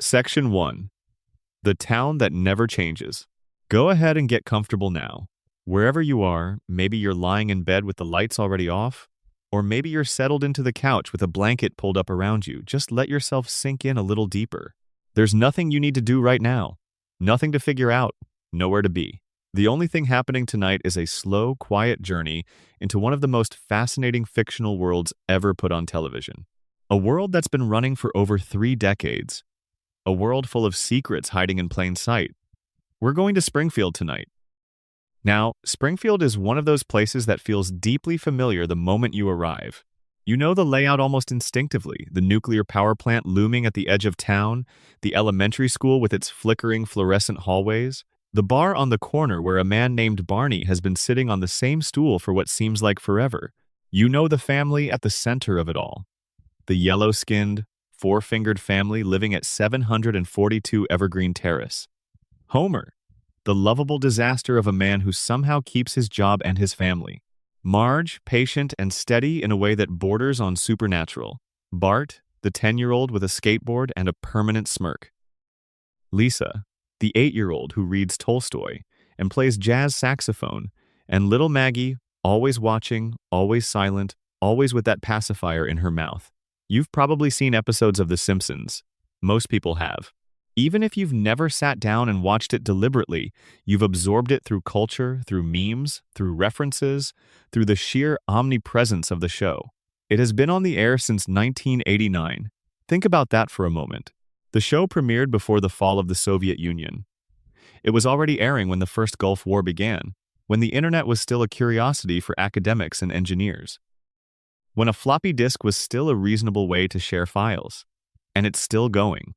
Section 1. The Town That Never Changes. Go ahead and get comfortable now. Wherever you are, maybe you're lying in bed with the lights already off, or maybe you're settled into the couch with a blanket pulled up around you. Just let yourself sink in a little deeper. There's nothing you need to do right now, nothing to figure out, nowhere to be. The only thing happening tonight is a slow, quiet journey into one of the most fascinating fictional worlds ever put on television. A world that's been running for over 3 decades. A world full of secrets hiding in plain sight. We're going to Springfield tonight. Now, Springfield is one of those places that feels deeply familiar the moment you arrive. You know the layout almost instinctively, the nuclear power plant looming at the edge of town, the elementary school with its flickering fluorescent hallways, the bar on the corner where a man named Barney has been sitting on the same stool for what seems like forever. You know the family at the center of it all. The yellow-skinned, four-fingered family living at 742 Evergreen Terrace. Homer, the lovable disaster of a man who somehow keeps his job and his family. Marge, patient and steady in a way that borders on supernatural. Bart, the 10-year-old with a skateboard and a permanent smirk. Lisa, the 8-year-old who reads Tolstoy and plays jazz saxophone. And little Maggie, always watching, always silent, always with that pacifier in her mouth. You've probably seen episodes of The Simpsons. Most people have. Even if you've never sat down and watched it deliberately, you've absorbed it through culture, through memes, through references, through the sheer omnipresence of the show. It has been on the air since 1989. Think about that for a moment. The show premiered before the fall of the Soviet Union. It was already airing when the first Gulf War began, when the internet was still a curiosity for academics and engineers, when a floppy disk was still a reasonable way to share files. And it's still going.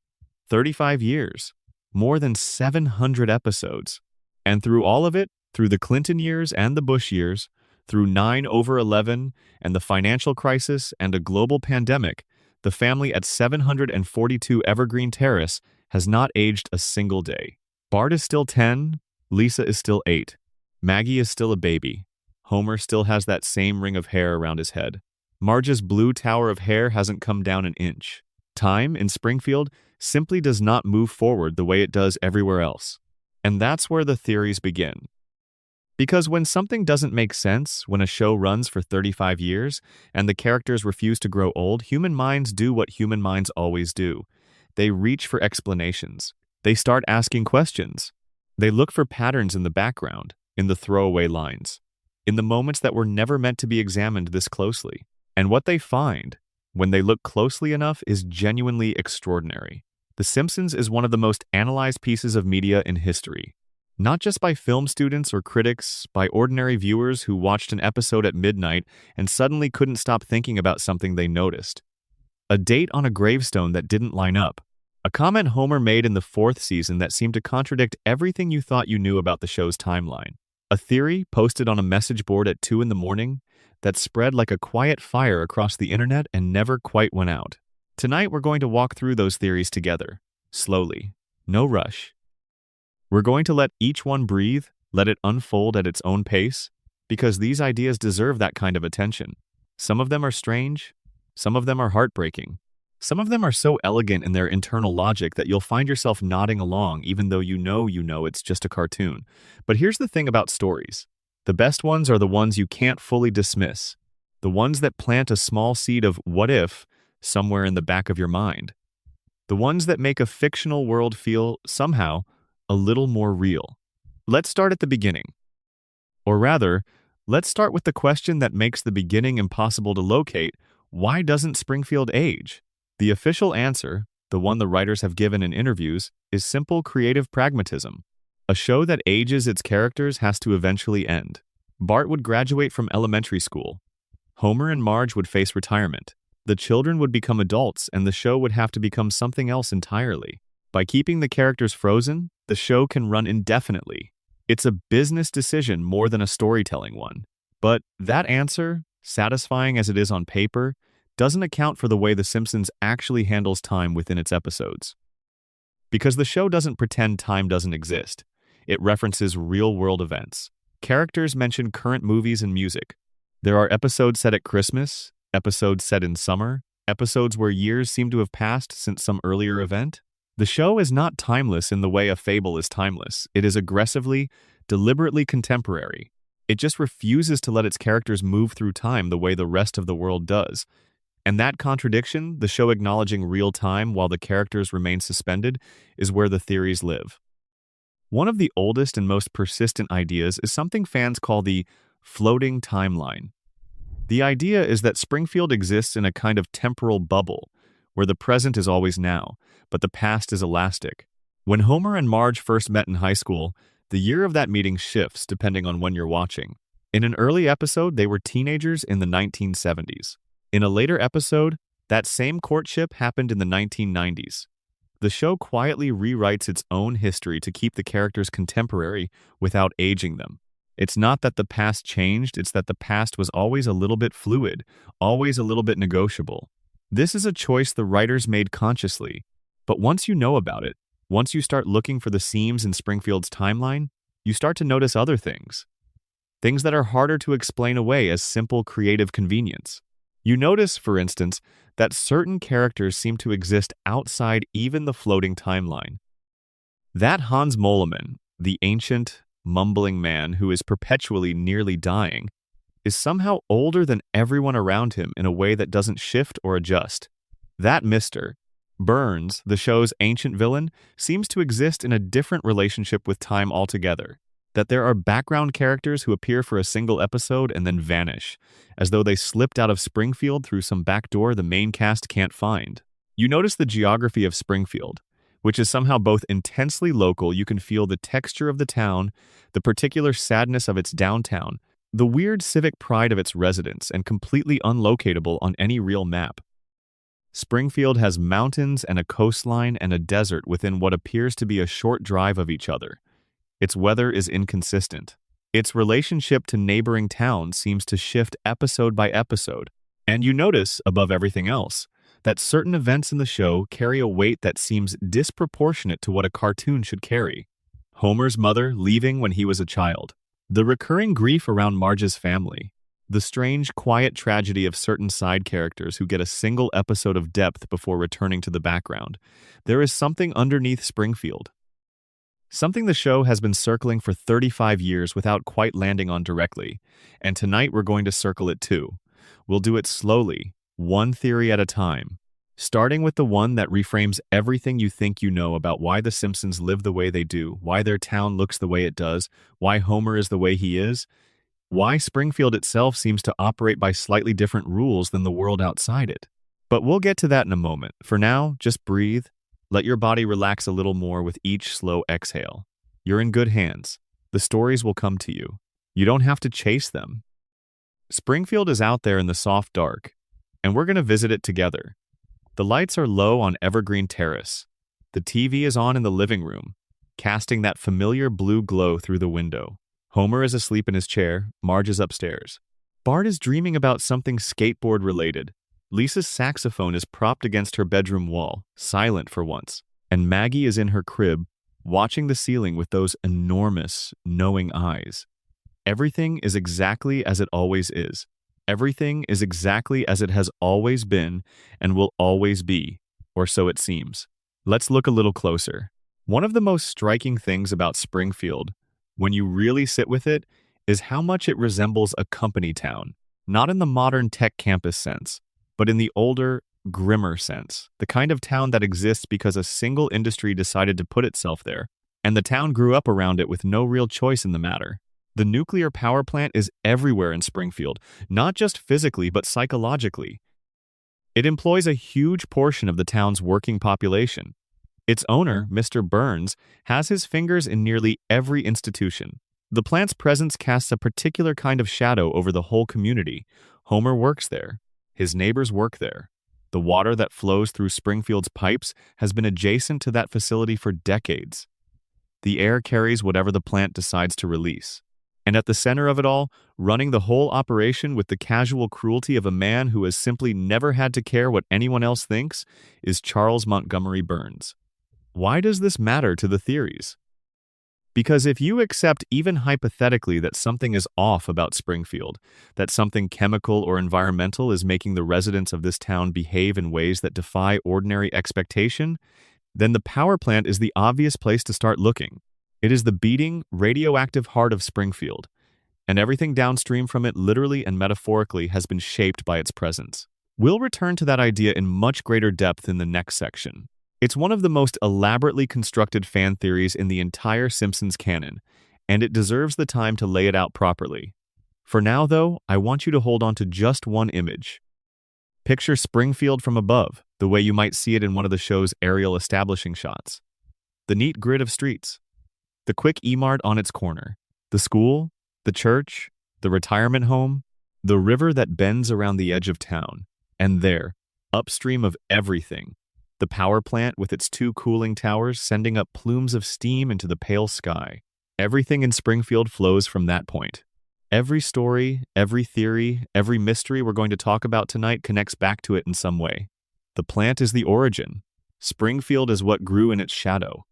35 years, more than 700 episodes. And through all of it, through the Clinton years and the Bush years, through 9/11 and the financial crisis and a global pandemic, the family at 742 Evergreen Terrace has not aged a single day. Bart is still 10, Lisa is still 8, Maggie is still a baby, Homer still has that same ring of hair around his head. Marge's blue tower of hair hasn't come down an inch. Time in Springfield simply does not move forward the way it does everywhere else. And that's where the theories begin. Because when something doesn't make sense, when a show runs for 35 years, and the characters refuse to grow old, human minds do what human minds always do. They reach for explanations. They start asking questions. They look for patterns in the background, in the throwaway lines, in the moments that were never meant to be examined this closely. And what they find, when they look closely enough, is genuinely extraordinary. The Simpsons is one of the most analyzed pieces of media in history. Not just by film students or critics, by ordinary viewers who watched an episode at midnight and suddenly couldn't stop thinking about something they noticed. A date on a gravestone that didn't line up. A comment Homer made in the 4th season that seemed to contradict everything you thought you knew about the show's timeline. A theory posted on a message board at 2 in the morning that spread like a quiet fire across the internet and never quite went out. Tonight we're going to walk through those theories together, slowly, no rush. We're going to let each one breathe, let it unfold at its own pace, because these ideas deserve that kind of attention. Some of them are strange, some of them are heartbreaking. Some of them are so elegant in their internal logic that you'll find yourself nodding along even though you know it's just a cartoon. But here's the thing about stories. The best ones are the ones you can't fully dismiss. The ones that plant a small seed of what if somewhere in the back of your mind. The ones that make a fictional world feel, somehow, a little more real. Let's start at the beginning. Or rather, let's start with the question that makes the beginning impossible to locate. Why doesn't Springfield age? The official answer, the one the writers have given in interviews, is simple creative pragmatism. A show that ages its characters has to eventually end. Bart would graduate from elementary school. Homer and Marge would face retirement. The children would become adults, and the show would have to become something else entirely. By keeping the characters frozen, the show can run indefinitely. It's a business decision more than a storytelling one. But that answer, satisfying as it is on paper, doesn't account for the way The Simpsons actually handles time within its episodes. Because the show doesn't pretend time doesn't exist. It references real-world events. Characters mention current movies and music. There are episodes set at Christmas, episodes set in summer, episodes where years seem to have passed since some earlier event. The show is not timeless in the way a fable is timeless. It is aggressively, deliberately contemporary. It just refuses to let its characters move through time the way the rest of the world does. And that contradiction, the show acknowledging real time while the characters remain suspended, is where the theories live. One of the oldest and most persistent ideas is something fans call the floating timeline. The idea is that Springfield exists in a kind of temporal bubble, where the present is always now, but the past is elastic. When Homer and Marge first met in high school, the year of that meeting shifts depending on when you're watching. In an early episode, they were teenagers in the 1970s. In a later episode, that same courtship happened in the 1990s. The show quietly rewrites its own history to keep the characters contemporary without aging them. It's not that the past changed, it's that the past was always a little bit fluid, always a little bit negotiable. This is a choice the writers made consciously, but once you know about it, once you start looking for the seams in Springfield's timeline, you start to notice other things. Things that are harder to explain away as simple creative convenience. You notice, for instance, that certain characters seem to exist outside even the floating timeline. That Hans Moleman, the ancient, mumbling man who is perpetually nearly dying, is somehow older than everyone around him in a way that doesn't shift or adjust. That Mr. Burns, the show's ancient villain, seems to exist in a different relationship with time altogether. That there are background characters who appear for a single episode and then vanish, as though they slipped out of Springfield through some back door the main cast can't find. You notice the geography of Springfield, which is somehow both intensely local. You can feel the texture of the town, the particular sadness of its downtown, the weird civic pride of its residents, and completely unlocatable on any real map. Springfield has mountains and a coastline and a desert within what appears to be a short drive of each other. Its weather is inconsistent. Its relationship to neighboring towns seems to shift episode by episode. And you notice, above everything else, that certain events in the show carry a weight that seems disproportionate to what a cartoon should carry. Homer's mother leaving when he was a child. The recurring grief around Marge's family. The strange, quiet tragedy of certain side characters who get a single episode of depth before returning to the background. There is something underneath Springfield. Something the show has been circling for 35 years without quite landing on directly, and tonight we're going to circle it too. We'll do it slowly, one theory at a time, starting with the one that reframes everything you think you know about why the Simpsons live the way they do, why their town looks the way it does, why Homer is the way he is, why Springfield itself seems to operate by slightly different rules than the world outside it. But we'll get to that in a moment. For now, just breathe. Let your body relax a little more with each slow exhale. You're in good hands. The stories will come to you. You don't have to chase them. Springfield is out there in the soft dark, and we're going to visit it together. The lights are low on Evergreen Terrace. The TV is on in the living room, casting that familiar blue glow through the window. Homer is asleep in his chair. Marge is upstairs. Bart is dreaming about something skateboard-related. Lisa's saxophone is propped against her bedroom wall, silent for once, and Maggie is in her crib, watching the ceiling with those enormous, knowing eyes. Everything is exactly as it always is. Everything is exactly as it has always been and will always be, or so it seems. Let's look a little closer. One of the most striking things about Springfield, when you really sit with it, is how much it resembles a company town, not in the modern tech campus sense, but in the older, grimmer sense, the kind of town that exists because a single industry decided to put itself there, and the town grew up around it with no real choice in the matter. The nuclear power plant is everywhere in Springfield, not just physically but psychologically. It employs a huge portion of the town's working population. Its owner, Mr. Burns, has his fingers in nearly every institution. The plant's presence casts a particular kind of shadow over the whole community. Homer works there. His neighbors work there. The water that flows through Springfield's pipes has been adjacent to that facility for decades. The air carries whatever the plant decides to release. And at the center of it all, running the whole operation with the casual cruelty of a man who has simply never had to care what anyone else thinks, is Charles Montgomery Burns. Why does this matter to the theories? Because if you accept even hypothetically that something is off about Springfield, that something chemical or environmental is making the residents of this town behave in ways that defy ordinary expectation, then the power plant is the obvious place to start looking. It is the beating, radioactive heart of Springfield, and everything downstream from it literally and metaphorically has been shaped by its presence. We'll return to that idea in much greater depth in the next section. It's one of the most elaborately constructed fan theories in the entire Simpsons canon, and it deserves the time to lay it out properly. For now, though, I want you to hold on to just one image. Picture Springfield from above, the way you might see it in one of the show's aerial establishing shots. The neat grid of streets, the quick E-Mart on its corner, the school, the church, the retirement home, the river that bends around the edge of town, and there, upstream of everything, the power plant with its 2 cooling towers sending up plumes of steam into the pale sky. Everything in Springfield flows from that point. Every story, every theory, every mystery we're going to talk about tonight connects back to it in some way. The plant is the origin. Springfield is what grew in its shadow.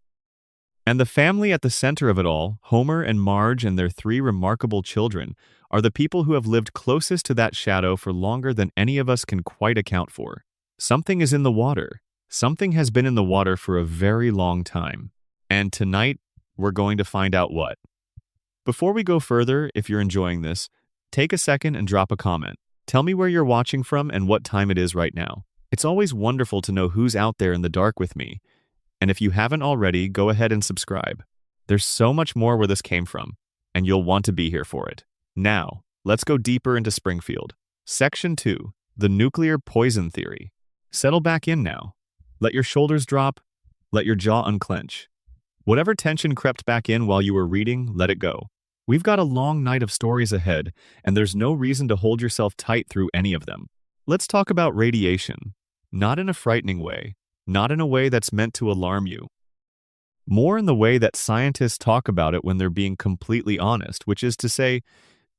And the family at the center of it all, Homer and Marge and their 3 remarkable children, are the people who have lived closest to that shadow for longer than any of us can quite account for. Something is in the water. Something has been in the water for a very long time. And tonight, we're going to find out what. Before we go further, if you're enjoying this, take a second and drop a comment. Tell me where you're watching from and what time it is right now. It's always wonderful to know who's out there in the dark with me. And if you haven't already, go ahead and subscribe. There's so much more where this came from, and you'll want to be here for it. Now, let's go deeper into Springfield. Section 2, the nuclear poison theory. Settle back in now. Let your shoulders drop. Let your jaw unclench. Whatever tension crept back in while you were reading, let it go. We've got a long night of stories ahead, and there's no reason to hold yourself tight through any of them. Let's talk about radiation. Not in a frightening way. Not in a way that's meant to alarm you. More in the way that scientists talk about it when they're being completely honest, which is to say,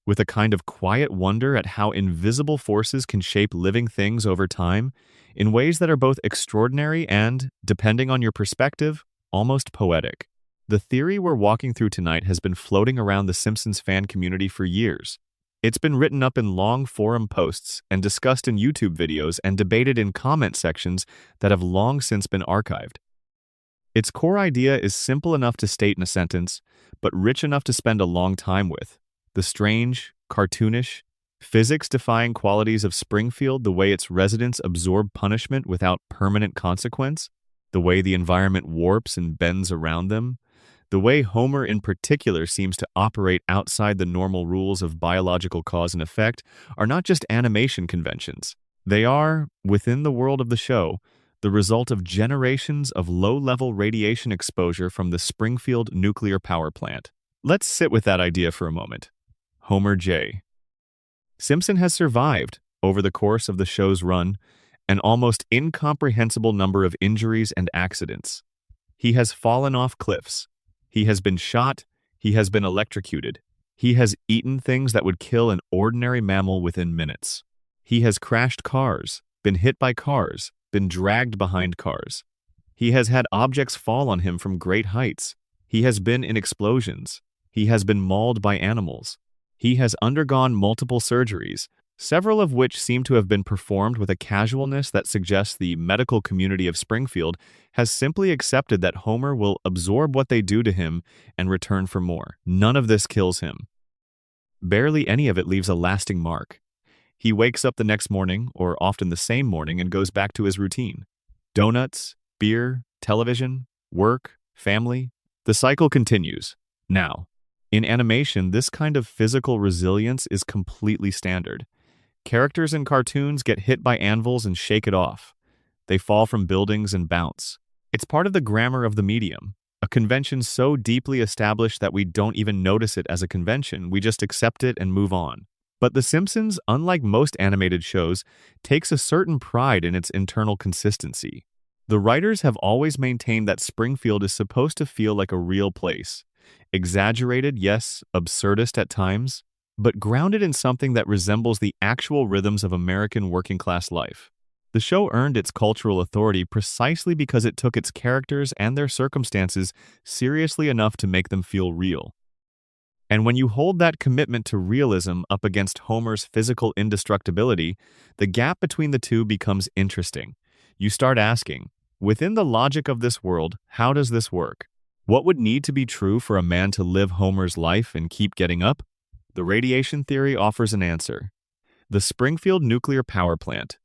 with a kind of quiet wonder at how invisible forces can shape living things over time in ways that are both extraordinary and, depending on your perspective, almost poetic. The theory we're walking through tonight has been floating around the Simpsons fan community for years. It's been written up in long forum posts and discussed in YouTube videos and debated in comment sections that have long since been archived. Its core idea is simple enough to state in a sentence, but rich enough to spend a long time with. The strange, cartoonish, physics-defying qualities of Springfield, the way its residents absorb punishment without permanent consequence, the way the environment warps and bends around them, the way Homer in particular seems to operate outside the normal rules of biological cause and effect, are not just animation conventions. They are, within the world of the show, the result of generations of low-level radiation exposure from the Springfield nuclear power plant. Let's sit with that idea for a moment. Homer J. Simpson has survived, over the course of the show's run, an almost incomprehensible number of injuries and accidents. He has fallen off cliffs. He has been shot. He has been electrocuted. He has eaten things that would kill an ordinary mammal within minutes. He has crashed cars, been hit by cars, been dragged behind cars. He has had objects fall on him from great heights. He has been in explosions. He has been mauled by animals. He has undergone multiple surgeries, several of which seem to have been performed with a casualness that suggests the medical community of Springfield has simply accepted that Homer will absorb what they do to him and return for more. None of this kills him. Barely any of it leaves a lasting mark. He wakes up the next morning, or often the same morning, and goes back to his routine. Donuts, beer, television, work, family. The cycle continues. Now, in animation, this kind of physical resilience is completely standard. Characters in cartoons get hit by anvils and shake it off. They fall from buildings and bounce. It's part of the grammar of the medium, a convention so deeply established that we don't even notice it as a convention, we just accept it and move on. But The Simpsons, unlike most animated shows, takes a certain pride in its internal consistency. The writers have always maintained that Springfield is supposed to feel like a real place. Exaggerated, yes, absurdist at times, but grounded in something that resembles the actual rhythms of American working-class life. The show earned its cultural authority precisely because it took its characters and their circumstances seriously enough to make them feel real. And when you hold that commitment to realism up against Homer's physical indestructibility, the gap between the two becomes interesting. You start asking, Within the logic of this world, how does this work? What would need to be true for a man to live Homer's life and keep getting up? The radiation theory offers an answer. The Springfield nuclear power plant,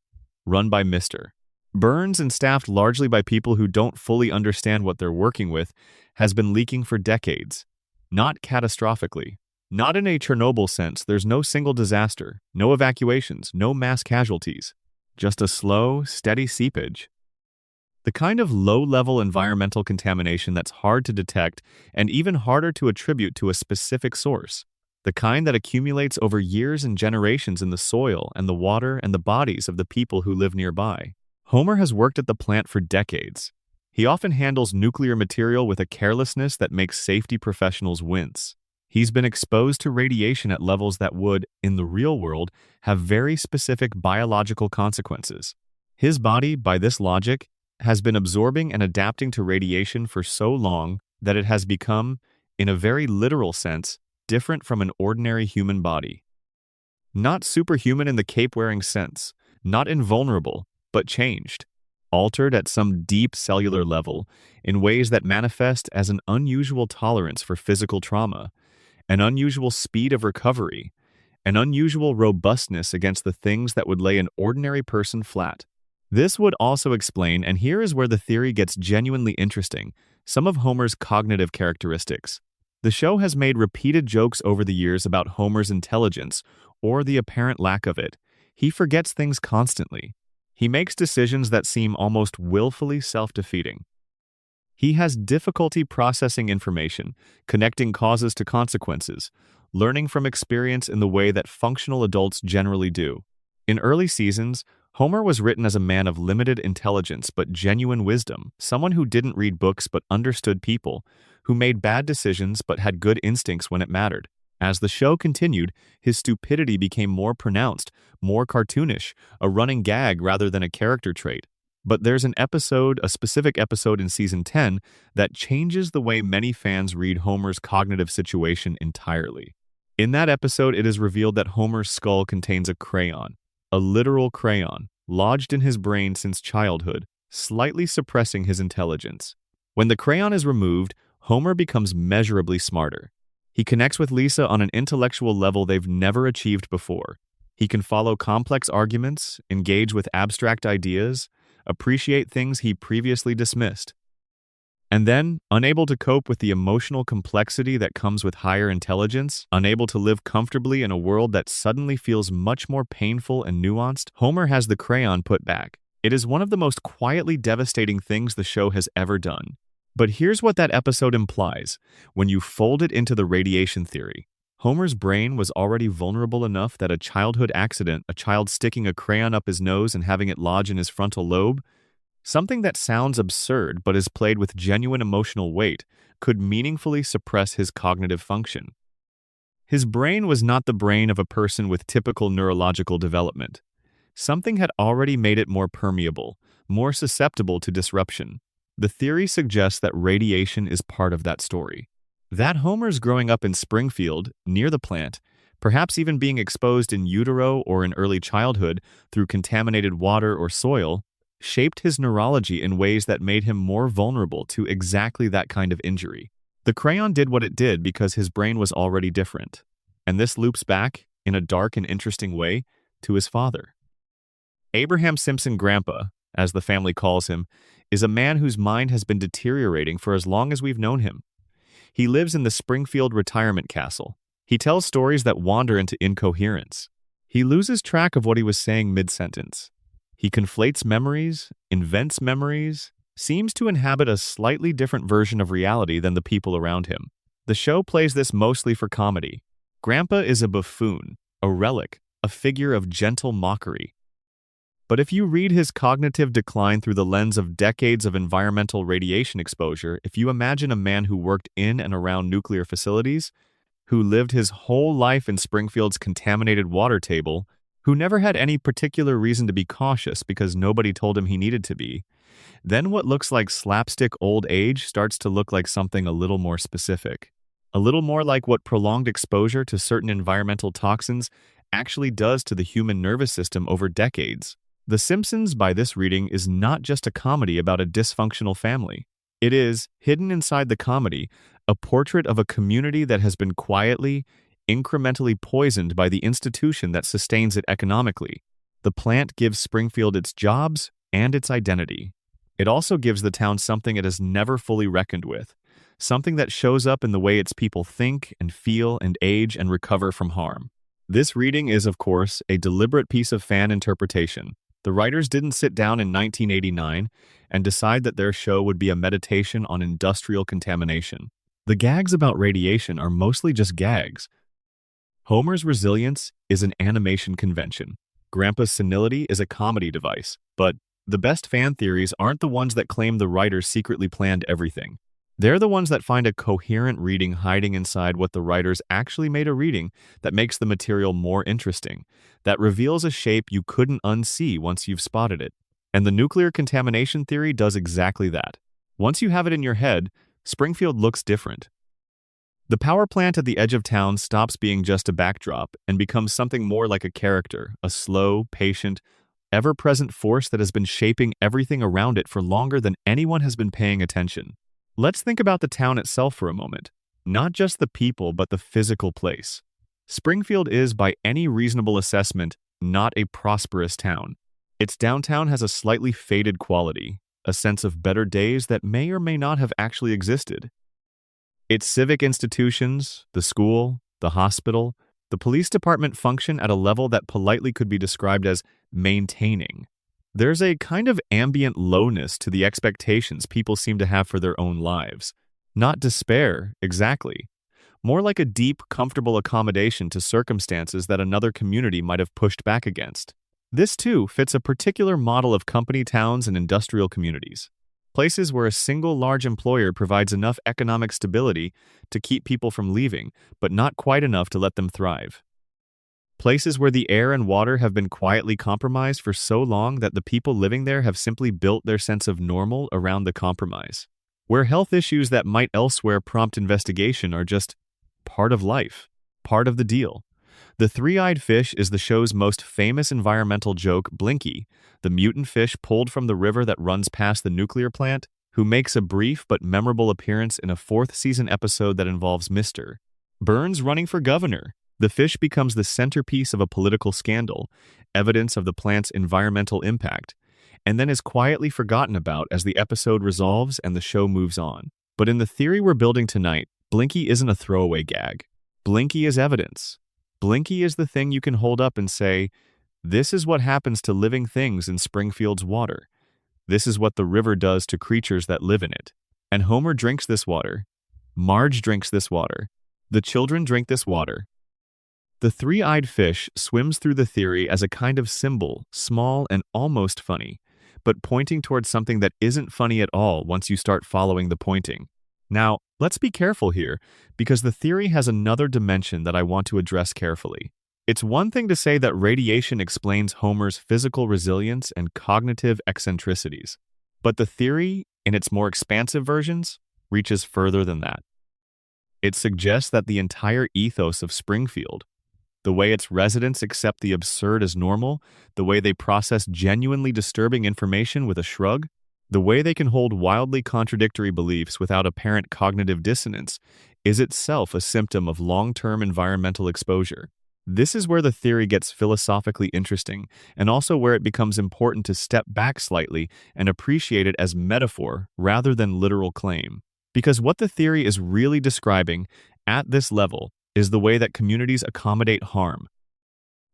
run by Mr. Burns and staffed largely by people who don't fully understand what they're working with, has been leaking for decades. Not catastrophically. Not in a Chernobyl sense, there's no single disaster, no evacuations, no mass casualties. Just a slow, steady seepage. The kind of low-level environmental contamination that's hard to detect and even harder to attribute to a specific source. The kind that accumulates over years and generations in the soil and the water and the bodies of the people who live nearby. Homer has worked at the plant for decades. He often handles nuclear material with a carelessness that makes safety professionals wince. He's been exposed to radiation at levels that would, in the real world, have very specific biological consequences. His body, by this logic, has been absorbing and adapting to radiation for so long that it has become, in a very literal sense, different from an ordinary human body. Not superhuman in the cape-wearing sense, not invulnerable, but changed, altered at some deep cellular level in ways that manifest as an unusual tolerance for physical trauma, an unusual speed of recovery, an unusual robustness against the things that would lay an ordinary person flat. This would also explain, and here is where the theory gets genuinely interesting, some of Homer's cognitive characteristics. The show has made repeated jokes over the years about Homer's intelligence, or the apparent lack of it. He forgets things constantly. He makes decisions that seem almost willfully self-defeating. He has difficulty processing information, connecting causes to consequences, learning from experience in the way that functional adults generally do. In early seasons, Homer was written as a man of limited intelligence but genuine wisdom, someone who didn't read books but understood people, who made bad decisions but had good instincts when it mattered. As the show continued, his stupidity became more pronounced, more cartoonish, a running gag rather than a character trait. But there's a specific episode in season 10 that changes the way many fans read Homer's cognitive situation entirely. In that episode, it is revealed that Homer's skull contains a crayon, a literal crayon, lodged in his brain since childhood, slightly suppressing his intelligence. When the crayon is removed, Homer becomes measurably smarter. He connects with Lisa on an intellectual level they've never achieved before. He can follow complex arguments, engage with abstract ideas, appreciate things he previously dismissed. And then, unable to cope with the emotional complexity that comes with higher intelligence, unable to live comfortably in a world that suddenly feels much more painful and nuanced, Homer has the crayon put back. It is one of the most quietly devastating things the show has ever done. But here's what that episode implies. When you fold it into the radiation theory, Homer's brain was already vulnerable enough that a childhood accident, a child sticking a crayon up his nose and having it lodge in his frontal lobe, something that sounds absurd but is played with genuine emotional weight, could meaningfully suppress his cognitive function. His brain was not the brain of a person with typical neurological development. Something had already made it more permeable, more susceptible to disruption. The theory suggests that radiation is part of that story. That Homer's growing up in Springfield, near the plant, perhaps even being exposed in utero or in early childhood through contaminated water or soil, shaped his neurology in ways that made him more vulnerable to exactly that kind of injury. The crayon did what it did because his brain was already different. And this loops back, in a dark and interesting way, to his father. Abraham Simpson Grandpa, as the family calls him, is a man whose mind has been deteriorating for as long as we've known him. He lives in the Springfield retirement castle. He tells stories that wander into incoherence. He loses track of what he was saying mid-sentence. He conflates memories, invents memories, seems to inhabit a slightly different version of reality than the people around him. The show plays this mostly for comedy. Grandpa is a buffoon, a relic, a figure of gentle mockery. But if you read his cognitive decline through the lens of decades of environmental radiation exposure, if you imagine a man who worked in and around nuclear facilities, who lived his whole life in Springfield's contaminated water table, who never had any particular reason to be cautious because nobody told him he needed to be, then what looks like slapstick old age starts to look like something a little more specific. A little more like what prolonged exposure to certain environmental toxins actually does to the human nervous system over decades. The Simpsons, by this reading, is not just a comedy about a dysfunctional family. It is, hidden inside the comedy, a portrait of a community that has been quietly, incrementally poisoned by the institution that sustains it economically. The plant gives Springfield its jobs and its identity. It also gives the town something it has never fully reckoned with, something that shows up in the way its people think and feel and age and recover from harm. This reading is, of course, a deliberate piece of fan interpretation. The writers didn't sit down in 1989 and decide that their show would be a meditation on industrial contamination. The gags about radiation are mostly just gags. Homer's resilience is an animation convention. Grandpa's senility is a comedy device. But the best fan theories aren't the ones that claim the writers secretly planned everything. They're the ones that find a coherent reading hiding inside what the writers actually made a reading that makes the material more interesting, that reveals a shape you couldn't unsee once you've spotted it. And the nuclear contamination theory does exactly that. Once you have it in your head, Springfield looks different. The power plant at the edge of town stops being just a backdrop and becomes something more like a character, a slow, patient, ever-present force that has been shaping everything around it for longer than anyone has been paying attention. Let's think about the town itself for a moment. Not just the people, but the physical place. Springfield is, by any reasonable assessment, not a prosperous town. Its downtown has a slightly faded quality, a sense of better days that may or may not have actually existed. Its civic institutions, the school, the hospital, the police department function at a level that politely could be described as maintaining. There's a kind of ambient lowness to the expectations people seem to have for their own lives. Not despair, exactly. More like a deep, comfortable accommodation to circumstances that another community might have pushed back against. This, too, fits a particular model of company towns and industrial communities. Places where a single large employer provides enough economic stability to keep people from leaving, but not quite enough to let them thrive. Places where the air and water have been quietly compromised for so long that the people living there have simply built their sense of normal around the compromise. Where health issues that might elsewhere prompt investigation are just part of life, part of the deal. The three-eyed fish is the show's most famous environmental joke, Blinky, the mutant fish pulled from the river that runs past the nuclear plant, who makes a brief but memorable appearance in a fourth-season episode that involves Mr. Burns running for governor. The fish becomes the centerpiece of a political scandal, evidence of the plant's environmental impact, and then is quietly forgotten about as the episode resolves and the show moves on. But in the theory we're building tonight, Blinky isn't a throwaway gag. Blinky is evidence. Blinky is the thing you can hold up and say, this is what happens to living things in Springfield's water. This is what the river does to creatures that live in it. And Homer drinks this water. Marge drinks this water. The children drink this water. The three-eyed fish swims through the theory as a kind of symbol, small and almost funny, but pointing towards something that isn't funny at all once you start following the pointing. Now, let's be careful here, because the theory has another dimension that I want to address carefully. It's one thing to say that radiation explains Homer's physical resilience and cognitive eccentricities, but the theory, in its more expansive versions, reaches further than that. It suggests that the entire ethos of Springfield, the way its residents accept the absurd as normal, the way they process genuinely disturbing information with a shrug, the way they can hold wildly contradictory beliefs without apparent cognitive dissonance, is itself a symptom of long-term environmental exposure. This is where the theory gets philosophically interesting, and also where it becomes important to step back slightly and appreciate it as metaphor rather than literal claim. Because what the theory is really describing, at this level, is the way that communities accommodate harm.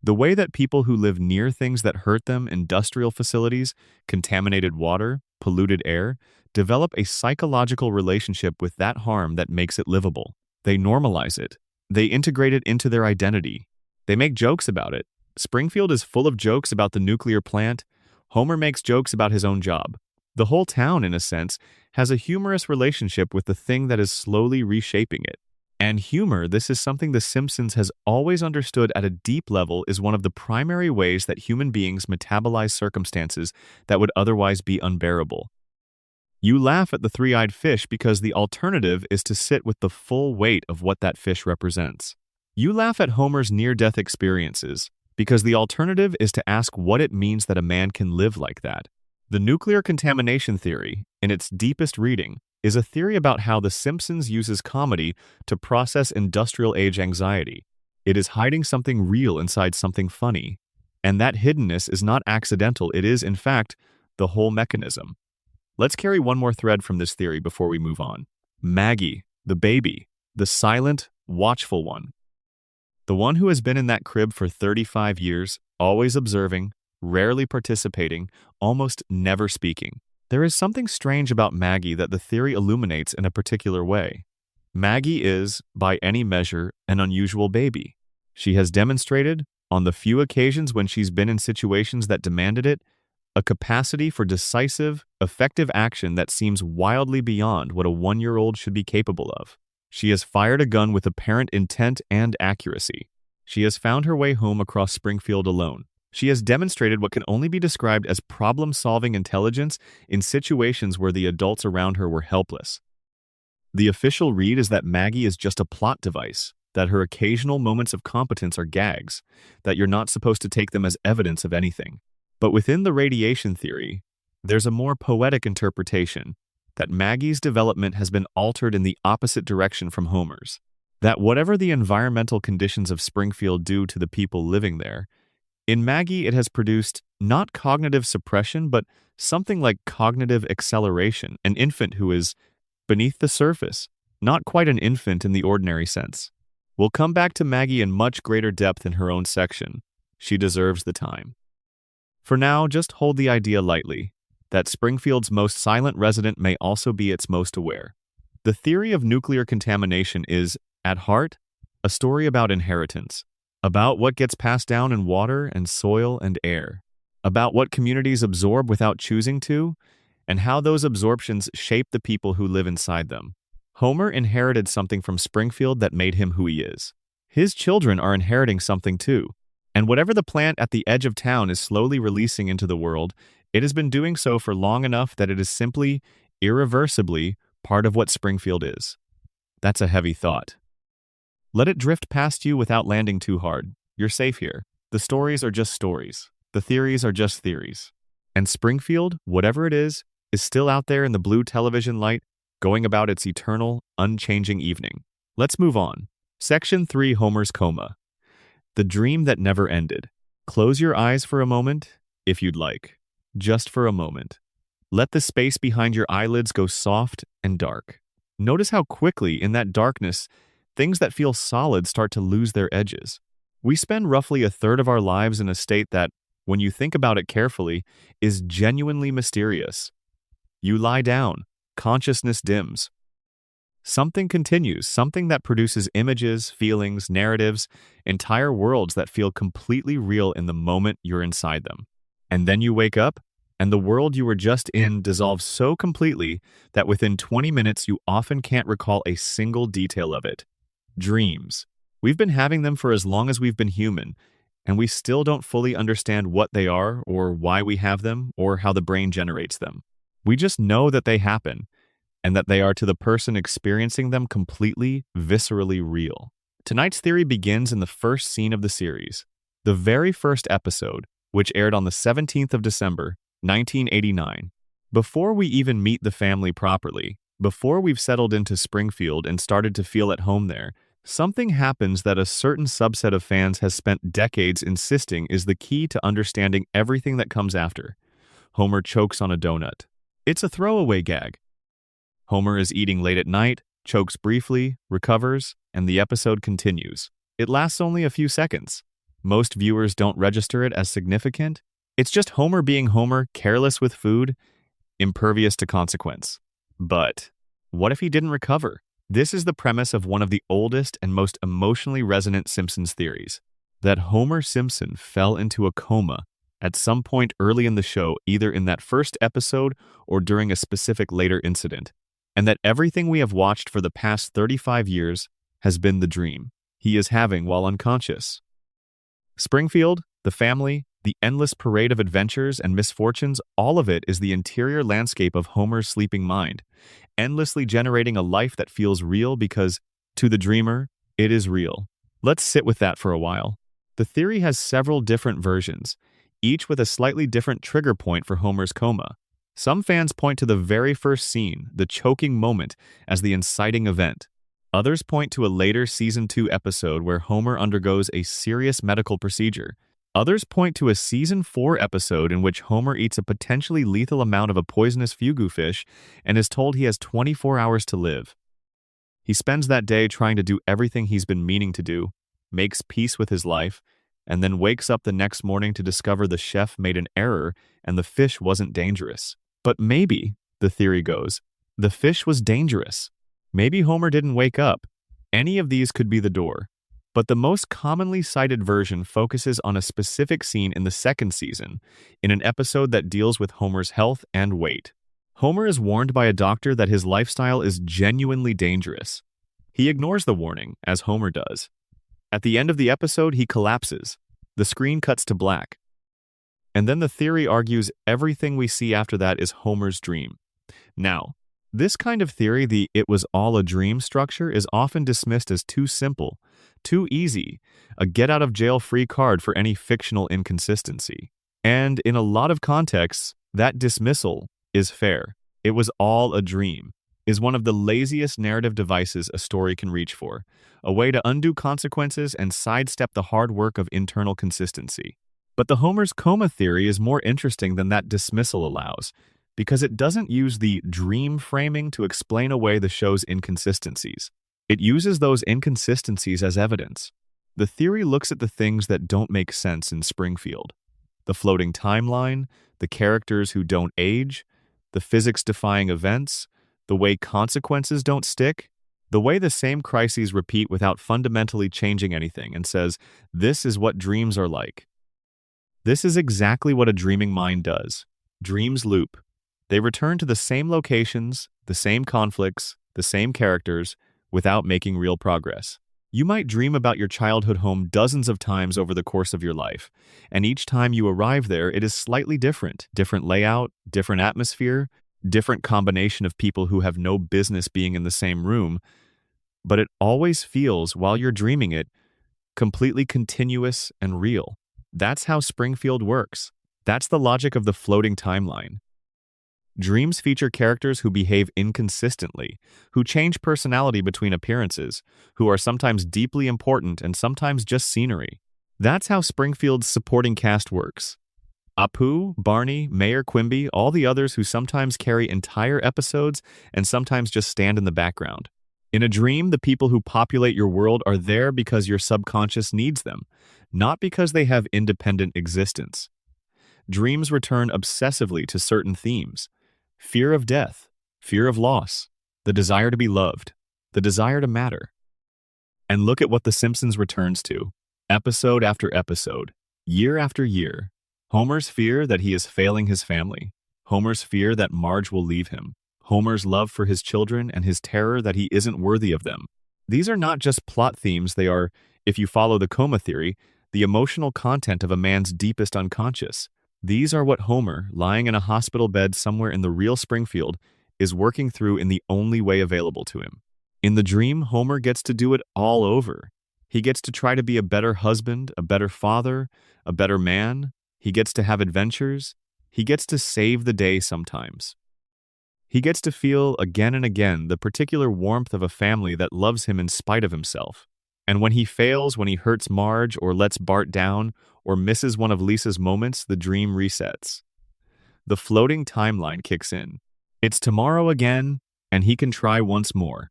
The way that people who live near things that hurt them, industrial facilities, contaminated water, polluted air, develop a psychological relationship with that harm that makes it livable. They normalize it. They integrate it into their identity. They make jokes about it. Springfield is full of jokes about the nuclear plant. Homer makes jokes about his own job. The whole town, in a sense, has a humorous relationship with the thing that is slowly reshaping it. And humor, this is something The Simpsons has always understood at a deep level, is one of the primary ways that human beings metabolize circumstances that would otherwise be unbearable. You laugh at the three-eyed fish because the alternative is to sit with the full weight of what that fish represents. You laugh at Homer's near-death experiences because the alternative is to ask what it means that a man can live like that. The nuclear contamination theory, in its deepest reading, is a theory about how The Simpsons uses comedy to process industrial-age anxiety. It is hiding something real inside something funny. And that hiddenness is not accidental, it is, in fact, the whole mechanism. Let's carry one more thread from this theory before we move on. Maggie, the baby, the silent, watchful one. The one who has been in that crib for 35 years, always observing, rarely participating, almost never speaking. There is something strange about Maggie that the theory illuminates in a particular way. Maggie is, by any measure, an unusual baby. She has demonstrated, on the few occasions when she's been in situations that demanded it, a capacity for decisive, effective action that seems wildly beyond what a one-year-old should be capable of. She has fired a gun with apparent intent and accuracy. She has found her way home across Springfield alone. She has demonstrated what can only be described as problem-solving intelligence in situations where the adults around her were helpless. The official read is that Maggie is just a plot device, that her occasional moments of competence are gags, that you're not supposed to take them as evidence of anything. But within the radiation theory, there's a more poetic interpretation, that Maggie's development has been altered in the opposite direction from Homer's. That whatever the environmental conditions of Springfield do to the people living there, in Maggie it has produced not cognitive suppression, but something like cognitive acceleration, an infant who is beneath the surface, not quite an infant in the ordinary sense. We'll come back to Maggie in much greater depth in her own section. She deserves the time. For now, just hold the idea lightly, that Springfield's most silent resident may also be its most aware. The theory of nuclear contamination is, at heart, a story about inheritance, about what gets passed down in water and soil and air, about what communities absorb without choosing to, and how those absorptions shape the people who live inside them. Homer inherited something from Springfield that made him who he is. His children are inheriting something too, and whatever the plant at the edge of town is slowly releasing into the world, it has been doing so for long enough that it is simply, irreversibly, part of what Springfield is. That's a heavy thought. Let it drift past you without landing too hard. You're safe here. The stories are just stories. The theories are just theories. And Springfield, whatever it is still out there in the blue television light, going about its eternal, unchanging evening. Let's move on. Section 3, Homer's Coma. The dream that never ended. Close your eyes for a moment, if you'd like. Just for a moment. Let the space behind your eyelids go soft and dark. Notice how quickly, in that darkness, things that feel solid start to lose their edges. We spend roughly a third of our lives in a state that, when you think about it carefully, is genuinely mysterious. You lie down, consciousness dims. Something continues, something that produces images, feelings, narratives, entire worlds that feel completely real in the moment you're inside them. And then you wake up, and the world you were just in dissolves so completely that within 20 minutes you often can't recall a single detail of it. Dreams. We've been having them for as long as we've been human, and we still don't fully understand what they are or why we have them or how the brain generates them. We just know that they happen, and that they are to the person experiencing them completely, viscerally real. Tonight's theory begins in the first scene of the series, the very first episode, which aired on the 17th of December, 1989. Before we even meet the family properly, before we've settled into Springfield and started to feel at home there, something happens that a certain subset of fans has spent decades insisting is the key to understanding everything that comes after. Homer chokes on a donut. It's a throwaway gag. Homer is eating late at night, chokes briefly, recovers, and the episode continues. It lasts only a few seconds. Most viewers don't register it as significant. It's just Homer being Homer, careless with food, impervious to consequence. But what if he didn't recover? This is the premise of one of the oldest and most emotionally resonant Simpsons theories, that Homer Simpson fell into a coma at some point early in the show, either in that first episode or during a specific later incident, and that everything we have watched for the past 35 years has been the dream he is having while unconscious. Springfield, the family, the endless parade of adventures and misfortunes, all of it is the interior landscape of Homer's sleeping mind, endlessly generating a life that feels real because, to the dreamer, it is real. Let's sit with that for a while. The theory has several different versions, each with a slightly different trigger point for Homer's coma. Some fans point to the very first scene, the choking moment, as the inciting event. Others point to a later Season 2 episode where Homer undergoes a serious medical procedure. Others point to a Season 4 episode in which Homer eats a potentially lethal amount of a poisonous fugu fish and is told he has 24 hours to live. He spends that day trying to do everything he's been meaning to do, makes peace with his life, and then wakes up the next morning to discover the chef made an error and the fish wasn't dangerous. But maybe, the theory goes, the fish was dangerous. Maybe Homer didn't wake up. Any of these could be the door. But the most commonly cited version focuses on a specific scene in the second season, in an episode that deals with Homer's health and weight. Homer is warned by a doctor that his lifestyle is genuinely dangerous. He ignores the warning, as Homer does. At the end of the episode, he collapses. The screen cuts to black. And then the theory argues everything we see after that is Homer's dream. Now, this kind of theory, the "it was all a dream" structure, is often dismissed as too simple, too easy, a get-out-of-jail-free card for any fictional inconsistency. And in a lot of contexts, that dismissal is fair. "It was all a dream" is one of the laziest narrative devices a story can reach for, a way to undo consequences and sidestep the hard work of internal consistency. But the Homer's coma theory is more interesting than that dismissal allows, because it doesn't use the dream framing to explain away the show's inconsistencies. It uses those inconsistencies as evidence. The theory looks at the things that don't make sense in Springfield: the floating timeline, the characters who don't age, the physics-defying events, the way consequences don't stick, the way the same crises repeat without fundamentally changing anything, and says, this is what dreams are like. This is exactly what a dreaming mind does. Dreams loop. They return to the same locations, the same conflicts, the same characters, without making real progress. You might dream about your childhood home dozens of times over the course of your life, and each time you arrive there, it is slightly different. Different layout, different atmosphere, different combination of people who have no business being in the same room, but it always feels, while you're dreaming it, completely continuous and real. That's how Springfield works. That's the logic of the floating timeline. Dreams feature characters who behave inconsistently, who change personality between appearances, who are sometimes deeply important and sometimes just scenery. That's how Springfield's supporting cast works. Apu, Barney, Mayor Quimby, all the others who sometimes carry entire episodes and sometimes just stand in the background. In a dream, the people who populate your world are there because your subconscious needs them, not because they have independent existence. Dreams return obsessively to certain themes: fear of death, fear of loss, the desire to be loved, the desire to matter. And look at what The Simpsons returns to, episode after episode, year after year. Homer's fear that he is failing his family, Homer's fear that Marge will leave him, Homer's love for his children and his terror that he isn't worthy of them. These are not just plot themes, they are, if you follow the coma theory, the emotional content of a man's deepest unconscious. These are what Homer, lying in a hospital bed somewhere in the real Springfield, is working through in the only way available to him. In the dream, Homer gets to do it all over. He gets to try to be a better husband, a better father, a better man. He gets to have adventures. He gets to save the day sometimes. He gets to feel again and again the particular warmth of a family that loves him in spite of himself. And when he fails, when he hurts Marge or lets Bart down or misses one of Lisa's moments, the dream resets. The floating timeline kicks in. It's tomorrow again, and he can try once more.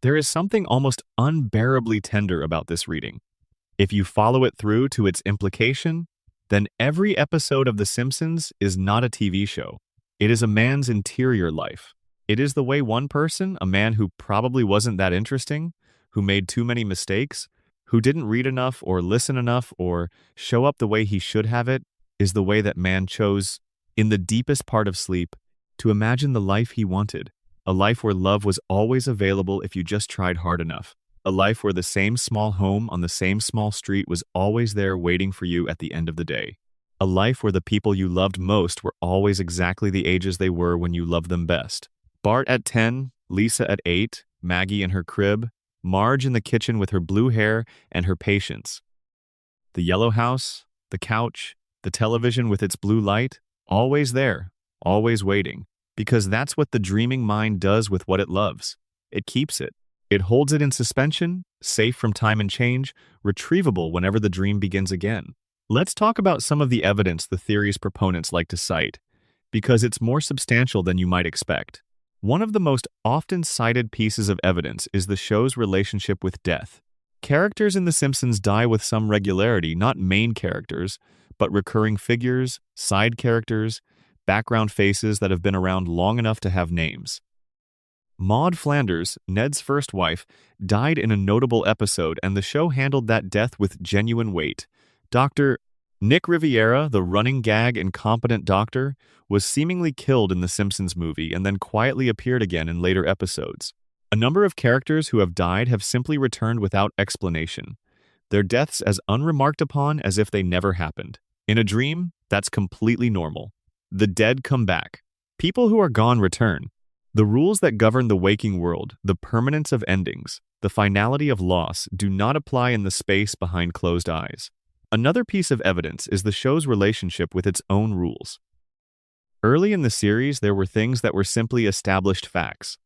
There is something almost unbearably tender about this reading. If you follow it through to its implication, then every episode of The Simpsons is not a TV show. It is a man's interior life. It is the way one person, a man who probably wasn't that interesting, who made too many mistakes, who didn't read enough or listen enough or show up the way he should have it, is the way that man chose, in the deepest part of sleep, to imagine the life he wanted. A life where love was always available if you just tried hard enough. A life where the same small home on the same small street was always there waiting for you at the end of the day. A life where the people you loved most were always exactly the ages they were when you loved them best. Bart at 10, Lisa at 8, Maggie in her crib, Marge in the kitchen with her blue hair and her patience. The yellow house, the couch, the television with its blue light, always there, always waiting. Because that's what the dreaming mind does with what it loves. It keeps it. It holds it in suspension, safe from time and change, retrievable whenever the dream begins again. Let's talk about some of the evidence the theory's proponents like to cite, because it's more substantial than you might expect. One of the most often cited pieces of evidence is the show's relationship with death. Characters in The Simpsons die with some regularity, not main characters, but recurring figures, side characters, background faces that have been around long enough to have names. Maude Flanders, Ned's first wife, died in a notable episode, and the show handled that death with genuine weight. Dr. Nick Riviera, the running gag incompetent doctor, was seemingly killed in the Simpsons movie and then quietly appeared again in later episodes. A number of characters who have died have simply returned without explanation, their deaths as unremarked upon as if they never happened. In a dream, that's completely normal. The dead come back. People who are gone return. The rules that govern the waking world, the permanence of endings, the finality of loss, do not apply in the space behind closed eyes. Another piece of evidence is the show's relationship with its own rules. Early in the series, there were things that were simply established facts.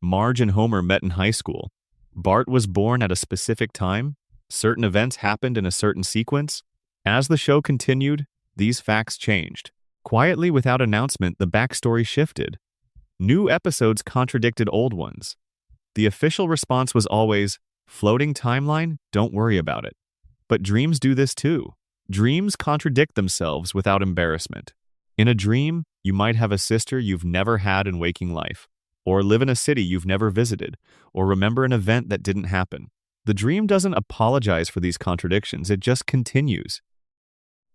Marge and Homer met in high school. Bart was born at a specific time. Certain events happened in a certain sequence. As the show continued, these facts changed. Quietly, without announcement, the backstory shifted. New episodes contradicted old ones. The official response was always, "Floating timeline? Don't worry about it." But dreams do this too. Dreams contradict themselves without embarrassment. In a dream, you might have a sister you've never had in waking life, or live in a city you've never visited, or remember an event that didn't happen. The dream doesn't apologize for these contradictions, it just continues.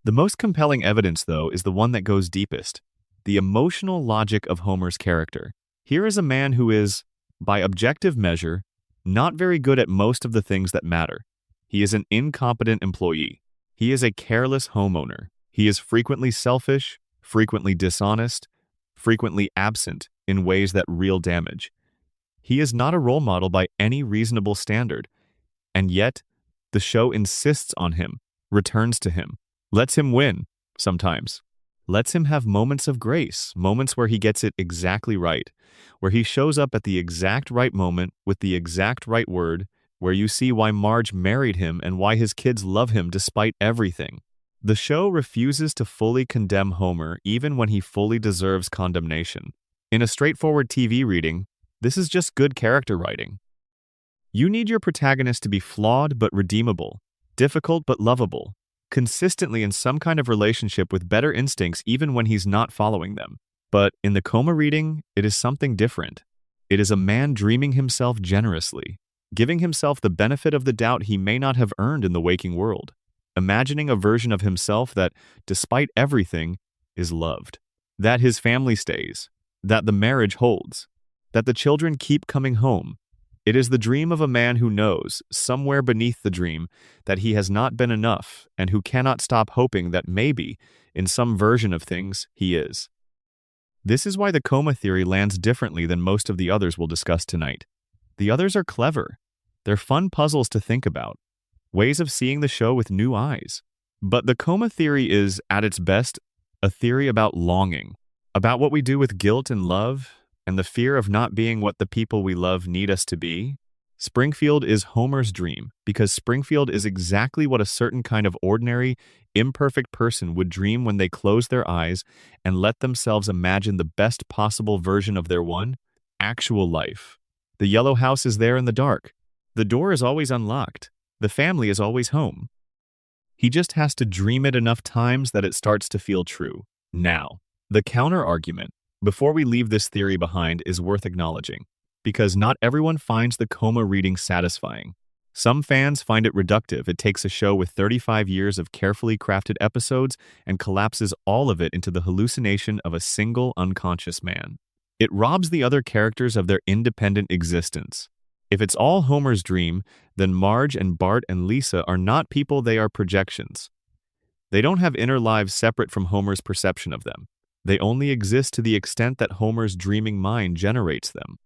The most compelling evidence, though, is the one that goes deepest: the emotional logic of Homer's character. Here is a man who is, by objective measure, not very good at most of the things that matter. He is an incompetent employee. He is a careless homeowner. He is frequently selfish, frequently dishonest, frequently absent in ways that real damage. He is not a role model by any reasonable standard, and yet the show insists on him, returns to him, lets him win, sometimes. Lets him have moments of grace, moments where he gets it exactly right, where he shows up at the exact right moment with the exact right word, where you see why Marge married him and why his kids love him despite everything. The show refuses to fully condemn Homer even when he fully deserves condemnation. In a straightforward TV reading, this is just good character writing. You need your protagonist to be flawed but redeemable, difficult but lovable, consistently in some kind of relationship with better instincts even when he's not following them. But in the coma reading, it is something different. It is a man dreaming himself generously, giving himself the benefit of the doubt he may not have earned in the waking world, imagining a version of himself that, despite everything, is loved, that his family stays, that the marriage holds, that the children keep coming home. It is the dream of a man who knows, somewhere beneath the dream, that he has not been enough and who cannot stop hoping that maybe, in some version of things, he is. This is why the coma theory lands differently than most of the others we'll discuss tonight. The others are clever. They're fun puzzles to think about, ways of seeing the show with new eyes. But the coma theory is, at its best, a theory about longing, about what we do with guilt and love, and the fear of not being what the people we love need us to be. Springfield is Homer's dream, because Springfield is exactly what a certain kind of ordinary, imperfect person would dream when they close their eyes and let themselves imagine the best possible version of their actual life. The yellow house is there in the dark. The door is always unlocked. The family is always home. He just has to dream it enough times that it starts to feel true. Now, the counter-argument, before we leave this theory behind, is worth acknowledging, because not everyone finds the coma reading satisfying. Some fans find it reductive. It takes a show with 35 years of carefully crafted episodes and collapses all of it into the hallucination of a single unconscious man. It robs the other characters of their independent existence. If it's all Homer's dream, then Marge and Bart and Lisa are not people, they are projections. They don't have inner lives separate from Homer's perception of them. They only exist to the extent that Homer's dreaming mind generates them.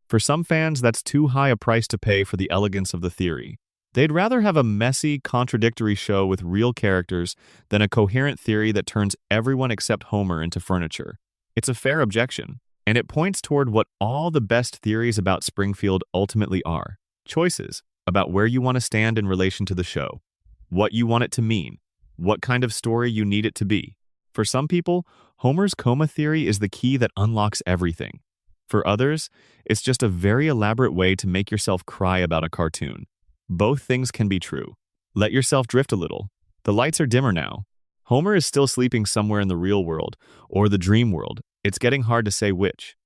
For some fans, that's too high a price to pay for the elegance of the theory. They'd rather have a messy, contradictory show with real characters than a coherent theory that turns everyone except Homer into furniture. It's a fair objection, and it points toward what all the best theories about Springfield ultimately are: choices about where you want to stand in relation to the show, what you want it to mean, what kind of story you need it to be. For some people, Homer's coma theory is the key that unlocks everything. For others, it's just a very elaborate way to make yourself cry about a cartoon. Both things can be true. Let yourself drift a little. The lights are dimmer now. Homer is still sleeping somewhere in the real world, or the dream world. It's getting hard to say which.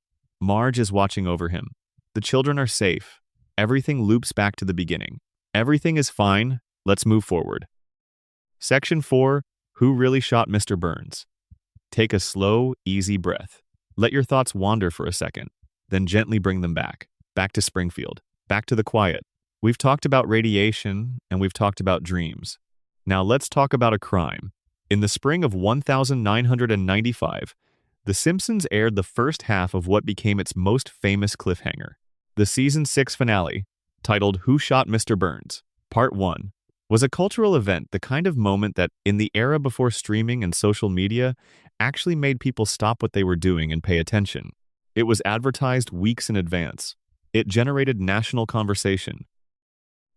Marge is watching over him. The children are safe. Everything loops back to the beginning. Everything is fine. Let's move forward. Section 4. Who really shot Mr. Burns? Take a slow, easy breath. Let your thoughts wander for a second, then gently bring them back to Springfield, back to the quiet. We've talked about radiation, and we've talked about dreams. Now let's talk about a crime. In the spring of 1995, The Simpsons aired the first half of what became its most famous cliffhanger. The season 6 finale, titled Who Shot Mr. Burns? Part 1, was a cultural event, the kind of moment that, in the era before streaming and social media, actually made people stop what they were doing and pay attention. It was advertised weeks in advance. It generated national conversation.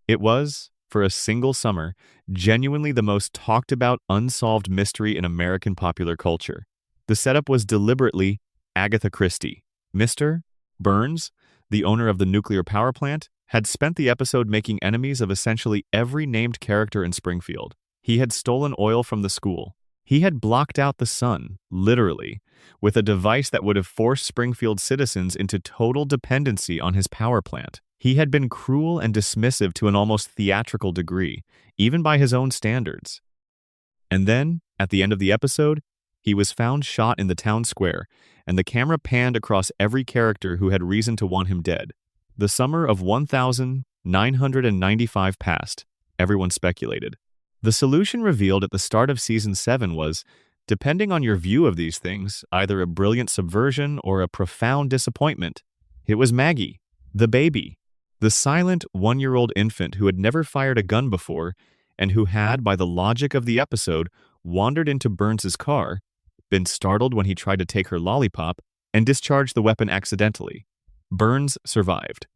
It was, for a single summer, genuinely the most talked about unsolved mystery in American popular culture. The setup was deliberately Agatha Christie. Mr. Burns, the owner of the nuclear power plant, had spent the episode making enemies of essentially every named character in Springfield. He had stolen oil from the school. He had blocked out the sun, literally, with a device that would have forced Springfield citizens into total dependency on his power plant. He had been cruel and dismissive to an almost theatrical degree, even by his own standards. And then, at the end of the episode, he was found shot in the town square, and the camera panned across every character who had reason to want him dead. The summer of 1995 passed. Everyone speculated. The solution revealed at the start of Season 7 was, depending on your view of these things, either a brilliant subversion or a profound disappointment. It was Maggie, the baby. The silent, one-year-old infant who had never fired a gun before and who had, by the logic of the episode, wandered into Burns's car, been startled when he tried to take her lollipop, and discharged the weapon accidentally. Burns survived.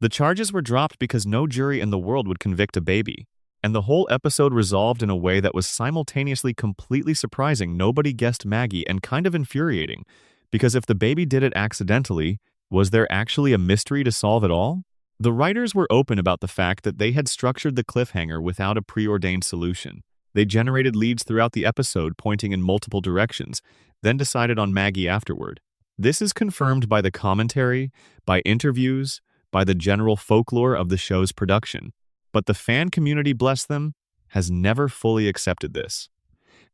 The charges were dropped because no jury in the world would convict a baby, and the whole episode resolved in a way that was simultaneously completely surprising. Nobody guessed Maggie and kind of infuriating, because if the baby did it accidentally, was there actually a mystery to solve at all? The writers were open about the fact that they had structured the cliffhanger without a preordained solution. They generated leads throughout the episode pointing in multiple directions, then decided on Maggie afterward. This is confirmed by the commentary, by interviews, by the general folklore of the show's production. But the fan community, bless them, has never fully accepted this.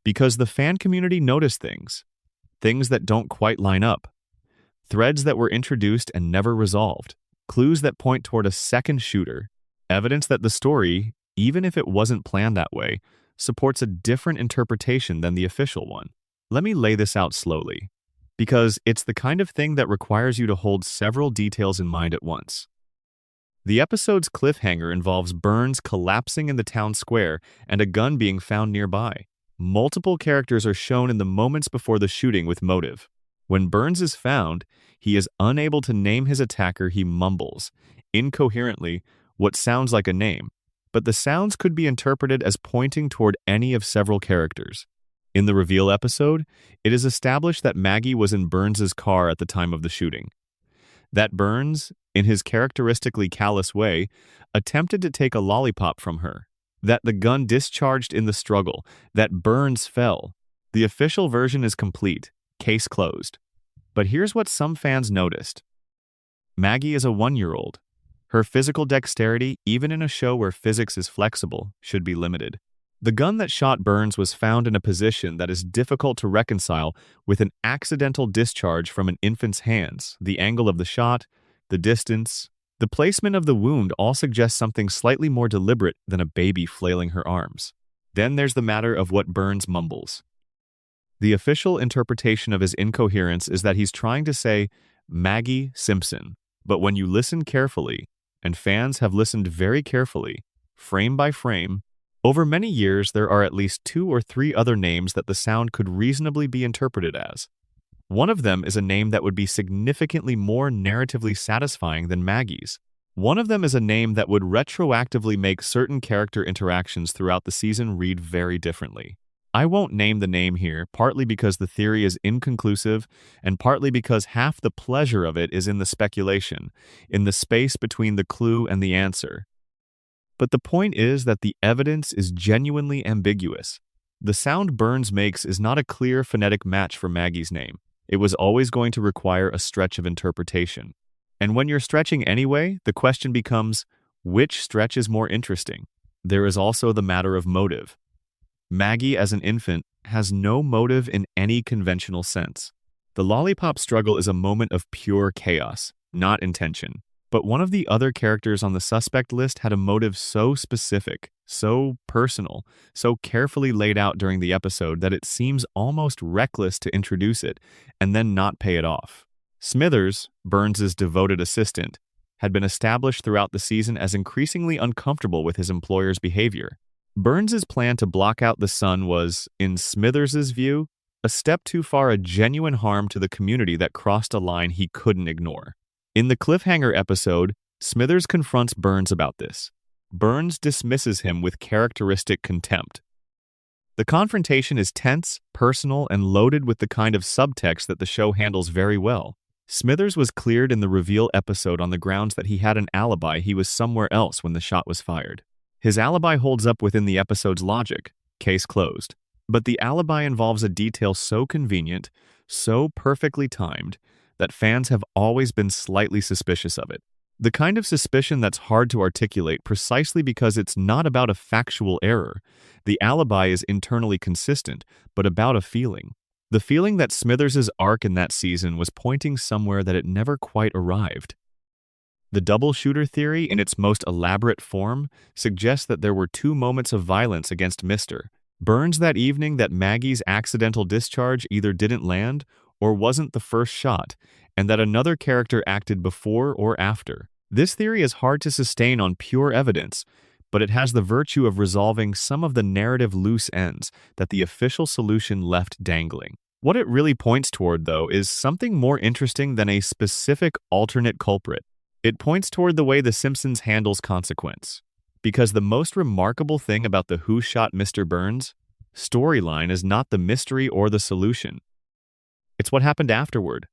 Because the fan community noticed things that don't quite line up. Threads that were introduced and never resolved. Clues that point toward a second shooter. Evidence that the story, even if it wasn't planned that way, supports a different interpretation than the official one. Let me lay this out slowly, because it's the kind of thing that requires you to hold several details in mind at once. The episode's cliffhanger involves Burns collapsing in the town square and a gun being found nearby. Multiple characters are shown in the moments before the shooting with motive. When Burns is found, he is unable to name his attacker. He mumbles, incoherently, what sounds like a name, but the sounds could be interpreted as pointing toward any of several characters. In the reveal episode, it is established that Maggie was in Burns's car at the time of the shooting. That Burns, in his characteristically callous way, attempted to take a lollipop from her. That the gun discharged in the struggle. That Burns fell. The official version is complete. Case closed. But here's what some fans noticed. Maggie is a 1-year-old. Her physical dexterity, even in a show where physics is flexible, should be limited. The gun that shot Burns was found in a position that is difficult to reconcile with an accidental discharge from an infant's hands. The angle of the shot, the distance, the placement of the wound all suggest something slightly more deliberate than a baby flailing her arms. Then there's the matter of what Burns mumbles. The official interpretation of his incoherence is that he's trying to say Maggie Simpson. But when you listen carefully, and fans have listened very carefully, frame by frame. Over many years, there are at least 2 or 3 other names that the sound could reasonably be interpreted as. One of them is a name that would be significantly more narratively satisfying than Maggie's. One of them is a name that would retroactively make certain character interactions throughout the season read very differently. I won't name the name here, partly because the theory is inconclusive, and partly because half the pleasure of it is in the speculation, in the space between the clue and the answer. But the point is that the evidence is genuinely ambiguous. The sound Burns makes is not a clear phonetic match for Maggie's name. It was always going to require a stretch of interpretation. And when you're stretching anyway, the question becomes, which stretch is more interesting? There is also the matter of motive. Maggie, as an infant, has no motive in any conventional sense. The lollipop struggle is a moment of pure chaos, not intention. But one of the other characters on the suspect list had a motive so specific, so personal, so carefully laid out during the episode that it seems almost reckless to introduce it and then not pay it off. Smithers, Burns's devoted assistant, had been established throughout the season as increasingly uncomfortable with his employer's behavior. Burns's plan to block out the sun was, in Smithers's view, a step too far, a genuine harm to the community that crossed a line he couldn't ignore. In the cliffhanger episode, Smithers confronts Burns about this. Burns dismisses him with characteristic contempt. The confrontation is tense, personal, and loaded with the kind of subtext that the show handles very well. Smithers was cleared in the reveal episode on the grounds that he had an alibi. He was somewhere else when the shot was fired. His alibi holds up within the episode's logic, case closed. But the alibi involves a detail so convenient, so perfectly timed, that fans have always been slightly suspicious of it. The kind of suspicion that's hard to articulate precisely because it's not about a factual error. The alibi is internally consistent, but about a feeling. The feeling that Smithers's arc in that season was pointing somewhere that it never quite arrived. The double shooter theory, in its most elaborate form, suggests that there were 2 moments of violence against Mr. Burns that evening, that Maggie's accidental discharge either didn't land or wasn't the first shot, and that another character acted before or after. This theory is hard to sustain on pure evidence, but it has the virtue of resolving some of the narrative loose ends that the official solution left dangling. What it really points toward, though, is something more interesting than a specific alternate culprit. It points toward the way The Simpsons handles consequence. Because the most remarkable thing about the Who Shot Mr. Burns storyline is not the mystery or the solution. It's what happened afterward.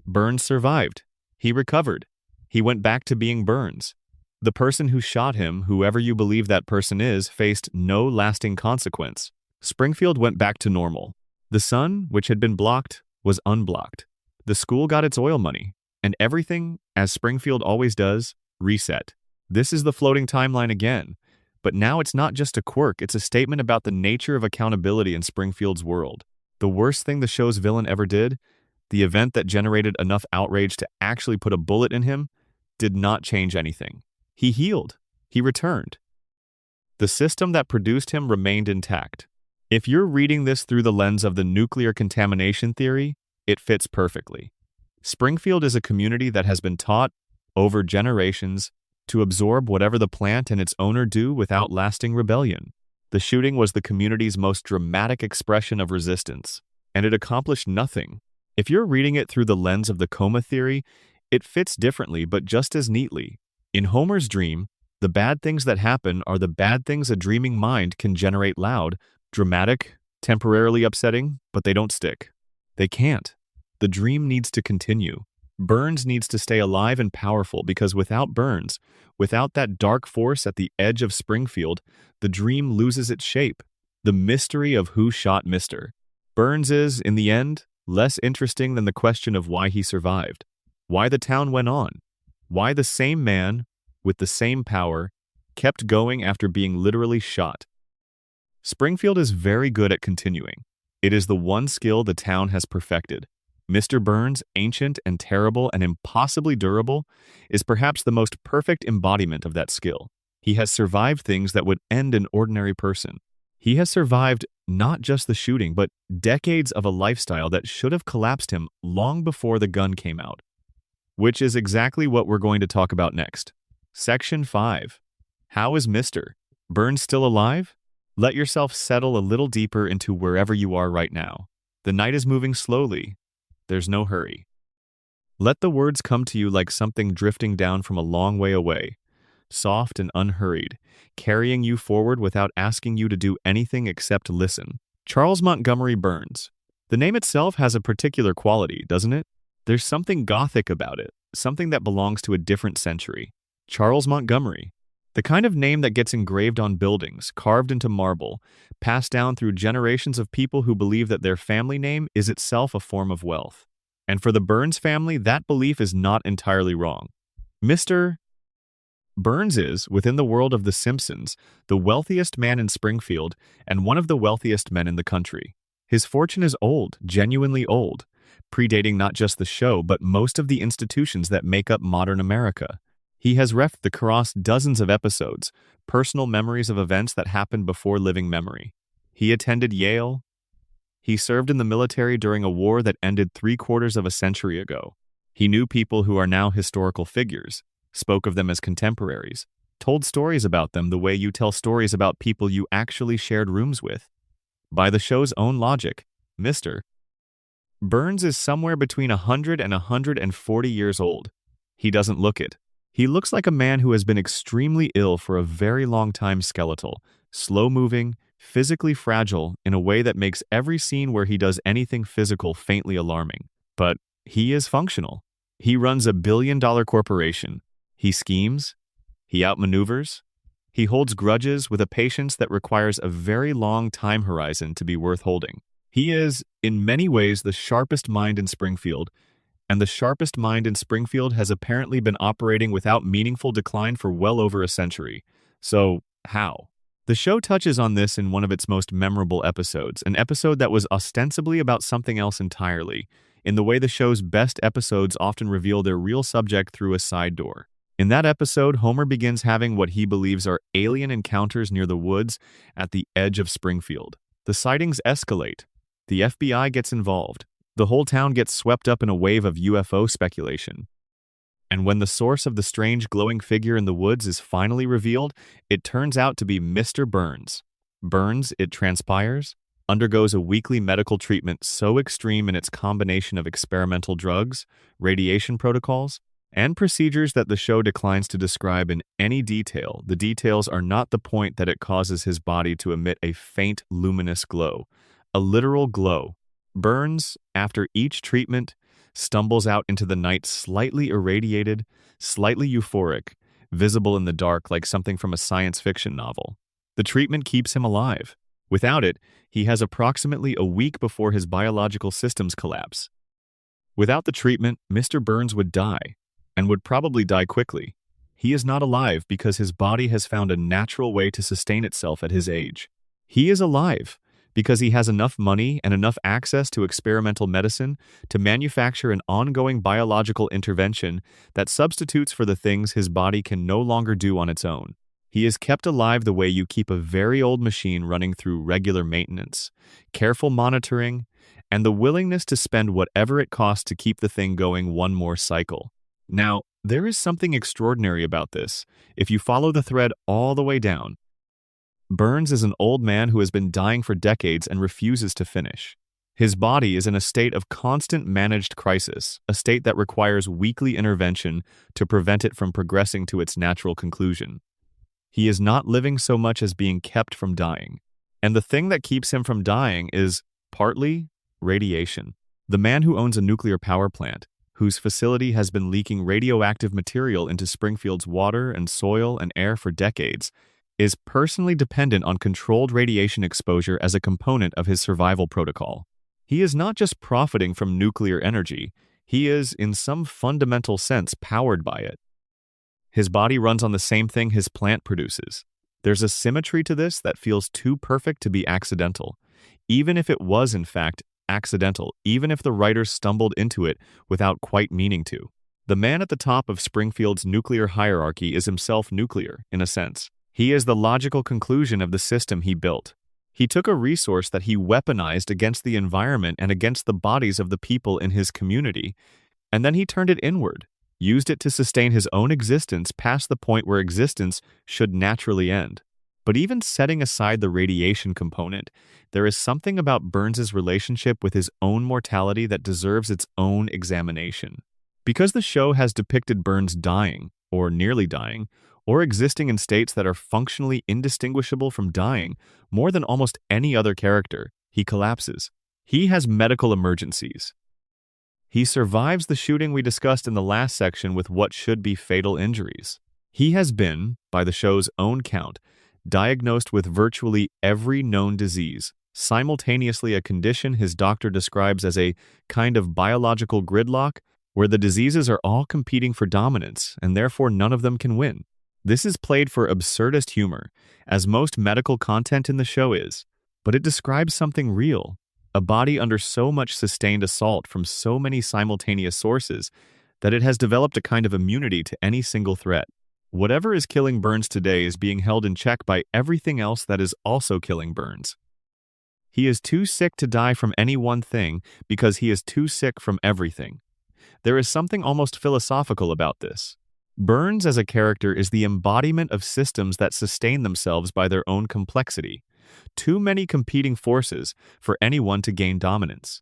Burns survived. He recovered. He went back to being Burns. The person who shot him, whoever you believe that person is, faced no lasting consequence. Springfield went back to normal. The sun, which had been blocked, was unblocked. The school got its oil money. And everything, as Springfield always does, reset. This is the floating timeline again. But now it's not just a quirk, it's a statement about the nature of accountability in Springfield's world. The worst thing the show's villain ever did, the event that generated enough outrage to actually put a bullet in him, did not change anything. He healed. He returned. The system that produced him remained intact. If you're reading this through the lens of the nuclear contamination theory, it fits perfectly. Springfield is a community that has been taught, over generations, to absorb whatever the plant and its owner do without lasting rebellion. The shooting was the community's most dramatic expression of resistance, and it accomplished nothing. If you're reading it through the lens of the coma theory, it fits differently but just as neatly. In Homer's dream, the bad things that happen are the bad things a dreaming mind can generate loud, dramatic, temporarily upsetting, but they don't stick. They can't. The dream needs to continue. Burns needs to stay alive and powerful because without Burns, without that dark force at the edge of Springfield, the dream loses its shape. The mystery of who shot Mr. Burns is, in the end, less interesting than the question of why he survived, why the town went on, why the same man, with the same power, kept going after being literally shot. Springfield is very good at continuing. It is the one skill the town has perfected. Mr. Burns, ancient and terrible and impossibly durable, is perhaps the most perfect embodiment of that skill. He has survived things that would end an ordinary person. He has survived not just the shooting, but decades of a lifestyle that should have collapsed him long before the gun came out. Which is exactly what we're going to talk about next. Section 5. How is Mr. Burns still alive? Let yourself settle a little deeper into wherever you are right now. The night is moving slowly. There's no hurry. Let the words come to you like something drifting down from a long way away, soft and unhurried, carrying you forward without asking you to do anything except listen. Charles Montgomery Burns. The name itself has a particular quality, doesn't it? There's something Gothic about it, something that belongs to a different century. Charles Montgomery. The kind of name that gets engraved on buildings, carved into marble, passed down through generations of people who believe that their family name is itself a form of wealth. And for the Burns family, that belief is not entirely wrong. Mr. Burns is, within the world of The Simpsons, the wealthiest man in Springfield and one of the wealthiest men in the country. His fortune is old, genuinely old, predating not just the show but most of the institutions that make up modern America. He has refed across dozens of episodes, personal memories of events that happened before living memory. He attended Yale. He served in the military during a war that ended 3/4 of a century ago. He knew people who are now historical figures, spoke of them as contemporaries, told stories about them the way you tell stories about people you actually shared rooms with. By the show's own logic, Mr. Burns is somewhere between 100 and 140 years old. He doesn't look it. He looks like a man who has been extremely ill for a very long time, skeletal, slow-moving, physically fragile in a way that makes every scene where he does anything physical faintly alarming. But he is functional. He runs a billion-dollar corporation. He schemes. He outmaneuvers. He holds grudges with a patience that requires a very long time horizon to be worth holding. He is, in many ways, the sharpest mind in Springfield, and the sharpest mind in Springfield has apparently been operating without meaningful decline for well over a century. So, how? The show touches on this in one of its most memorable episodes, an episode that was ostensibly about something else entirely, in the way the show's best episodes often reveal their real subject through a side door. In that episode, Homer begins having what he believes are alien encounters near the woods at the edge of Springfield. The sightings escalate. The FBI gets involved. The whole town gets swept up in a wave of UFO speculation. And when the source of the strange glowing figure in the woods is finally revealed, it turns out to be Mr. Burns. Burns, it transpires, undergoes a weekly medical treatment so extreme in its combination of experimental drugs, radiation protocols, and procedures that the show declines to describe in any detail. The details are not the point that it causes his body to emit a faint, luminous glow, a literal glow. Burns, after each treatment, stumbles out into the night slightly irradiated, slightly euphoric, visible in the dark like something from a science fiction novel. The treatment keeps him alive. Without it, he has approximately a week before his biological systems collapse. Without the treatment, Mr. Burns would die, and would probably die quickly. He is not alive because his body has found a natural way to sustain itself at his age. He is alive because he has enough money and enough access to experimental medicine to manufacture an ongoing biological intervention that substitutes for the things his body can no longer do on its own. He is kept alive the way you keep a very old machine running through regular maintenance, careful monitoring, and the willingness to spend whatever it costs to keep the thing going one more cycle. Now, there is something extraordinary about this. If you follow the thread all the way down, Burns is an old man who has been dying for decades and refuses to finish. His body is in a state of constant managed crisis, a state that requires weekly intervention to prevent it from progressing to its natural conclusion. He is not living so much as being kept from dying. And the thing that keeps him from dying is, partly, radiation. The man who owns a nuclear power plant, whose facility has been leaking radioactive material into Springfield's water and soil and air for decades, is personally dependent on controlled radiation exposure as a component of his survival protocol. He is not just profiting from nuclear energy, he is, in some fundamental sense, powered by it. His body runs on the same thing his plant produces. There's a symmetry to this that feels too perfect to be accidental, even if it was, in fact, accidental, even if the writers stumbled into it without quite meaning to. The man at the top of Springfield's nuclear hierarchy is himself nuclear, in a sense. He is the logical conclusion of the system he built. He took a resource that he weaponized against the environment and against the bodies of the people in his community, and then he turned it inward, used it to sustain his own existence past the point where existence should naturally end. But even setting aside the radiation component, there is something about Burns's relationship with his own mortality that deserves its own examination. Because the show has depicted Burns dying, or nearly dying, or existing in states that are functionally indistinguishable from dying, more than almost any other character, he collapses. He has medical emergencies. He survives the shooting we discussed in the last section with what should be fatal injuries. He has been, by the show's own count, diagnosed with virtually every known disease, simultaneously a condition his doctor describes as a kind of biological gridlock where the diseases are all competing for dominance and therefore none of them can win. This is played for absurdist humor, as most medical content in the show is, but it describes something real, a body under so much sustained assault from so many simultaneous sources that it has developed a kind of immunity to any single threat. Whatever is killing Burns today is being held in check by everything else that is also killing Burns. He is too sick to die from any one thing because he is too sick from everything. There is something almost philosophical about this. Burns as a character is the embodiment of systems that sustain themselves by their own complexity. Too many competing forces for anyone to gain dominance.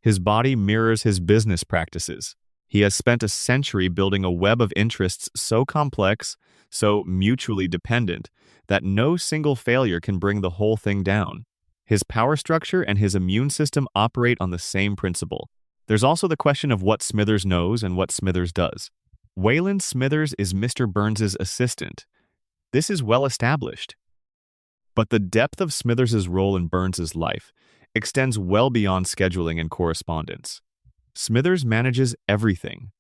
His body mirrors his business practices. He has spent a century building a web of interests so complex, so mutually dependent, that no single failure can bring the whole thing down. His power structure and his immune system operate on the same principle. There's also the question of what Smithers knows and what Smithers does. Wayland Smithers is Mr. Burns's assistant. This is well established. But the depth of Smithers's role in Burns's life extends well beyond scheduling and correspondence. Smithers manages everything.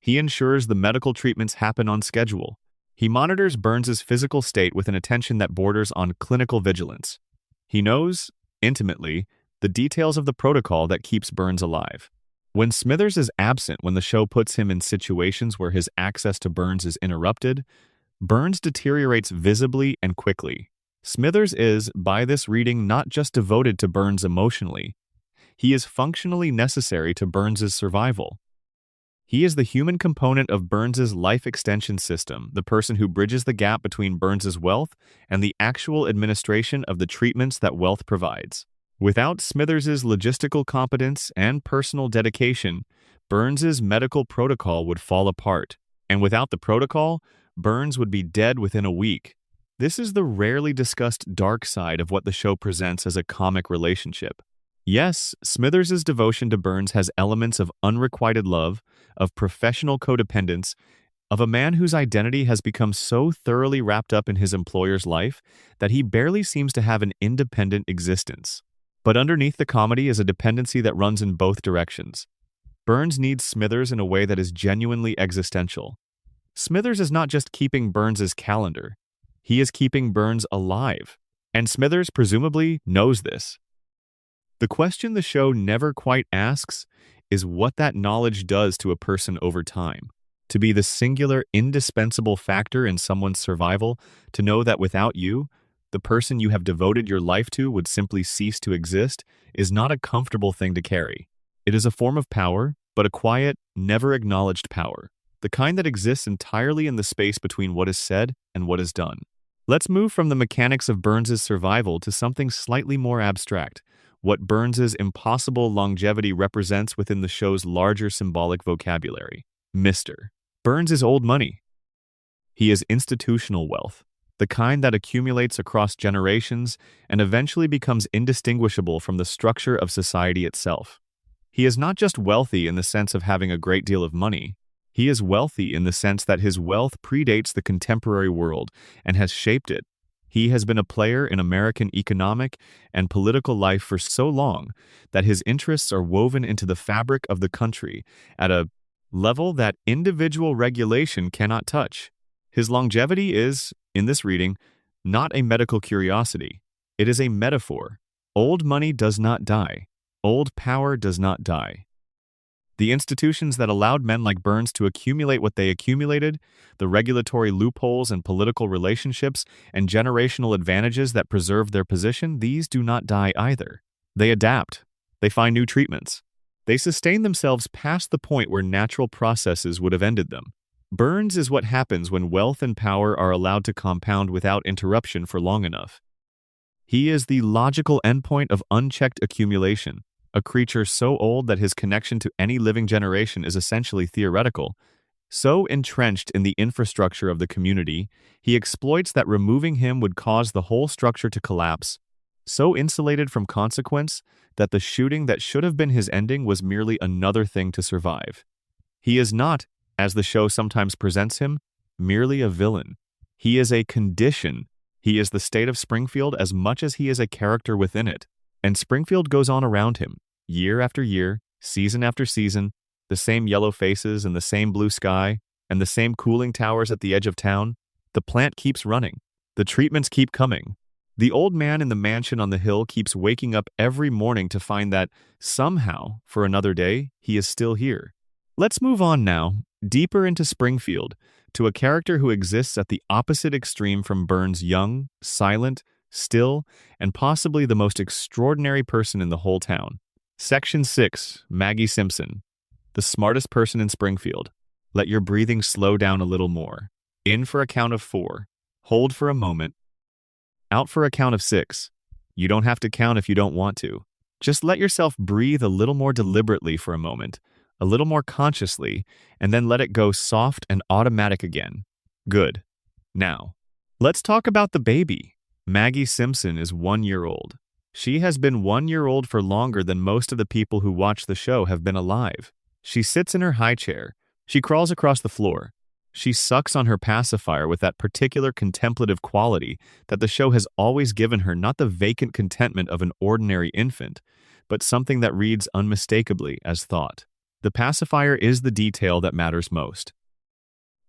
He ensures the medical treatments happen on schedule. He monitors Burns's physical state with an attention that borders on clinical vigilance. He knows, intimately, the details of the protocol that keeps Burns alive. When Smithers is absent when the show puts him in situations where his access to Burns is interrupted, Burns deteriorates visibly and quickly. Smithers is, by this reading, not just devoted to Burns emotionally. He is functionally necessary to Burns's survival. He is the human component of Burns's life extension system, the person who bridges the gap between Burns's wealth and the actual administration of the treatments that wealth provides. Without Smithers's logistical competence and personal dedication, Burns's medical protocol would fall apart. And without the protocol, Burns would be dead within a week. This is the rarely discussed dark side of what the show presents as a comic relationship. Yes, Smithers's devotion to Burns has elements of unrequited love, of professional codependence, of a man whose identity has become so thoroughly wrapped up in his employer's life that he barely seems to have an independent existence. But underneath the comedy is a dependency that runs in both directions. Burns needs Smithers in a way that is genuinely existential. Smithers is not just keeping Burns's calendar. He is keeping Burns alive. And Smithers, presumably, knows this. The question the show never quite asks is what that knowledge does to a person over time. To be the singular, indispensable factor in someone's survival, to know that without you, the person you have devoted your life to would simply cease to exist, is not a comfortable thing to carry. It is a form of power, but a quiet, never acknowledged power, the kind that exists entirely in the space between what is said and what is done. Let's move from the mechanics of Burns's survival to something slightly more abstract, what Burns's impossible longevity represents within the show's larger symbolic vocabulary. Mr. Burns is old money. He is institutional wealth, the kind that accumulates across generations and eventually becomes indistinguishable from the structure of society itself. He is not just wealthy in the sense of having a great deal of money. He is wealthy in the sense that his wealth predates the contemporary world and has shaped it. He has been a player in American economic and political life for so long that his interests are woven into the fabric of the country at a level that individual regulation cannot touch. His longevity is, in this reading, not a medical curiosity. It is a metaphor. Old money does not die. Old power does not die. The institutions that allowed men like Burns to accumulate what they accumulated, the regulatory loopholes and political relationships and generational advantages that preserved their position, these do not die either. They adapt. They find new treatments. They sustain themselves past the point where natural processes would have ended them. Burns is what happens when wealth and power are allowed to compound without interruption for long enough. He is the logical endpoint of unchecked accumulation, a creature so old that his connection to any living generation is essentially theoretical. So entrenched in the infrastructure of the community, he exploits that removing him would cause the whole structure to collapse. So insulated from consequence that the shooting that should have been his ending was merely another thing to survive. He is not, as the show sometimes presents him, merely a villain. He is a condition. He is the state of Springfield as much as he is a character within it. And Springfield goes on around him, year after year, season after season, the same yellow faces and the same blue sky, and the same cooling towers at the edge of town. The plant keeps running. The treatments keep coming. The old man in the mansion on the hill keeps waking up every morning to find that, somehow, for another day, he is still here. Let's move on now, deeper into Springfield, to a character who exists at the opposite extreme from Burns' young, silent, still, and possibly the most extraordinary person in the whole town. Section 6, Maggie Simpson. The smartest person in Springfield. Let your breathing slow down a little more. In for a count of 4. Hold for a moment. Out for a count of 6. You don't have to count if you don't want to. Just let yourself breathe a little more deliberately for a moment, a little more consciously, and then let it go soft and automatic again. Good. Now, let's talk about the baby. Maggie Simpson is 1 year old. She has been 1 year old for longer than most of the people who watch the show have been alive. She sits in her high chair. She crawls across the floor. She sucks on her pacifier with that particular contemplative quality that the show has always given her, not the vacant contentment of an ordinary infant, but something that reads unmistakably as thought. The pacifier is the detail that matters most.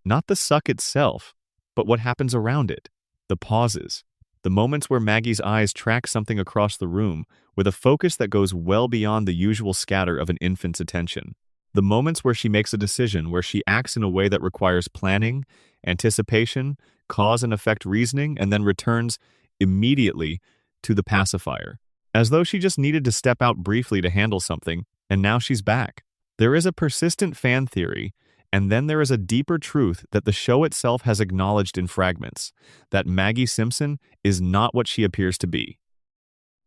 Not the suck itself, but what happens around it. The pauses. The moments where Maggie's eyes track something across the room with a focus that goes well beyond the usual scatter of an infant's attention. The moments where she makes a decision, where she acts in a way that requires planning, anticipation, cause and effect reasoning, and then returns immediately to the pacifier, as though she just needed to step out briefly to handle something, and now she's back. There is a persistent fan theory, and then there is a deeper truth that the show itself has acknowledged in fragments, that Maggie Simpson is not what she appears to be.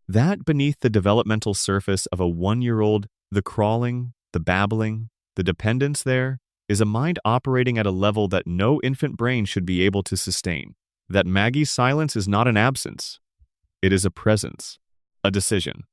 That beneath the developmental surface of a 1 year old, the crawling, the babbling, the dependence there, is a mind operating at a level that no infant brain should be able to sustain. That Maggie's silence is not an absence. It is a presence, a decision.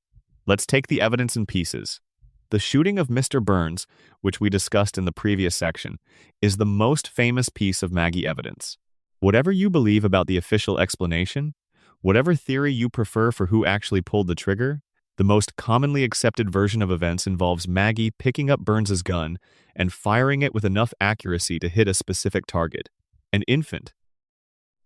Let's take the evidence in pieces. The shooting of Mr. Burns, which we discussed in the previous section, is the most famous piece of Maggie evidence. Whatever you believe about the official explanation, whatever theory you prefer for who actually pulled the trigger, the most commonly accepted version of events involves Maggie picking up Burns's gun and firing it with enough accuracy to hit a specific target. An infant.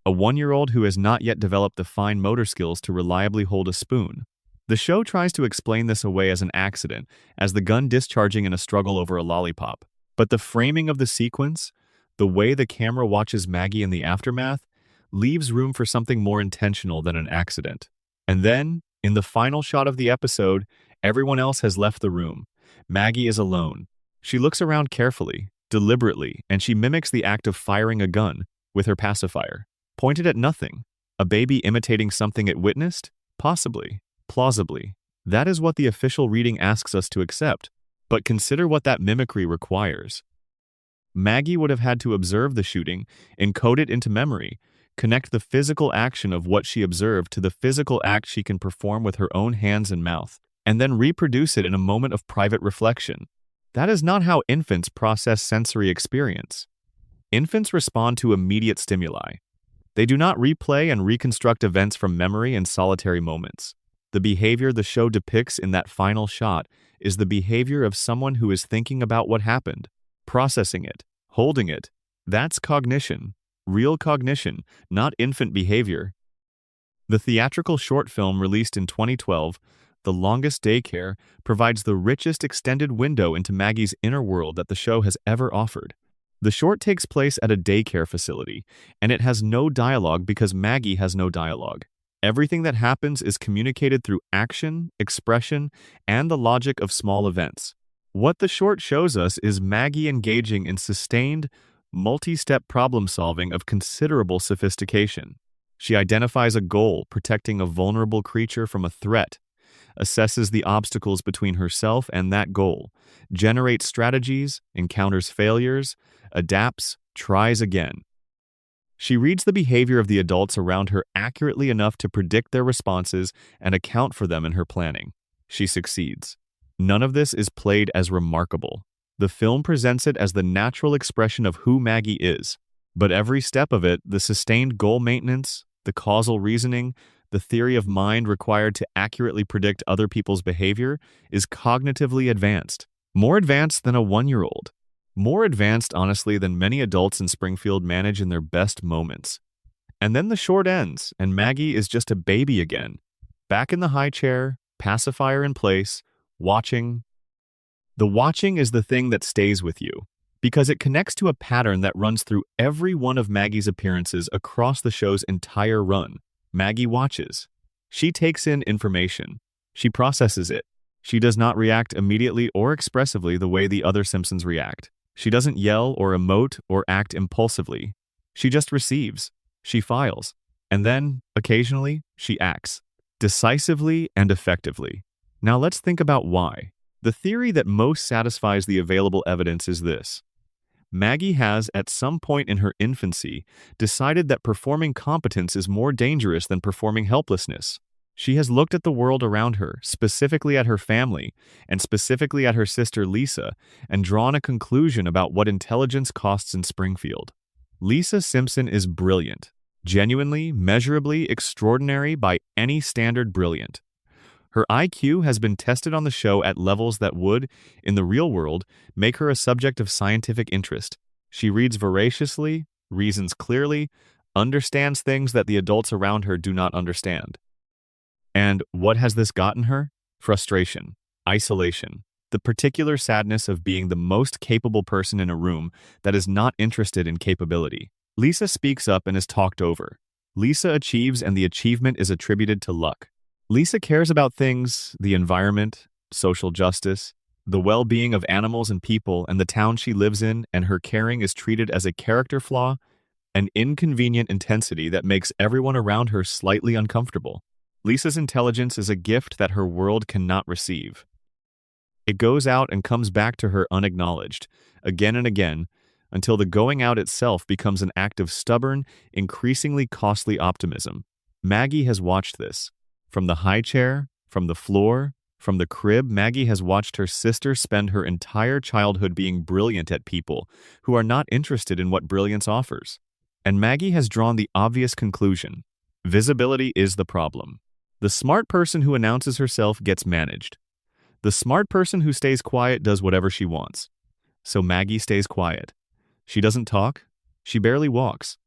A 1 year old who has not yet developed the fine motor skills to reliably hold a spoon. The show tries to explain this away as an accident, as the gun discharging in a struggle over a lollipop. But the framing of the sequence, the way the camera watches Maggie in the aftermath, leaves room for something more intentional than an accident. And then, in the final shot of the episode, everyone else has left the room. Maggie is alone. She looks around carefully, deliberately, and she mimics the act of firing a gun with her pacifier. Pointed at nothing. A baby imitating something it witnessed? Possibly. Plausibly. That is what the official reading asks us to accept. But consider what that mimicry requires. Maggie would have had to observe the shooting, encode it into memory, connect the physical action of what she observed to the physical act she can perform with her own hands and mouth, and then reproduce it in a moment of private reflection. That is not how infants process sensory experience. Infants respond to immediate stimuli. They do not replay and reconstruct events from memory in solitary moments. The behavior the show depicts in that final shot is the behavior of someone who is thinking about what happened, processing it, holding it. That's cognition. Real cognition, not infant behavior. The theatrical short film released in 2012, The Longest Daycare, provides the richest extended window into Maggie's inner world that the show has ever offered. The short takes place at a daycare facility, and it has no dialogue because Maggie has no dialogue. Everything that happens is communicated through action, expression, and the logic of small events. What the short shows us is Maggie engaging in sustained, multi-step problem solving of considerable sophistication. She identifies a goal, protecting a vulnerable creature from a threat, assesses the obstacles between herself and that goal, generates strategies, encounters failures, adapts, tries again. She reads the behavior of the adults around her accurately enough to predict their responses and account for them in her planning. She succeeds. None of this is played as remarkable. The film presents it as the natural expression of who Maggie is. But every step of it, the sustained goal maintenance, the causal reasoning, the theory of mind required to accurately predict other people's behavior, is cognitively advanced. More advanced than a 1-year-old. More advanced, honestly, than many adults in Springfield manage in their best moments. And then the short ends, and Maggie is just a baby again. Back in the high chair, pacifier in place, watching. The watching is the thing that stays with you, because it connects to a pattern that runs through every one of Maggie's appearances across the show's entire run. Maggie watches. She takes in information. She processes it. She does not react immediately or expressively the way the other Simpsons react. She doesn't yell or emote or act impulsively. She just receives. She files. And then, occasionally, she acts. Decisively and effectively. Now let's think about why. The theory that most satisfies the available evidence is this. Maggie has, at some point in her infancy, decided that performing competence is more dangerous than performing helplessness. She has looked at the world around her, specifically at her family, and specifically at her sister Lisa, and drawn a conclusion about what intelligence costs in Springfield. Lisa Simpson is brilliant. Genuinely, measurably, extraordinary by any standard brilliant. Her IQ has been tested on the show at levels that would, in the real world, make her a subject of scientific interest. She reads voraciously, reasons clearly, understands things that the adults around her do not understand. And what has this gotten her? Frustration, isolation, the particular sadness of being the most capable person in a room that is not interested in capability. Lisa speaks up and is talked over. Lisa achieves, and the achievement is attributed to luck. Lisa cares about things, the environment, social justice, the well-being of animals and people and the town she lives in, and her caring is treated as a character flaw, an inconvenient intensity that makes everyone around her slightly uncomfortable. Lisa's intelligence is a gift that her world cannot receive. It goes out and comes back to her unacknowledged, again and again, until the going out itself becomes an act of stubborn, increasingly costly optimism. Maggie has watched this. From the high chair, from the floor, from the crib, Maggie has watched her sister spend her entire childhood being brilliant at people who are not interested in what brilliance offers. And Maggie has drawn the obvious conclusion. Visibility is the problem. The smart person who announces herself gets managed. The smart person who stays quiet does whatever she wants. So Maggie stays quiet. She doesn't talk. She barely walks.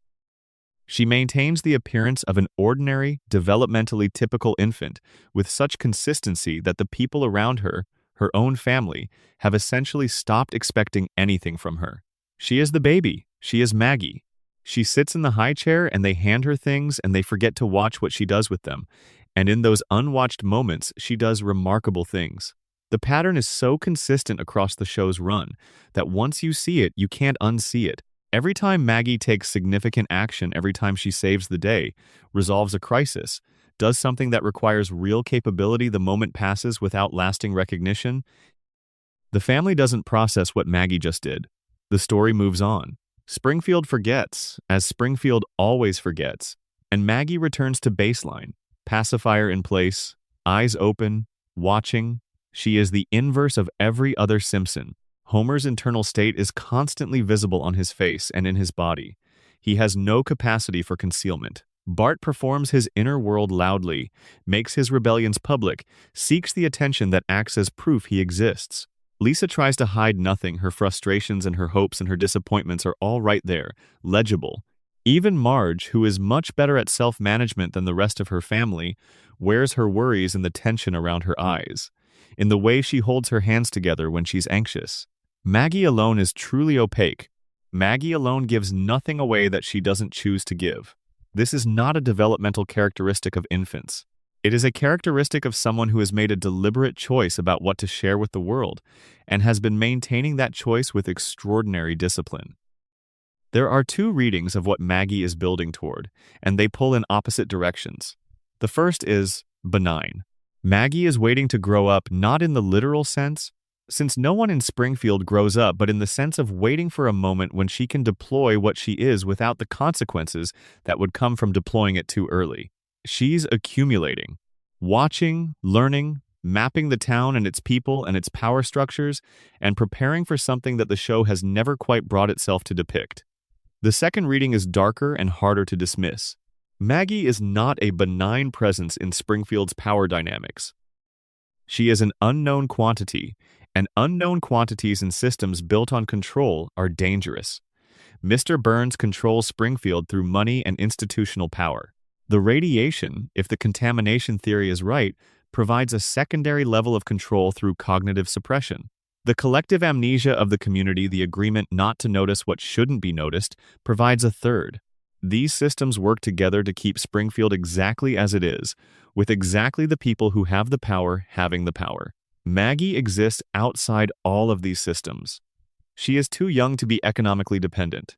She maintains the appearance of an ordinary, developmentally typical infant with such consistency that the people around her, her own family, have essentially stopped expecting anything from her. She is the baby. She is Maggie. She sits in the high chair and they hand her things and they forget to watch what she does with them. And in those unwatched moments, she does remarkable things. The pattern is so consistent across the show's run that once you see it, you can't unsee it. Every time Maggie takes significant action, every time she saves the day, resolves a crisis, does something that requires real capability the moment passes without lasting recognition, the family doesn't process what Maggie just did. The story moves on. Springfield forgets, as Springfield always forgets, and Maggie returns to baseline, pacifier in place, eyes open, watching. She is the inverse of every other Simpson. Homer's internal state is constantly visible on his face and in his body. He has no capacity for concealment. Bart performs his inner world loudly, makes his rebellions public, seeks the attention that acts as proof he exists. Lisa tries to hide nothing. Her frustrations and her hopes and her disappointments are all right there, legible. Even Marge, who is much better at self-management than the rest of her family, wears her worries in the tension around her eyes, in the way she holds her hands together when she's anxious. Maggie alone is truly opaque. Maggie alone gives nothing away that she doesn't choose to give. This is not a developmental characteristic of infants. It is a characteristic of someone who has made a deliberate choice about what to share with the world and has been maintaining that choice with extraordinary discipline. There are two readings of what Maggie is building toward, and they pull in opposite directions. The first is benign. Maggie is waiting to grow up not in the literal sense, since no one in Springfield grows up, but in the sense of waiting for a moment when she can deploy what she is without the consequences that would come from deploying it too early. She's accumulating, watching, learning, mapping the town and its people and its power structures, and preparing for something that the show has never quite brought itself to depict. The second reading is darker and harder to dismiss. Maggie is not a benign presence in Springfield's power dynamics. She is an unknown quantity, and unknown quantities in systems built on control are dangerous. Mr. Burns controls Springfield through money and institutional power. The radiation, if the contamination theory is right, provides a secondary level of control through cognitive suppression. The collective amnesia of the community, the agreement not to notice what shouldn't be noticed, provides a third. These systems work together to keep Springfield exactly as it is, with exactly the people who have the power having the power. Maggie exists outside all of these systems. She is too young to be economically dependent.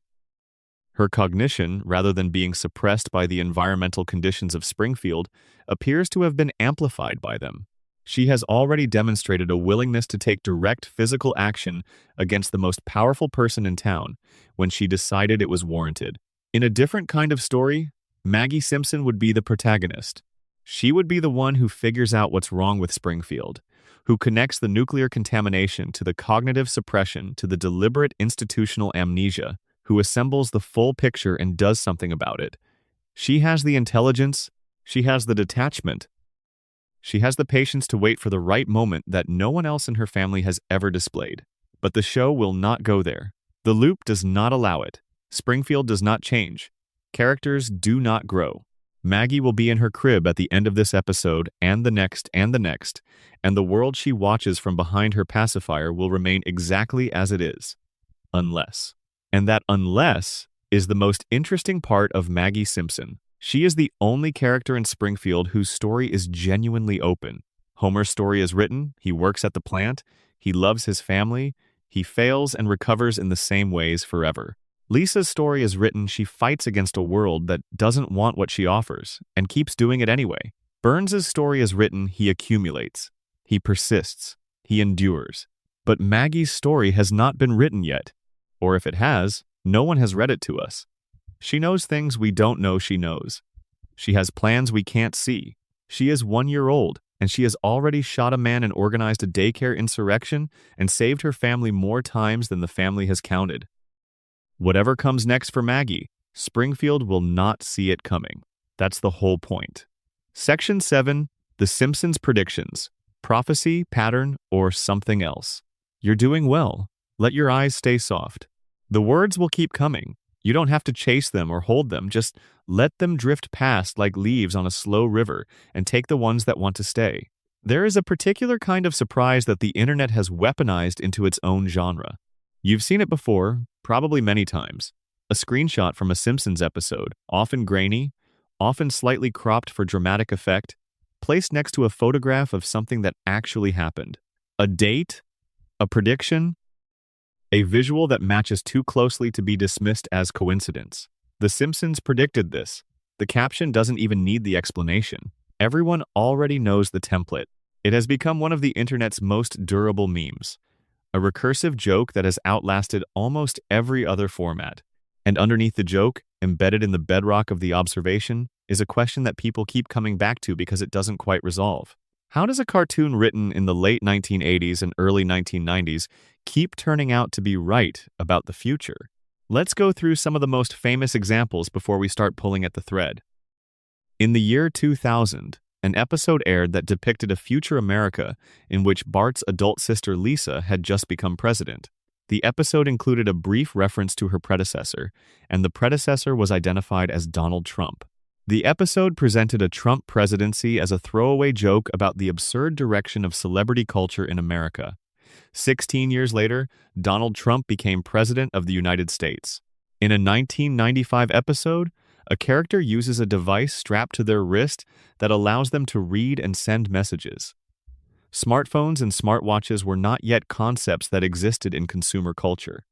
Her cognition, rather than being suppressed by the environmental conditions of Springfield, appears to have been amplified by them. She has already demonstrated a willingness to take direct physical action against the most powerful person in town when she decided it was warranted. In a different kind of story, Maggie Simpson would be the protagonist. She would be the one who figures out what's wrong with Springfield, who connects the nuclear contamination to the cognitive suppression to the deliberate institutional amnesia, who assembles the full picture and does something about it. She has the intelligence, she has the detachment, she has the patience to wait for the right moment that no one else in her family has ever displayed. But the show will not go there. The loop does not allow it. Springfield does not change. Characters do not grow. Maggie will be in her crib at the end of this episode and the next and the next, and the world she watches from behind her pacifier will remain exactly as it is. Unless. And that unless is the most interesting part of Maggie Simpson. She is the only character in Springfield whose story is genuinely open. Homer's story is written, he works at the plant, he loves his family, he fails and recovers in the same ways forever. Lisa's story is written, she fights against a world that doesn't want what she offers, and keeps doing it anyway. Burns's story is written, he accumulates, he persists, he endures. But Maggie's story has not been written yet. Or if it has, no one has read it to us. She knows things we don't know she knows. She has plans we can't see. She is 1 year old, and she has already shot a man and organized a daycare insurrection and saved her family more times than the family has counted. Whatever comes next for Maggie, Springfield will not see it coming. That's the whole point. Section 7, The Simpsons Predictions. Prophecy, pattern, or something else. You're doing well. Let your eyes stay soft. The words will keep coming. You don't have to chase them or hold them. Just let them drift past like leaves on a slow river and take the ones that want to stay. There is a particular kind of surprise that the internet has weaponized into its own genre. You've seen it before, probably many times. A screenshot from a Simpsons episode, often grainy, often slightly cropped for dramatic effect, placed next to a photograph of something that actually happened. A date, a prediction, a visual that matches too closely to be dismissed as coincidence. The Simpsons predicted this. The caption doesn't even need the explanation. Everyone already knows the template. It has become one of the internet's most durable memes. A recursive joke that has outlasted almost every other format. And underneath the joke, embedded in the bedrock of the observation, is a question that people keep coming back to because it doesn't quite resolve. How does a cartoon written in the late 1980s and early 1990s keep turning out to be right about the future? Let's go through some of the most famous examples before we start pulling at the thread. In the year 2000, an episode aired that depicted a future America in which Bart's adult sister Lisa had just become president. The episode included a brief reference to her predecessor, and the predecessor was identified as Donald Trump. The episode presented a Trump presidency as a throwaway joke about the absurd direction of celebrity culture in America. 16 years later, Donald Trump became president of the United States. In a 1995 episode, a character uses a device strapped to their wrist that allows them to read and send messages. Smartphones and smartwatches were not yet concepts that existed in consumer culture.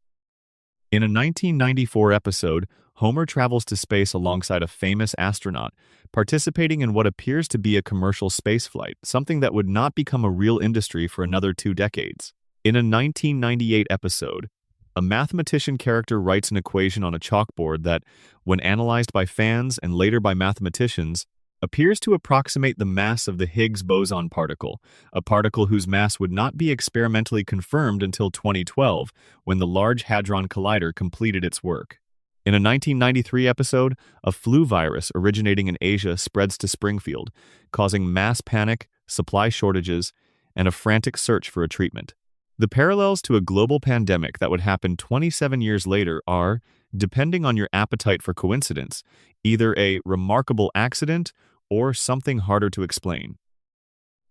In a 1994 episode, Homer travels to space alongside a famous astronaut, participating in what appears to be a commercial spaceflight, something that would not become a real industry for another 2 decades. In a 1998 episode, a mathematician character writes an equation on a chalkboard that, when analyzed by fans and later by mathematicians, appears to approximate the mass of the Higgs boson particle, a particle whose mass would not be experimentally confirmed until 2012, when the Large Hadron Collider completed its work. In a 1993 episode, a flu virus originating in Asia spreads to Springfield, causing mass panic, supply shortages, and a frantic search for a treatment. The parallels to a global pandemic that would happen 27 years later are, depending on your appetite for coincidence, either a remarkable accident or something harder to explain.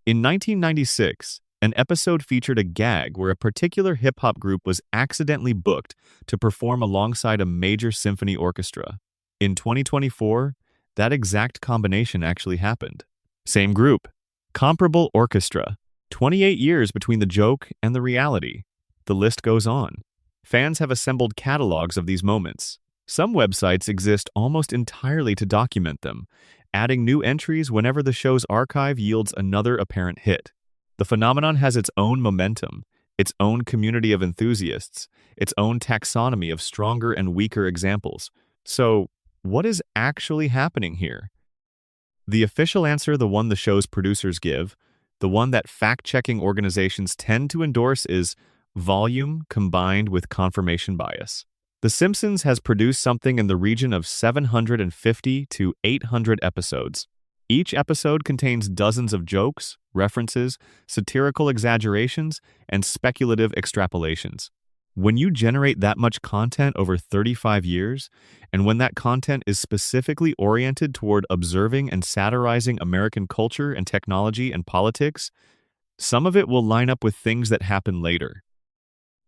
In 1996, an episode featured a gag where a particular hip-hop group was accidentally booked to perform alongside a major symphony orchestra. In 2024, that exact combination actually happened. Same group, comparable orchestra, 28 years between the joke and the reality. The list goes on. Fans have assembled catalogs of these moments. Some websites exist almost entirely to document them, adding new entries whenever the show's archive yields another apparent hit. The phenomenon has its own momentum, its own community of enthusiasts, its own taxonomy of stronger and weaker examples. So, what is actually happening here? The official answer, the one the show's producers give, the one that fact-checking organizations tend to endorse, is volume combined with confirmation bias. The Simpsons has produced something in the region of 750 to 800 episodes. Each episode contains dozens of jokes, references, satirical exaggerations, and speculative extrapolations. When you generate that much content over 35 years, and when that content is specifically oriented toward observing and satirizing American culture and technology and politics, some of it will line up with things that happen later.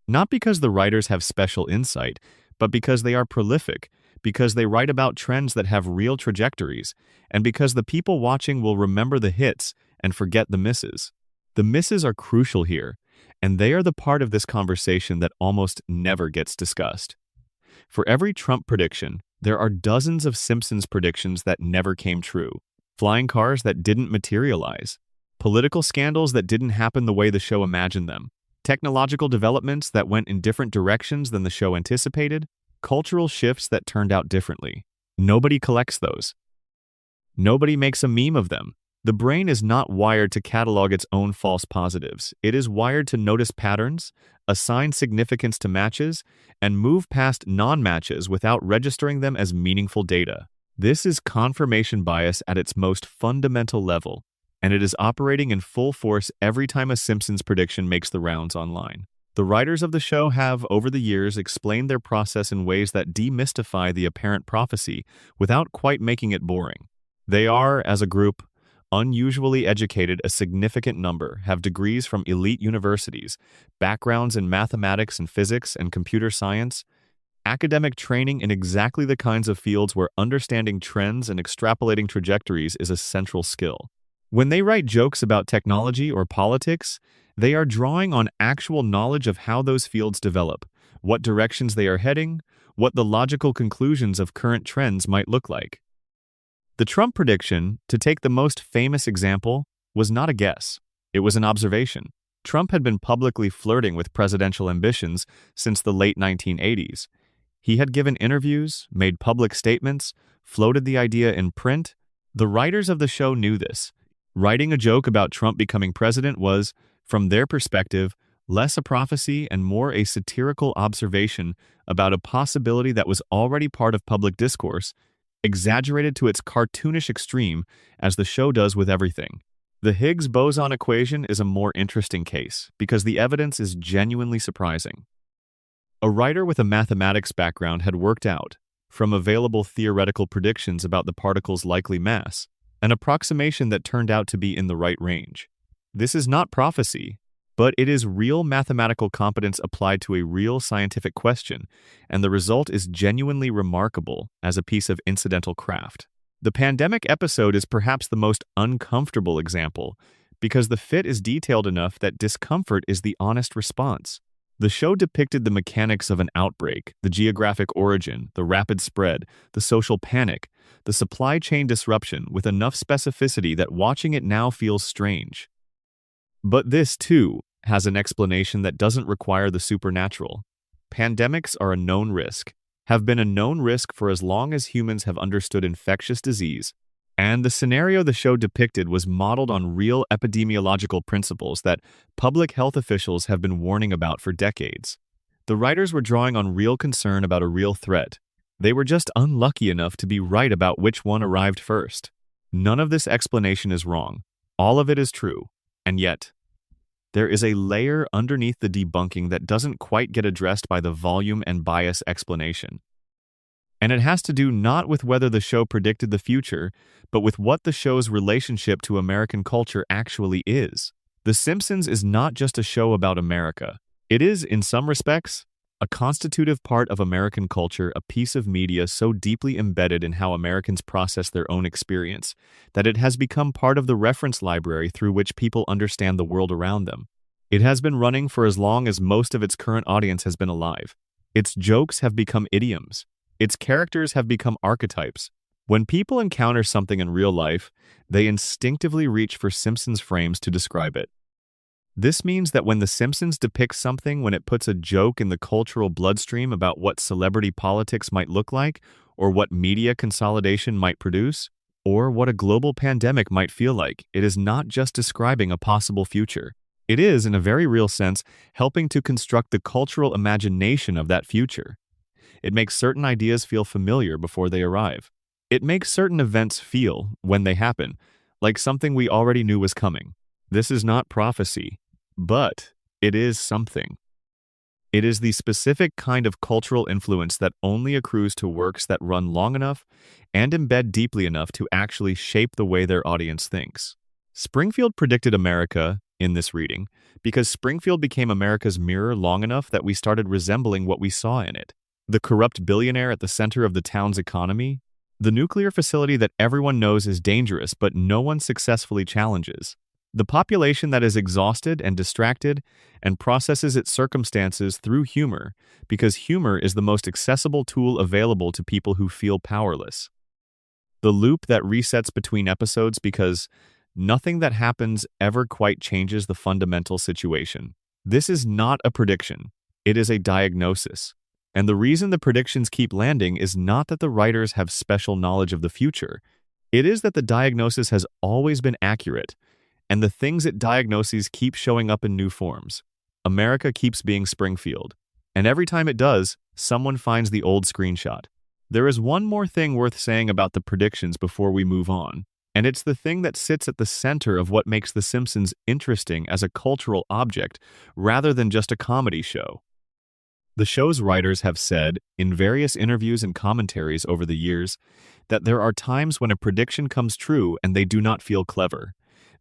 Not because the writers have special insight, but because they are prolific, because they write about trends that have real trajectories, and because the people watching will remember the hits and forget the misses. The misses are crucial here, and they are the part of this conversation that almost never gets discussed. For every Trump prediction, there are dozens of Simpsons predictions that never came true, flying cars that didn't materialize, political scandals that didn't happen the way the show imagined them, technological developments that went in different directions than the show anticipated, cultural shifts that turned out differently. Nobody collects those. Nobody makes a meme of them. The brain is not wired to catalog its own false positives. It is wired to notice patterns, assign significance to matches, and move past non-matches without registering them as meaningful data. This is confirmation bias at its most fundamental level, and it is operating in full force every time a Simpsons prediction makes the rounds online. The writers of the show have, over the years, explained their process in ways that demystify the apparent prophecy without quite making it boring. They are, as a group, unusually educated. A significant number have degrees from elite universities, backgrounds in mathematics and physics and computer science, academic training in exactly the kinds of fields where understanding trends and extrapolating trajectories is a central skill. When they write jokes about technology or politics, they are drawing on actual knowledge of how those fields develop, what directions they are heading, what the logical conclusions of current trends might look like. The Trump prediction, to take the most famous example, was not a guess. It was an observation. Trump had been publicly flirting with presidential ambitions since the late 1980s. He had given interviews, made public statements, floated the idea in print. The writers of the show knew this. Writing a joke about Trump becoming president was, from their perspective, less a prophecy and more a satirical observation about a possibility that was already part of public discourse, exaggerated to its cartoonish extreme, as the show does with everything. The Higgs boson equation is a more interesting case because the evidence is genuinely surprising. A writer with a mathematics background had worked out, from available theoretical predictions about the particle's likely mass, an approximation that turned out to be in the right range. This is not prophecy, but it is real mathematical competence applied to a real scientific question, and the result is genuinely remarkable as a piece of incidental craft. The pandemic episode is perhaps the most uncomfortable example, because the fit is detailed enough that discomfort is the honest response. The show depicted the mechanics of an outbreak, the geographic origin, the rapid spread, the social panic, the supply chain disruption with enough specificity that watching it now feels strange. But this, too, has an explanation that doesn't require the supernatural. Pandemics are a known risk, have been a known risk for as long as humans have understood infectious disease, and the scenario the show depicted was modeled on real epidemiological principles that public health officials have been warning about for decades. The writers were drawing on real concern about a real threat. They were just unlucky enough to be right about which one arrived first. None of this explanation is wrong. All of it is true. And yet, there is a layer underneath the debunking that doesn't quite get addressed by the volume and bias explanation. And it has to do not with whether the show predicted the future, but with what the show's relationship to American culture actually is. The Simpsons is not just a show about America. It is, in some respects, a constitutive part of American culture, a piece of media so deeply embedded in how Americans process their own experience, that it has become part of the reference library through which people understand the world around them. It has been running for as long as most of its current audience has been alive. Its jokes have become idioms. Its characters have become archetypes. When people encounter something in real life, they instinctively reach for Simpsons frames to describe it. This means that when The Simpsons depicts something, when it puts a joke in the cultural bloodstream about what celebrity politics might look like, or what media consolidation might produce, or what a global pandemic might feel like, it is not just describing a possible future. It is, in a very real sense, helping to construct the cultural imagination of that future. It makes certain ideas feel familiar before they arrive. It makes certain events feel, when they happen, like something we already knew was coming. This is not prophecy, but it is something. It is the specific kind of cultural influence that only accrues to works that run long enough and embed deeply enough to actually shape the way their audience thinks. Springfield predicted America in this reading because Springfield became America's mirror long enough that we started resembling what we saw in it. The corrupt billionaire at the center of the town's economy, the nuclear facility that everyone knows is dangerous but no one successfully challenges, the population that is exhausted and distracted and processes its circumstances through humor because humor is the most accessible tool available to people who feel powerless. The loop that resets between episodes because nothing that happens ever quite changes the fundamental situation. This is not a prediction. It is a diagnosis. And the reason the predictions keep landing is not that the writers have special knowledge of the future. It is that the diagnosis has always been accurate, and the things it diagnoses keep showing up in new forms. America keeps being Springfield, and every time it does, someone finds the old screenshot. There is one more thing worth saying about the predictions before we move on, and it's the thing that sits at the center of what makes The Simpsons interesting as a cultural object rather than just a comedy show. The show's writers have said, in various interviews and commentaries over the years, that there are times when a prediction comes true and they do not feel clever.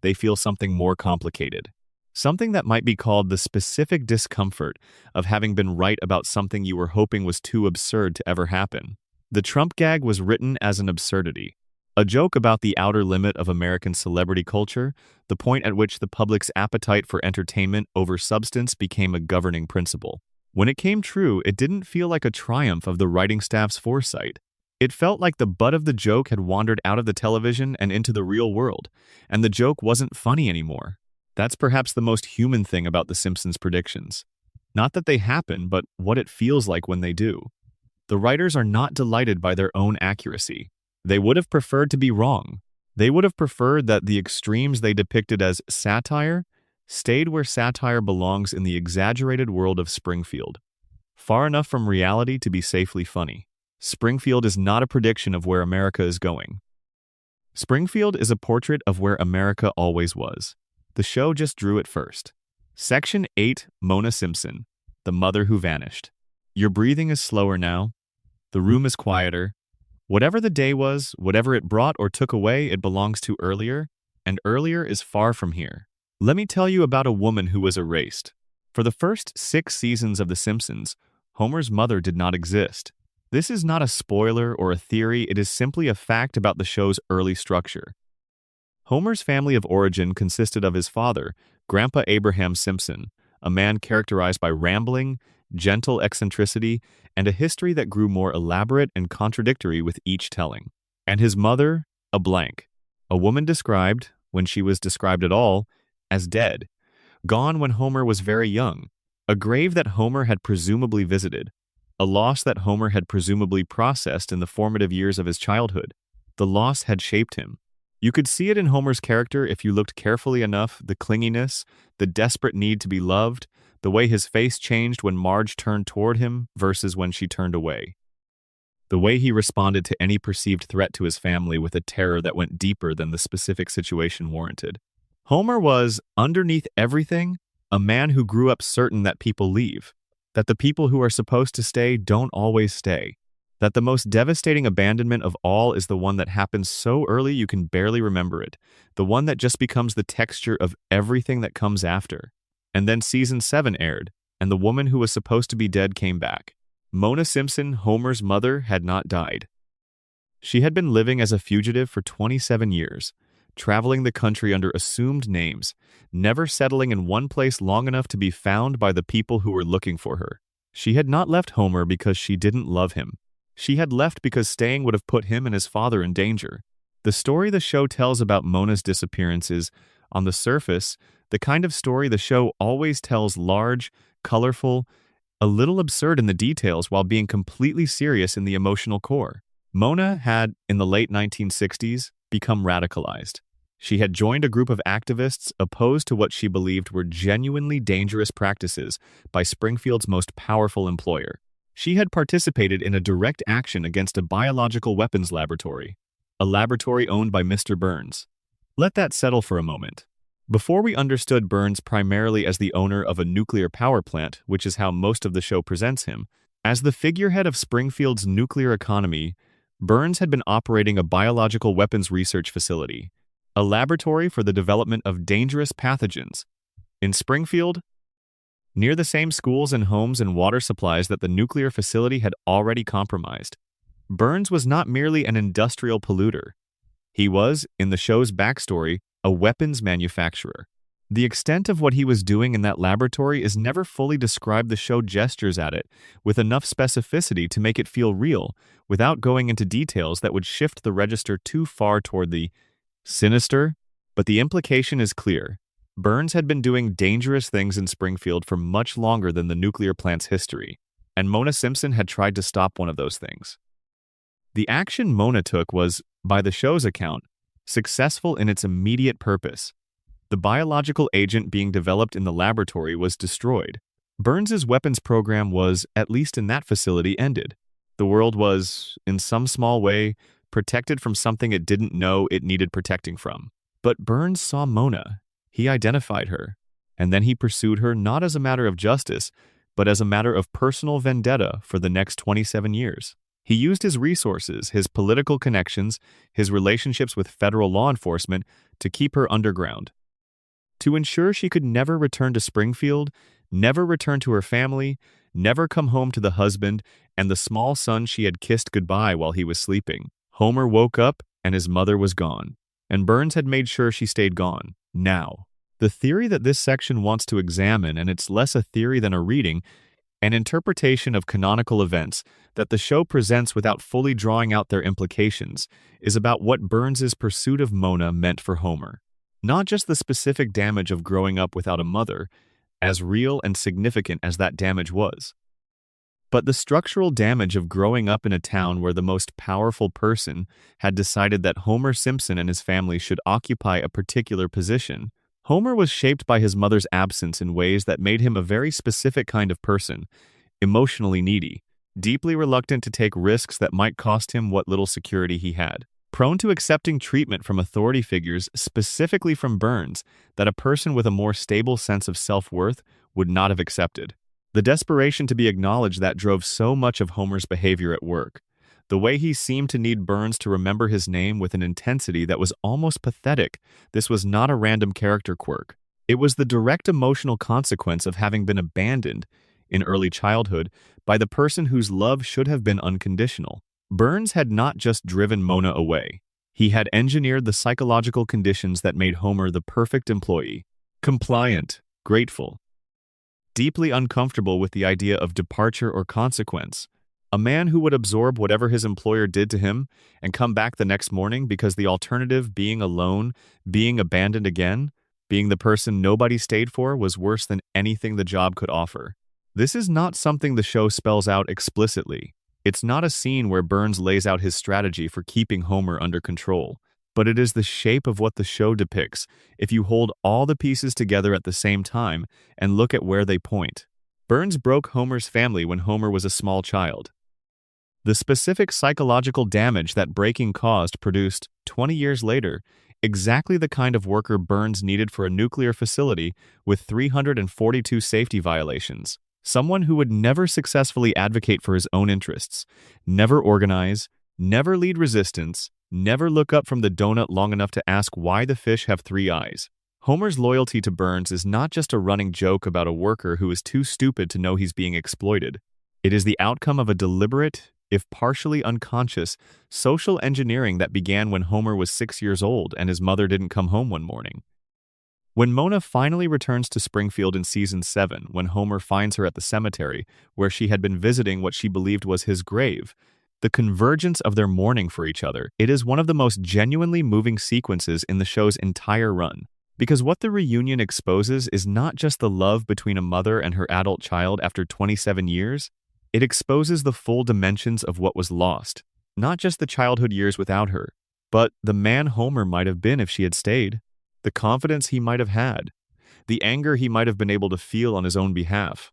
They feel something more complicated. Something that might be called the specific discomfort of having been right about something you were hoping was too absurd to ever happen. The Trump gag was written as an absurdity. A joke about the outer limit of American celebrity culture, the point at which the public's appetite for entertainment over substance became a governing principle. When it came true, it didn't feel like a triumph of the writing staff's foresight. It felt like the butt of the joke had wandered out of the television and into the real world, and the joke wasn't funny anymore. That's perhaps the most human thing about The Simpsons predictions. Not that they happen, but what it feels like when they do. The writers are not delighted by their own accuracy. They would have preferred to be wrong. They would have preferred that the extremes they depicted as satire stayed where satire belongs in the exaggerated world of Springfield, far enough from reality to be safely funny. Springfield is not a prediction of where America is going. Springfield is a portrait of where America always was. The show just drew it first. Section 8, Mona Simpson, the mother who vanished. Your breathing is slower now. The room is quieter. Whatever the day was, whatever it brought or took away, it belongs to earlier, and earlier is far from here. Let me tell you about a woman who was erased. For the first 6 seasons of The Simpsons, Homer's mother did not exist. This is not a spoiler or a theory, it is simply a fact about the show's early structure. Homer's family of origin consisted of his father, Grandpa Abraham Simpson, a man characterized by rambling, gentle eccentricity, and a history that grew more elaborate and contradictory with each telling. And his mother, a blank, a woman described, when she was described at all, as dead, gone when Homer was very young, a grave that Homer had presumably visited, a loss that Homer had presumably processed in the formative years of his childhood. The loss had shaped him. You could see it in Homer's character if you looked carefully enough, the clinginess, the desperate need to be loved, the way his face changed when Marge turned toward him versus when she turned away. The way he responded to any perceived threat to his family with a terror that went deeper than the specific situation warranted. Homer was, underneath everything, a man who grew up certain that people leave, that the people who are supposed to stay don't always stay, that the most devastating abandonment of all is the one that happens so early you can barely remember it, the one that just becomes the texture of everything that comes after. And then season 7 aired, and the woman who was supposed to be dead came back. Mona Simpson, Homer's mother, had not died. She had been living as a fugitive for 27 years, traveling the country under assumed names, never settling in one place long enough to be found by the people who were looking for her. She had not left Homer because she didn't love him. She had left because staying would have put him and his father in danger. The story the show tells about Mona's disappearance is, on the surface, the kind of story the show always tells: large, colorful, a little absurd in the details while being completely serious in the emotional core. Mona had, in the late 1960s, become radicalized. She had joined a group of activists opposed to what she believed were genuinely dangerous practices by Springfield's most powerful employer. She had participated in a direct action against a biological weapons laboratory, a laboratory owned by Mr. Burns. Let that settle for a moment. Before we understood Burns primarily as the owner of a nuclear power plant, which is how most of the show presents him, as the figurehead of Springfield's nuclear economy, Burns had been operating a biological weapons research facility, a laboratory for the development of dangerous pathogens. In Springfield, near the same schools and homes and water supplies that the nuclear facility had already compromised. Burns was not merely an industrial polluter. He was, in the show's backstory, a weapons manufacturer. The extent of what he was doing in that laboratory is never fully described. The show gestures at it with enough specificity to make it feel real, without going into details that would shift the register too far toward the sinister, but the implication is clear. Burns had been doing dangerous things in Springfield for much longer than the nuclear plant's history, and Mona Simpson had tried to stop one of those things. The action Mona took was, by the show's account, successful in its immediate purpose. The biological agent being developed in the laboratory was destroyed. Burns's weapons program was, at least in that facility, ended. The world was, in some small way, protected from something it didn't know it needed protecting from. But Burns saw Mona. He identified her, and then he pursued her not as a matter of justice, but as a matter of personal vendetta for the next 27 years. He used his resources, his political connections, his relationships with federal law enforcement to keep her underground, to ensure she could never return to Springfield, never return to her family, never come home to the husband and the small son she had kissed goodbye while he was sleeping. Homer woke up and his mother was gone, and Burns had made sure she stayed gone. Now, the theory that this section wants to examine, and it's less a theory than a reading, an interpretation of canonical events that the show presents without fully drawing out their implications, is about what Burns's pursuit of Mona meant for Homer. Not just the specific damage of growing up without a mother, as real and significant as that damage was, but the structural damage of growing up in a town where the most powerful person had decided that Homer Simpson and his family should occupy a particular position. Homer was shaped by his mother's absence in ways that made him a very specific kind of person, emotionally needy, deeply reluctant to take risks that might cost him what little security he had, prone to accepting treatment from authority figures, specifically from Burns, that a person with a more stable sense of self-worth would not have accepted. The desperation to be acknowledged that drove so much of Homer's behavior at work. The way he seemed to need Burns to remember his name with an intensity that was almost pathetic. This was not a random character quirk. It was the direct emotional consequence of having been abandoned in early childhood by the person whose love should have been unconditional. Burns had not just driven Mona away. He had engineered the psychological conditions that made Homer the perfect employee. Compliant, grateful, deeply uncomfortable with the idea of departure or consequence. A man who would absorb whatever his employer did to him and come back the next morning because the alternative, being alone, being abandoned again, being the person nobody stayed for, was worse than anything the job could offer. This is not something the show spells out explicitly. It's not a scene where Burns lays out his strategy for keeping Homer under control, but it is the shape of what the show depicts if you hold all the pieces together at the same time and look at where they point. Burns broke Homer's family when Homer was a small child. The specific psychological damage that breaking caused produced, 20 years later, exactly the kind of worker Burns needed for a nuclear facility with 342 safety violations. Someone who would never successfully advocate for his own interests, never organize, never lead resistance, never look up from the donut long enough to ask why the fish have 3 eyes. Homer's loyalty to Burns is not just a running joke about a worker who is too stupid to know he's being exploited. It is the outcome of a deliberate, if partially unconscious, social engineering that began when Homer was 6 years old and his mother didn't come home one morning. When Mona finally returns to Springfield in season 7, when Homer finds her at the cemetery, where she had been visiting what she believed was his grave, the convergence of their mourning for each other, it is one of the most genuinely moving sequences in the show's entire run. Because what the reunion exposes is not just the love between a mother and her adult child after 27 years, it exposes the full dimensions of what was lost, not just the childhood years without her, but the man Homer might have been if she had stayed, the confidence he might have had, the anger he might have been able to feel on his own behalf,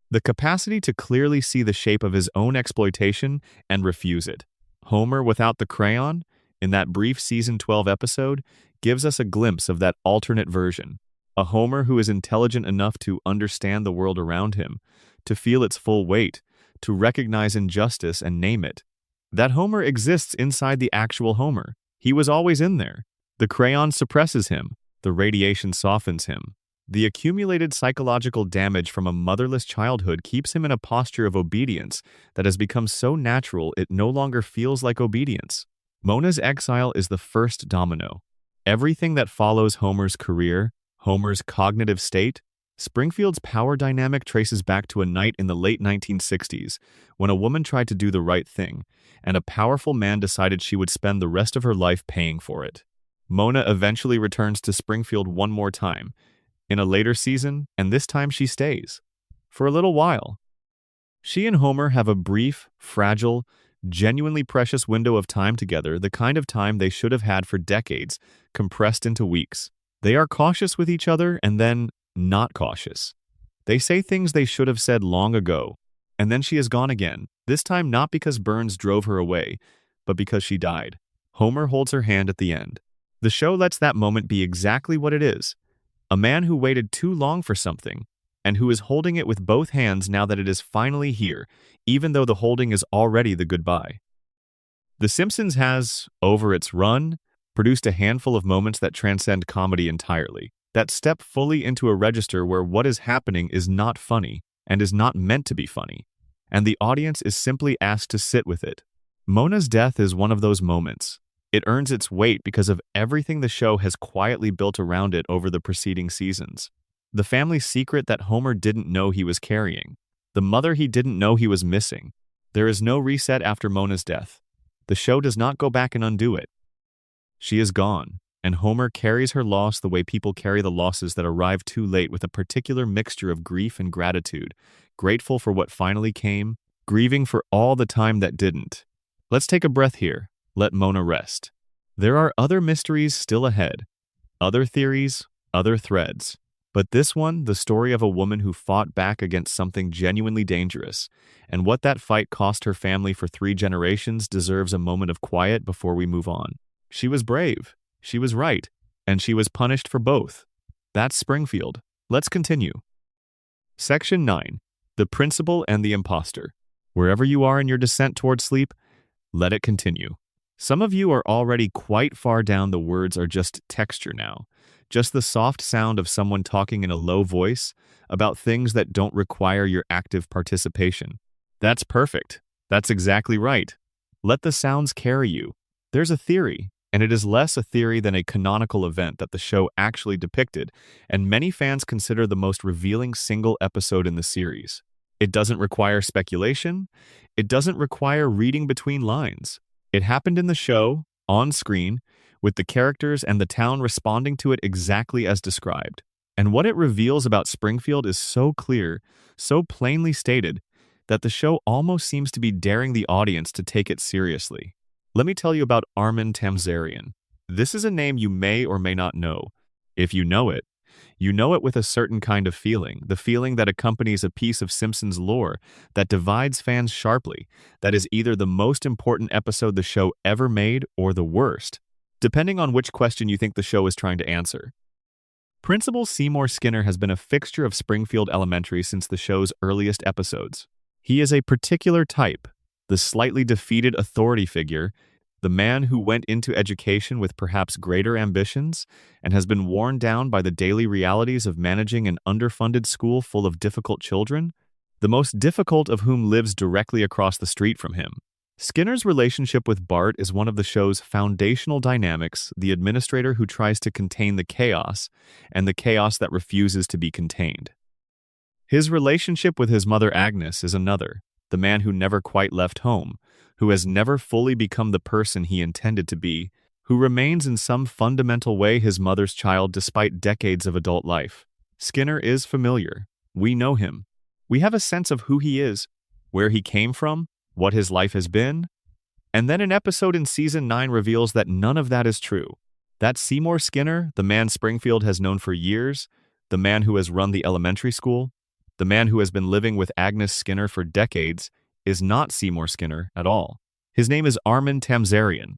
the capacity to clearly see the shape of his own exploitation and refuse it. Homer without the crayon, in that brief season 12 episode, gives us a glimpse of that alternate version, a Homer who is intelligent enough to understand the world around him, to feel its full weight, to recognize injustice and name it. That Homer exists inside the actual Homer. He was always in there. The crayon suppresses him. The radiation softens him. The accumulated psychological damage from a motherless childhood keeps him in a posture of obedience that has become so natural it no longer feels like obedience. Mona's exile is the first domino. Everything that follows Homer's career, Homer's cognitive state, Springfield's power dynamic traces back to a night in the late 1960s when a woman tried to do the right thing, and a powerful man decided she would spend the rest of her life paying for it. Mona eventually returns to Springfield one more time, in a later season, and this time she stays. For a little while. She and Homer have a brief, fragile, genuinely precious window of time together, the kind of time they should have had for decades, compressed into weeks. They are cautious with each other and then not cautious. They say things they should have said long ago, and then she is gone again, this time not because Burns drove her away, but because she died. Homer holds her hand at the end. The show lets that moment be exactly what it is. A man who waited too long for something, and who is holding it with both hands now that it is finally here, even though the holding is already the goodbye. The Simpsons has, over its run, produced a handful of moments that transcend comedy entirely, that step fully into a register where what is happening is not funny, and is not meant to be funny, and the audience is simply asked to sit with it. Mona's death is one of those moments. It earns its weight because of everything the show has quietly built around it over the preceding seasons. The family secret that Homer didn't know he was carrying. The mother he didn't know he was missing. There is no reset after Mona's death. The show does not go back and undo it. She is gone, and Homer carries her loss the way people carry the losses that arrive too late, with a particular mixture of grief and gratitude, grateful for what finally came, grieving for all the time that didn't. Let's take a breath here. Let Mona rest. There are other mysteries still ahead, other theories, other threads. But this one, the story of a woman who fought back against something genuinely dangerous, and what that fight cost her family for 3 generations, deserves a moment of quiet before we move on. She was brave, she was right, and she was punished for both. That's Springfield. Let's continue. Section 9. The Principal and the Imposter. Wherever you are in your descent toward sleep, let it continue. Some of you are already quite far down the words are just texture now. Just the soft sound of someone talking in a low voice about things that don't require your active participation. That's perfect. That's exactly right. Let the sounds carry you. There's a theory. and it is less a theory than a canonical event that the show actually depicted, and many fans consider the most revealing single episode in the series. It doesn't require speculation. It doesn't require reading between lines. It happened in the show, on screen, with the characters and the town responding to it exactly as described. And what it reveals about Springfield is so clear, so plainly stated, that the show almost seems to be daring the audience to take it seriously. Let me tell you about Armin Tamzarian. This is a name you may or may not know. If you know it with a certain kind of feeling, the feeling that accompanies a piece of Simpsons lore that divides fans sharply, that is either the most important episode the show ever made or the worst, depending on which question you think the show is trying to answer. Principal Seymour Skinner has been a fixture of Springfield Elementary since the show's earliest episodes. He is a particular type, the slightly defeated authority figure, the man who went into education with perhaps greater ambitions and has been worn down by the daily realities of managing an underfunded school full of difficult children, the most difficult of whom lives directly across the street from him. Skinner's relationship with Bart is one of the show's foundational dynamics, the administrator who tries to contain the chaos, and the chaos that refuses to be contained. His relationship with his mother Agnes is another, the man who never quite left home, who has never fully become the person he intended to be, who remains in some fundamental way his mother's child despite decades of adult life. Skinner is familiar. We know him. We have a sense of who he is, where he came from, what his life has been. And then an episode in Season 9 reveals that none of that is true. That Seymour Skinner, the man Springfield has known for years, the man who has run the elementary school, the man who has been living with Agnes Skinner for decades, is not Seymour Skinner at all. His name is Armin Tamzarian.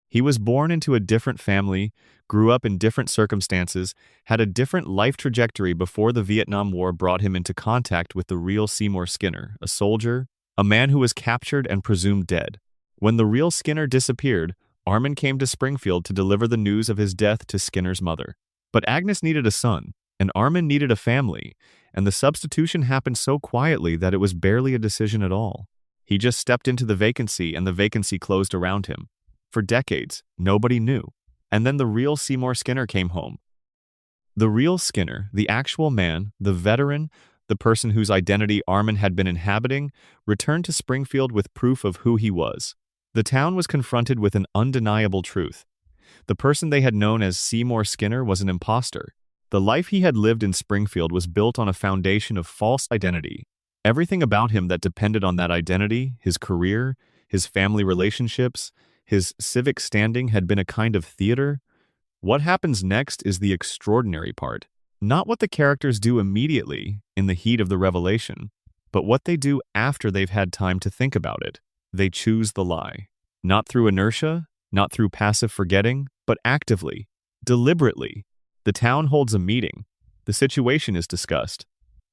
He was born into a different family, grew up in different circumstances, had a different life trajectory before the Vietnam War brought him into contact with the real Seymour Skinner, a soldier, a man who was captured and presumed dead. When the real Skinner disappeared, Armin came to Springfield to deliver the news of his death to Skinner's mother. But Agnes needed a son, and Armin needed a family, and the substitution happened so quietly that it was barely a decision at all. He just stepped into the vacancy, and the vacancy closed around him. For decades, nobody knew. And then the real Seymour Skinner came home. The real Skinner, the actual man, the veteran, the person whose identity Armin had been inhabiting, returned to Springfield with proof of who he was. The town was confronted with an undeniable truth. The person they had known as Seymour Skinner was an imposter. The life he had lived in Springfield was built on a foundation of false identity. Everything about him that depended on that identity, his career, his family relationships, his civic standing had been a kind of theater. What happens next is the extraordinary part. Not what the characters do immediately in the heat of the revelation, but what they do after they've had time to think about it. They choose the lie. Not through inertia, not through passive forgetting, but actively, deliberately. The town holds a meeting. The situation is discussed.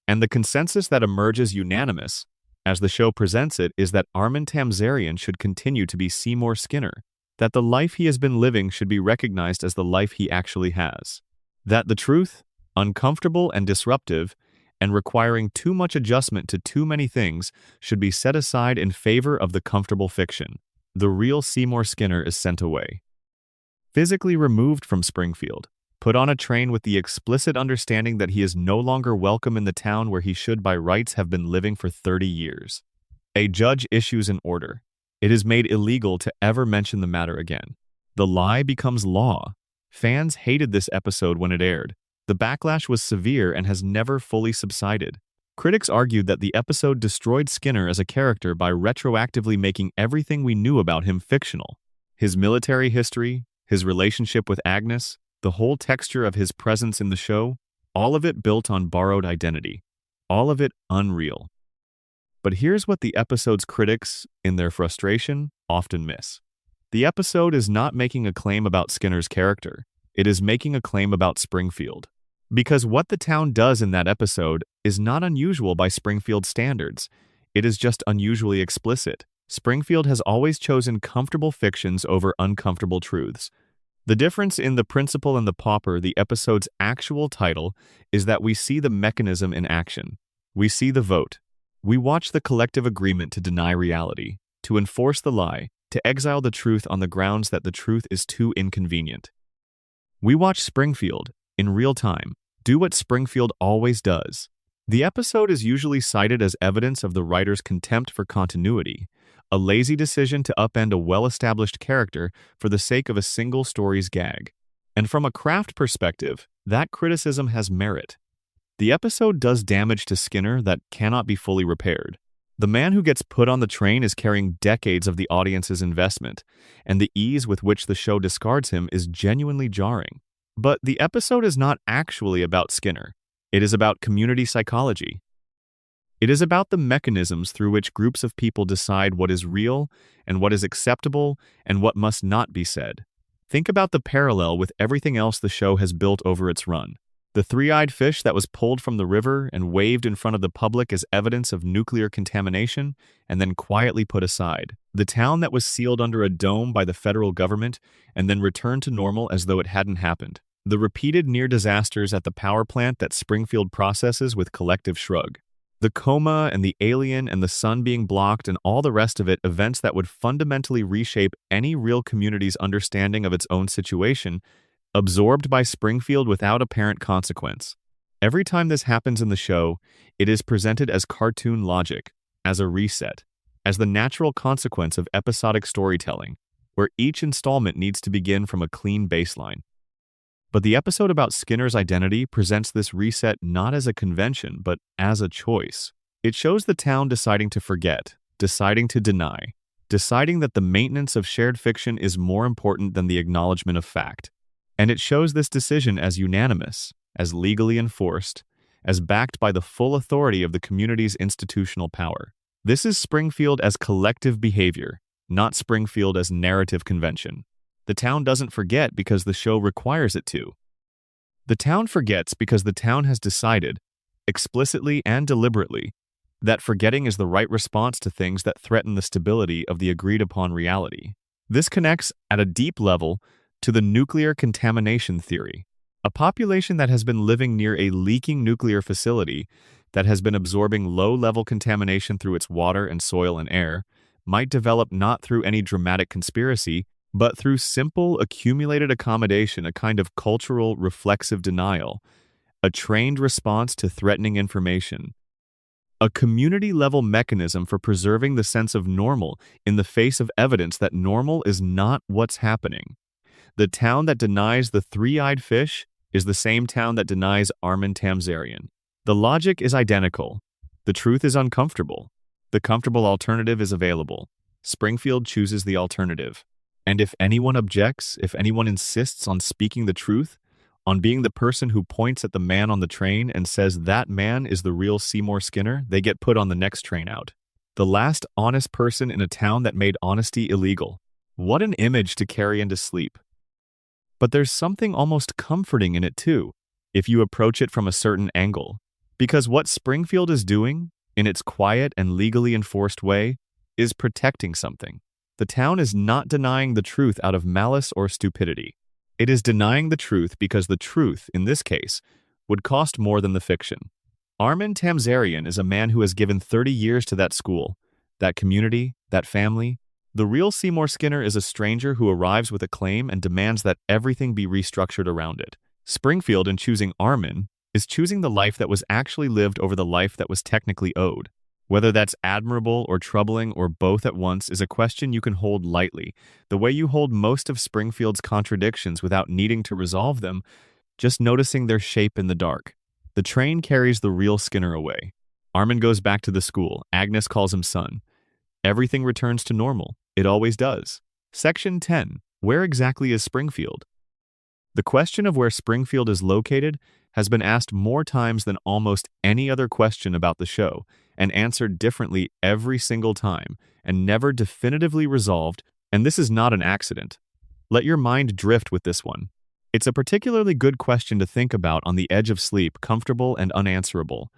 And the consensus that emerges unanimous, as the show presents it, is that Armin Tamzarian should continue to be Seymour Skinner, that the life he has been living should be recognized as the life he actually has, that the truth, uncomfortable and disruptive, and requiring too much adjustment to too many things, should be set aside in favor of the comfortable fiction. The real Seymour Skinner is sent away. Physically removed from Springfield, put on a train with the explicit understanding that he is no longer welcome in the town where he should by rights have been living for 30 years. A judge issues an order. It is made illegal to ever mention the matter again. The lie becomes law. Fans hated this episode when it aired. The backlash was severe and has never fully subsided. Critics argued that the episode destroyed Skinner as a character by retroactively making everything we knew about him fictional. His military history, his relationship with Agnes, the whole texture of his presence in the show, all of it built on borrowed identity. All of it unreal. But here's what the episode's critics, in their frustration, often miss. The episode is not making a claim about Skinner's character. It is making a claim about Springfield. Because what the town does in that episode is not unusual by Springfield standards. It is just unusually explicit. Springfield has always chosen comfortable fictions over uncomfortable truths. The difference in The Principal and the Pauper, the episode's actual title, is that we see the mechanism in action. We see the vote. We watch the collective agreement to deny reality, to enforce the lie, to exile the truth on the grounds that the truth is too inconvenient. We watch Springfield, in real time, do what Springfield always does. The episode is usually cited as evidence of the writer's contempt for continuity, a lazy decision to upend a well-established character for the sake of a single story's gag. And from a craft perspective, that criticism has merit. The episode does damage to Skinner that cannot be fully repaired. The man who gets put on the train is carrying decades of the audience's investment, and the ease with which the show discards him is genuinely jarring. But the episode is not actually about Skinner. It is about community psychology. It is about the mechanisms through which groups of people decide what is real and what is acceptable and what must not be said. Think about the parallel with everything else the show has built over its run. The three-eyed fish that was pulled from the river and waved in front of the public as evidence of nuclear contamination and then quietly put aside. The town that was sealed under a dome by the federal government and then returned to normal as though it hadn't happened. The repeated near disasters at the power plant that Springfield processes with collective shrug. The coma and the alien and the sun being blocked and all the rest of it, events that would fundamentally reshape any real community's understanding of its own situation, absorbed by Springfield without apparent consequence. Every time this happens in the show, it is presented as cartoon logic, as a reset, as the natural consequence of episodic storytelling, where each installment needs to begin from a clean baseline. But the episode about Skinner's identity presents this reset not as a convention, but as a choice. It shows the town deciding to forget, deciding to deny, deciding that the maintenance of shared fiction is more important than the acknowledgement of fact. And it shows this decision as unanimous, as legally enforced, as backed by the full authority of the community's institutional power. This is Springfield as collective behavior, not Springfield as narrative convention. The town doesn't forget because the show requires it to. The town forgets because the town has decided, explicitly and deliberately, that forgetting is the right response to things that threaten the stability of the agreed-upon reality. This connects, at a deep level, to the nuclear contamination theory. A population that has been living near a leaking nuclear facility that has been absorbing low-level contamination through its water and soil and air might develop not through any dramatic conspiracy, but through simple accumulated accommodation, a kind of cultural reflexive denial, a trained response to threatening information, a community-level mechanism for preserving the sense of normal in the face of evidence that normal is not what's happening. The town that denies the three-eyed fish is the same town that denies Armin Tamzarian. The logic is identical. The truth is uncomfortable. The comfortable alternative is available. Springfield chooses the alternative. And if anyone objects, if anyone insists on speaking the truth, on being the person who points at the man on the train and says that man is the real Seymour Skinner, they get put on the next train out. The last honest person in a town that made honesty illegal. What an image to carry into sleep. But there's something almost comforting in it too, if you approach it from a certain angle. Because what Springfield is doing, in its quiet and legally enforced way, is protecting something. The town is not denying the truth out of malice or stupidity. It is denying the truth because the truth, in this case, would cost more than the fiction. Armin Tamzarian is a man who has given 30 years to that school, that community, that family. The real Seymour Skinner is a stranger who arrives with a claim and demands that everything be restructured around it. Springfield, in choosing Armin, is choosing the life that was actually lived over the life that was technically owed. Whether that's admirable or troubling or both at once is a question you can hold lightly, the way you hold most of Springfield's contradictions without needing to resolve them, just noticing their shape in the dark. The train carries the real Skinner away. Armin goes back to the school. Agnes calls him son. Everything returns to normal. It always does. Section 10. Where exactly is Springfield? The question of where Springfield is located has been asked more times than almost any other question about the show, and answered differently every single time, and never definitively resolved, and this is not an accident. Let your mind drift with this one. It's a particularly good question to think about on the edge of sleep, comfortable and unanswerable,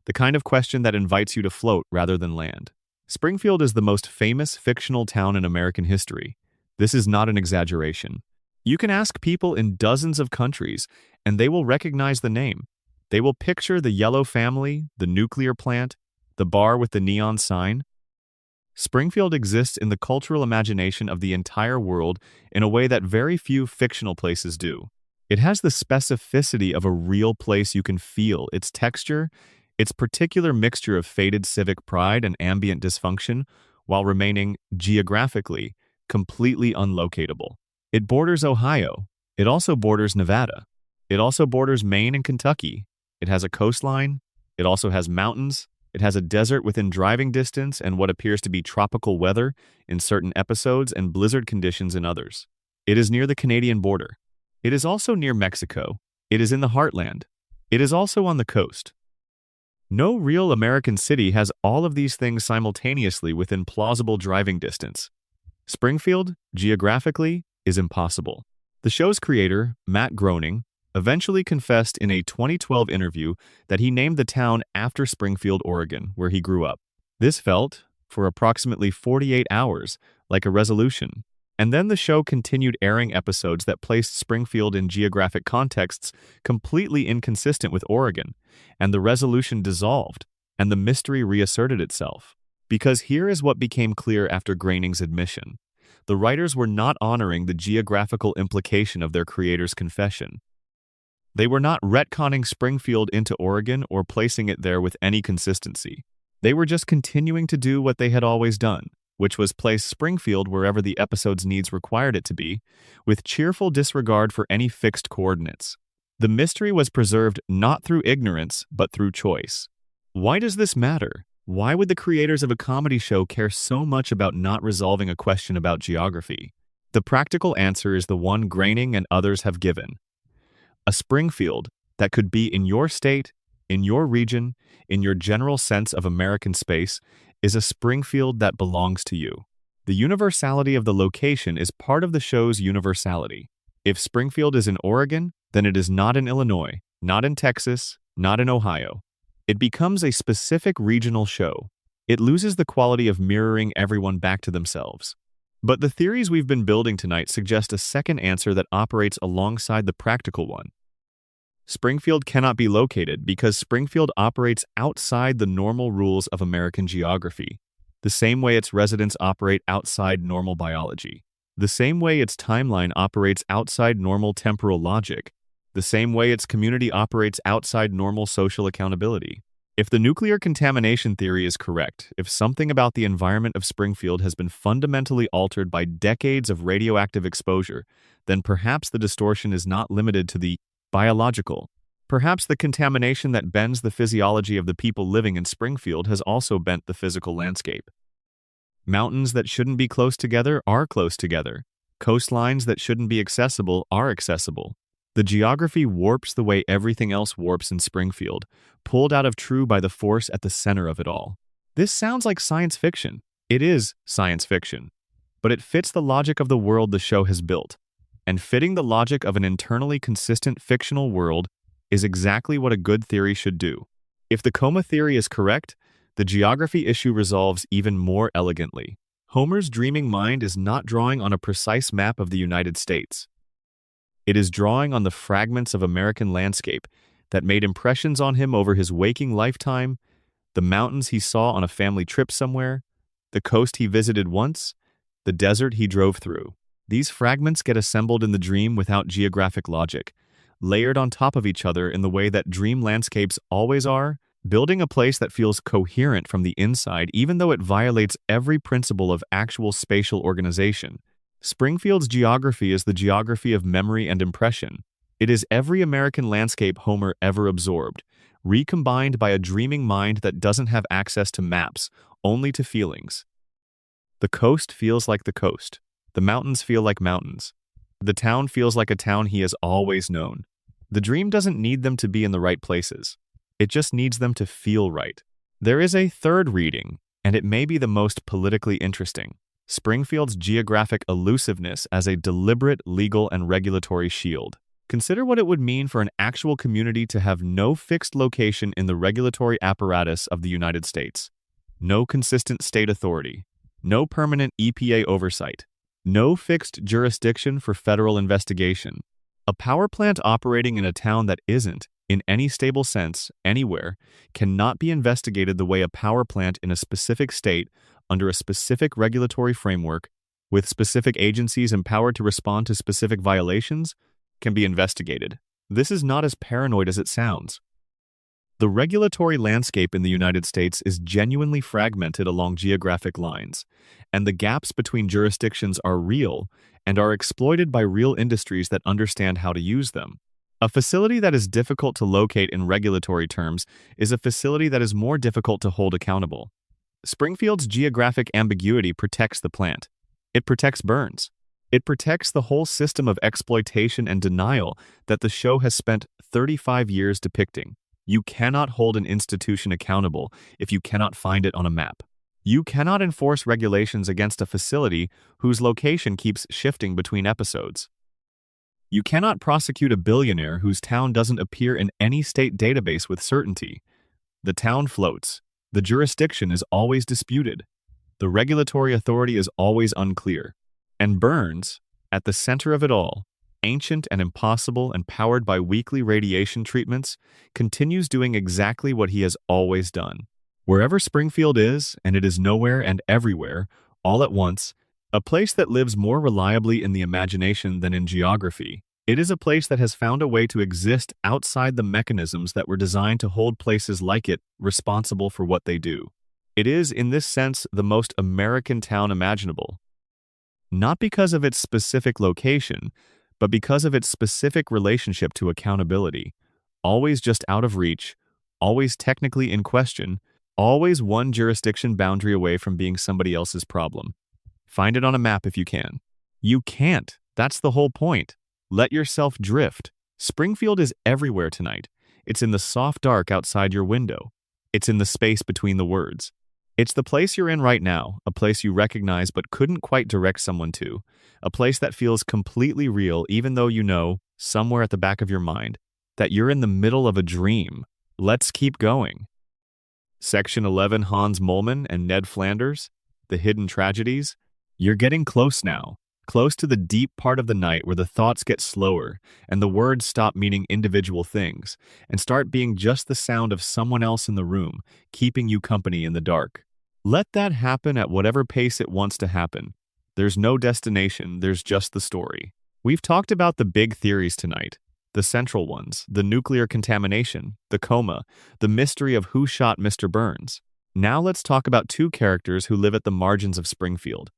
the kind of question that invites you to float rather than land. Springfield is the most famous fictional town in American history. This is not an exaggeration. You can ask people in dozens of countries, and they will recognize the name. They will picture the yellow family, the nuclear plant, the bar with the neon sign. Springfield exists in the cultural imagination of the entire world in a way that very few fictional places do. It has the specificity of a real place. You can feel its texture, its particular mixture of faded civic pride and ambient dysfunction, while remaining, geographically, completely unlocatable. It borders Ohio. It also borders Nevada. It also borders Maine and Kentucky. It has a coastline. It also has mountains. It has a desert within driving distance and what appears to be tropical weather in certain episodes and blizzard conditions in others. It is near the Canadian border. It is also near Mexico. It is in the heartland. It is also on the coast. No real American city has all of these things simultaneously within plausible driving distance. Springfield, geographically, is impossible. The show's creator, Matt Groening, eventually confessed in a 2012 interview that he named the town after Springfield, Oregon, where he grew up. This felt, for approximately 48 hours, like a resolution. And then the show continued airing episodes that placed Springfield in geographic contexts completely inconsistent with Oregon, and the resolution dissolved, and the mystery reasserted itself. Because here is what became clear after Groening's admission. The writers were not honoring the geographical implication of their creator's confession. They were not retconning Springfield into Oregon or placing it there with any consistency. They were just continuing to do what they had always done, which was place Springfield wherever the episode's needs required it to be, with cheerful disregard for any fixed coordinates. The mystery was preserved not through ignorance, but through choice. Why does this matter? Why would the creators of a comedy show care so much about not resolving a question about geography? The practical answer is the one Groening and others have given. A Springfield that could be in your state, in your region, in your general sense of American space, is a Springfield that belongs to you. The universality of the location is part of the show's universality. If Springfield is in Oregon, then it is not in Illinois, not in Texas, not in Ohio. It becomes a specific regional show. It loses the quality of mirroring everyone back to themselves. But the theories we've been building tonight suggest a second answer that operates alongside the practical one. Springfield cannot be located because Springfield operates outside the normal rules of American geography, the same way its residents operate outside normal biology, the same way its timeline operates outside normal temporal logic, the same way its community operates outside normal social accountability. If the nuclear contamination theory is correct, if something about the environment of Springfield has been fundamentally altered by decades of radioactive exposure, then perhaps the distortion is not limited to the biological. Perhaps the contamination that bends the physiology of the people living in Springfield has also bent the physical landscape. Mountains that shouldn't be close together are close together. Coastlines that shouldn't be accessible are accessible. The geography warps the way everything else warps in Springfield, pulled out of true by the force at the center of it all. This sounds like science fiction. It is science fiction. But it fits the logic of the world the show has built. And fitting the logic of an internally consistent fictional world is exactly what a good theory should do. If the coma theory is correct, the geography issue resolves even more elegantly. Homer's dreaming mind is not drawing on a precise map of the United States. It is drawing on the fragments of American landscape that made impressions on him over his waking lifetime, the mountains he saw on a family trip somewhere, the coast he visited once, the desert he drove through. These fragments get assembled in the dream without geographic logic, layered on top of each other in the way that dream landscapes always are, building a place that feels coherent from the inside even though it violates every principle of actual spatial organization. Springfield's geography is the geography of memory and impression. It is every American landscape Homer ever absorbed, recombined by a dreaming mind that doesn't have access to maps, only to feelings. The coast feels like the coast. The mountains feel like mountains. The town feels like a town he has always known. The dream doesn't need them to be in the right places. It just needs them to feel right. There is a third reading, and it may be the most politically interesting. Springfield's geographic elusiveness as a deliberate legal and regulatory shield. Consider what it would mean for an actual community to have no fixed location in the regulatory apparatus of the United States. No consistent state authority. No permanent EPA oversight. No fixed jurisdiction for federal investigation. A power plant operating in a town that isn't, in any stable sense, anywhere, cannot be investigated the way a power plant in a specific state under a specific regulatory framework with specific agencies empowered to respond to specific violations can be investigated. This is not as paranoid as it sounds. The regulatory landscape in the United States is genuinely fragmented along geographic lines, and the gaps between jurisdictions are real and are exploited by real industries that understand how to use them. A facility that is difficult to locate in regulatory terms is a facility that is more difficult to hold accountable. Springfield's geographic ambiguity protects the plant. It protects Burns. It protects the whole system of exploitation and denial that the show has spent 35 years depicting. You cannot hold an institution accountable if you cannot find it on a map. You cannot enforce regulations against a facility whose location keeps shifting between episodes. You cannot prosecute a billionaire whose town doesn't appear in any state database with certainty. The town floats. The jurisdiction is always disputed. The regulatory authority is always unclear. And Burns, at the center of it all, ancient and impossible and powered by weekly radiation treatments, continues doing exactly what he has always done. Wherever Springfield is, and it is nowhere and everywhere, all at once, a place that lives more reliably in the imagination than in geography, it is a place that has found a way to exist outside the mechanisms that were designed to hold places like it responsible for what they do. It is, in this sense, the most American town imaginable. Not because of its specific location, but because of its specific relationship to accountability. Always just out of reach, always technically in question, always one jurisdiction boundary away from being somebody else's problem. Find it on a map if you can. You can't. That's the whole point. Let yourself drift. Springfield is everywhere tonight. It's in the soft dark outside your window. It's in the space between the words. It's the place you're in right now, a place you recognize but couldn't quite direct someone to, a place that feels completely real even though you know, somewhere at the back of your mind, that you're in the middle of a dream. Let's keep going. Section 11, Hans Moleman and Ned Flanders, The Hidden Tragedies. You're getting close now, close to the deep part of the night where the thoughts get slower and the words stop meaning individual things and start being just the sound of someone else in the room, keeping you company in the dark. Let that happen at whatever pace it wants to happen. There's no destination, there's just the story. We've talked about the big theories tonight, the central ones, the nuclear contamination, the coma, the mystery of who shot Mr. Burns. Now let's talk about two characters who live at the margins of Springfield.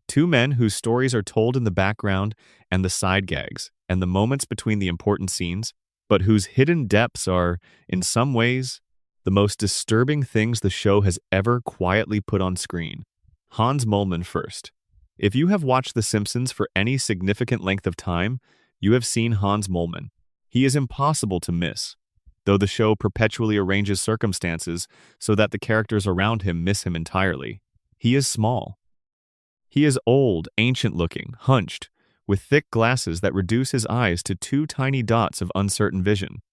Two men whose stories are told in the background and the side gags and the moments between the important scenes, but whose hidden depths are, in some ways, the most disturbing things the show has ever quietly put on screen. Hans Moleman first. If you have watched The Simpsons for any significant length of time, you have seen Hans Moleman. He is impossible to miss, though the show perpetually arranges circumstances so that the characters around him miss him entirely. He is small. He is old, ancient-looking, hunched, with thick glasses that reduce his eyes to two tiny dots of uncertain vision.